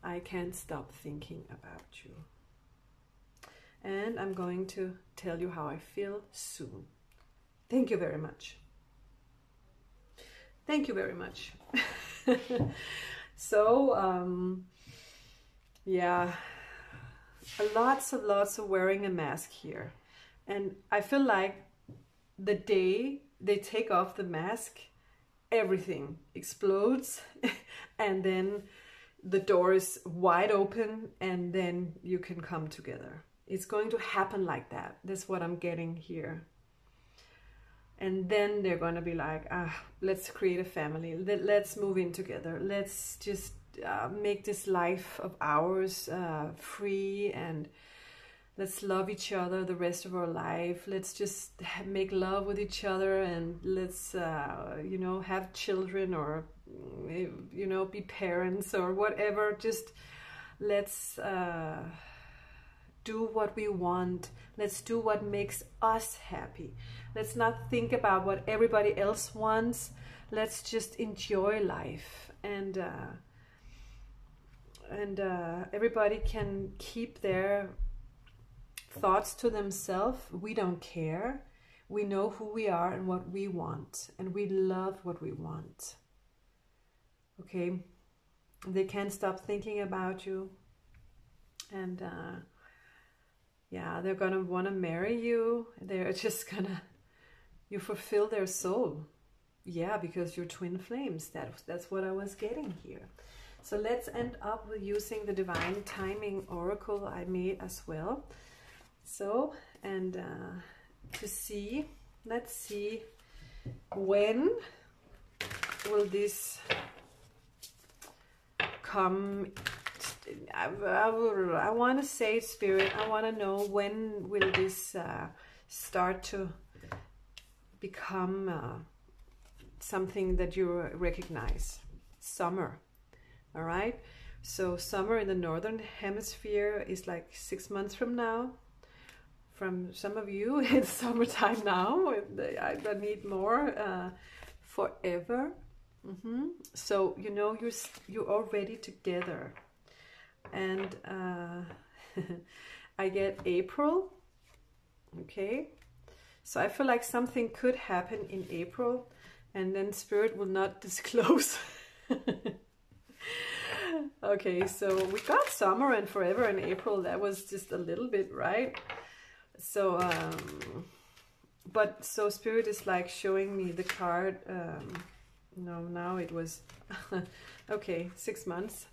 I can't stop thinking about you. And I'm going to tell you how I feel soon. Thank you very much. Thank you very much. So, yeah, lots of wearing a mask here. And I feel like the day they take off the mask, everything explodes and then the door is wide open and then you can come together. It's going to happen like that. That's what I'm getting here. And then they're going to be like, let's create a family. Let's move in together. Let's just make this life of ours free, and let's love each other the rest of our life. Let's just make love with each other, and let's, you know, have children, or, you know, be parents or whatever. Just let's do what we want. Let's do what makes us happy. Let's not think about what everybody else wants. Let's just enjoy life, and everybody can keep their thoughts to themselves. We don't care. We know who we are and what we want, and we love what we want. Okay? They can't stop thinking about you, and yeah, they're gonna want to marry you. They're just gonna, you fulfill their soul. Yeah, because you're twin flames. That's what I was getting here. So let's end up with using the Divine Timing Oracle I made as well. So, and to see, let's see, when will this come? I want to say, Spirit, I want to know, when will this start to become something that you recognize? Summer. All right. So summer in the northern hemisphere is like 6 months from now. From some of you, it's summertime now. I need more. Forever. So you know, you're already together. And I get April. Okay. So I feel like something could happen in April, and then Spirit will not disclose Okay, so we got summer and forever in April. That was just a little bit, right? So, but so Spirit is like showing me the card. No, now it was, okay, 6 months.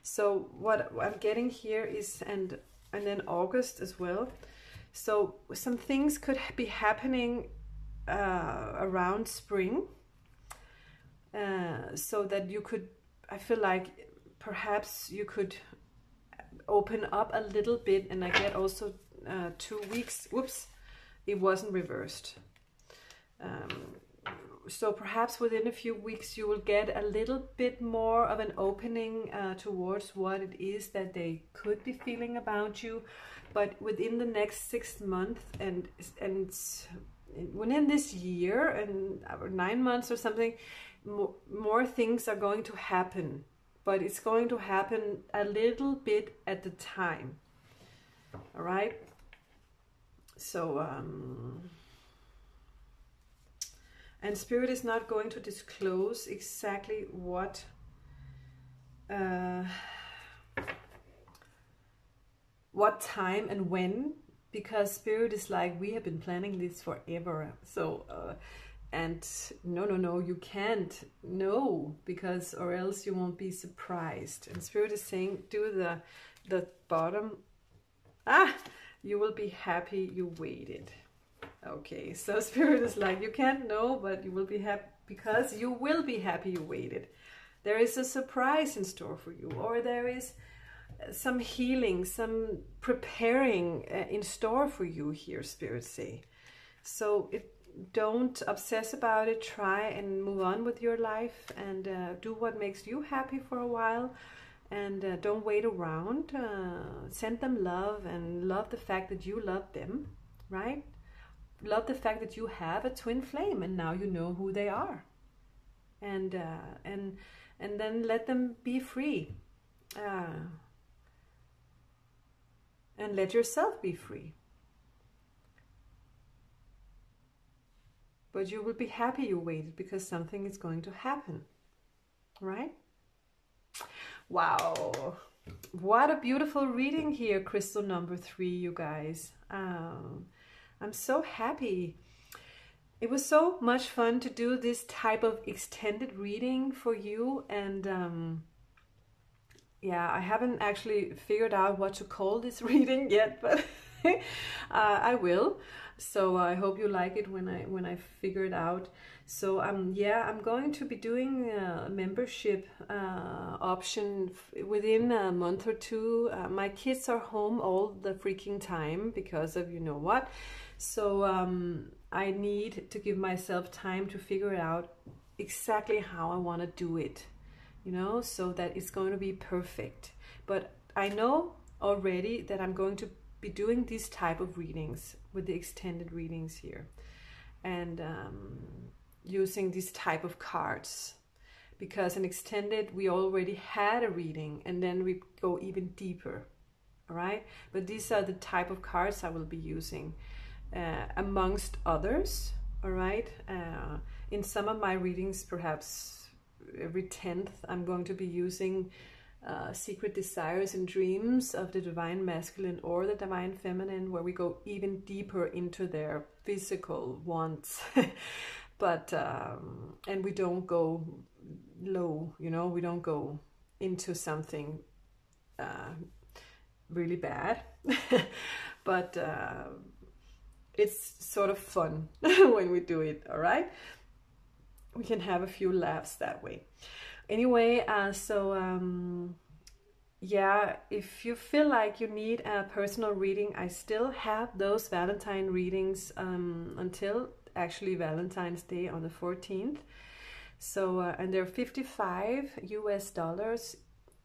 So what I'm getting here is, and then August as well. So some things could be happening around spring, so that you could, I feel like perhaps you could open up a little bit. And I get also 2 weeks, whoops, it wasn't reversed. So perhaps within a few weeks you will get a little bit more of an opening towards what it is that they could be feeling about you. But within the next 6 months and within this year and 9 months or something, more things are going to happen. But it's going to happen a little bit at a time. All right? So, and Spirit is not going to disclose exactly what time and when, because Spirit is like, we have been planning this forever. So, and no, you can't know, because or else you won't be surprised. And Spirit is saying, do the bottom. You will be happy you waited. Okay, so Spirit is like, you can't know, but you will be happy, because you will be happy you waited. There is a surprise in store for you, or there is some healing, some preparing in store for you here, Spirit say. So don't obsess about it. Try and move on with your life, and do what makes you happy for a while. And don't wait around. Send them love, and love the fact that you love them, right? Love the fact that you have a twin flame, and now you know who they are. And then let them be free. And let yourself be free. But you will be happy you waited, because something is going to happen, right? Wow, what a beautiful reading here, crystal number 3, you guys. I'm so happy. It was so much fun to do this type of extended reading for you. And yeah, I haven't actually figured out what to call this reading yet, but I will. So I hope you like it when I figure it out. So yeah, I'm going to be doing a membership option within a month or 2. My kids are home all the freaking time because of you know what. So I need to give myself time to figure out exactly how I want to do it, you know, so that it's going to be perfect. But I know already that I'm going to be doing these type of readings with the extended readings here, and using these type of cards, because in extended we already had a reading, and then we go even deeper. All right, but these are the type of cards I will be using, amongst others. All right, in some of my readings, perhaps every 10th, I'm going to be using secret desires and dreams of the divine masculine or the divine feminine, where we go even deeper into their physical wants. But and we don't go low, you know, we don't go into something really bad. But it's sort of fun when we do it. All right, we can have a few laughs that way. Anyway, yeah, if you feel like you need a personal reading, I still have those Valentine readings until actually Valentine's Day on the 14th. So and they're $55 US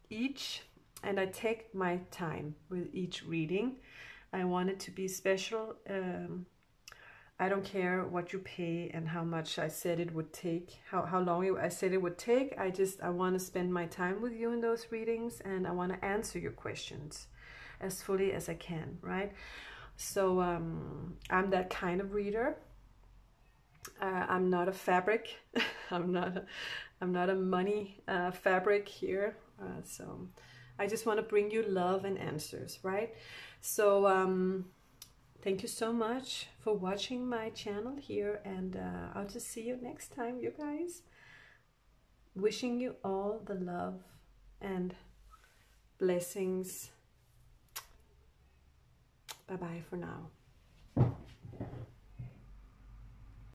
each, and I take my time with each reading. I want it to be special. I don't care what you pay and how much I said it would take, how long I said it would take. I want to spend my time with you in those readings, and I want to answer your questions as fully as I can, right? So I'm that kind of reader. I'm not a fabric. I'm not a money fabric here. So I just want to bring you love and answers, right? So thank you so much for watching my channel here, and I'll just see you next time, you guys. Wishing you all the love and blessings. Bye-bye for now.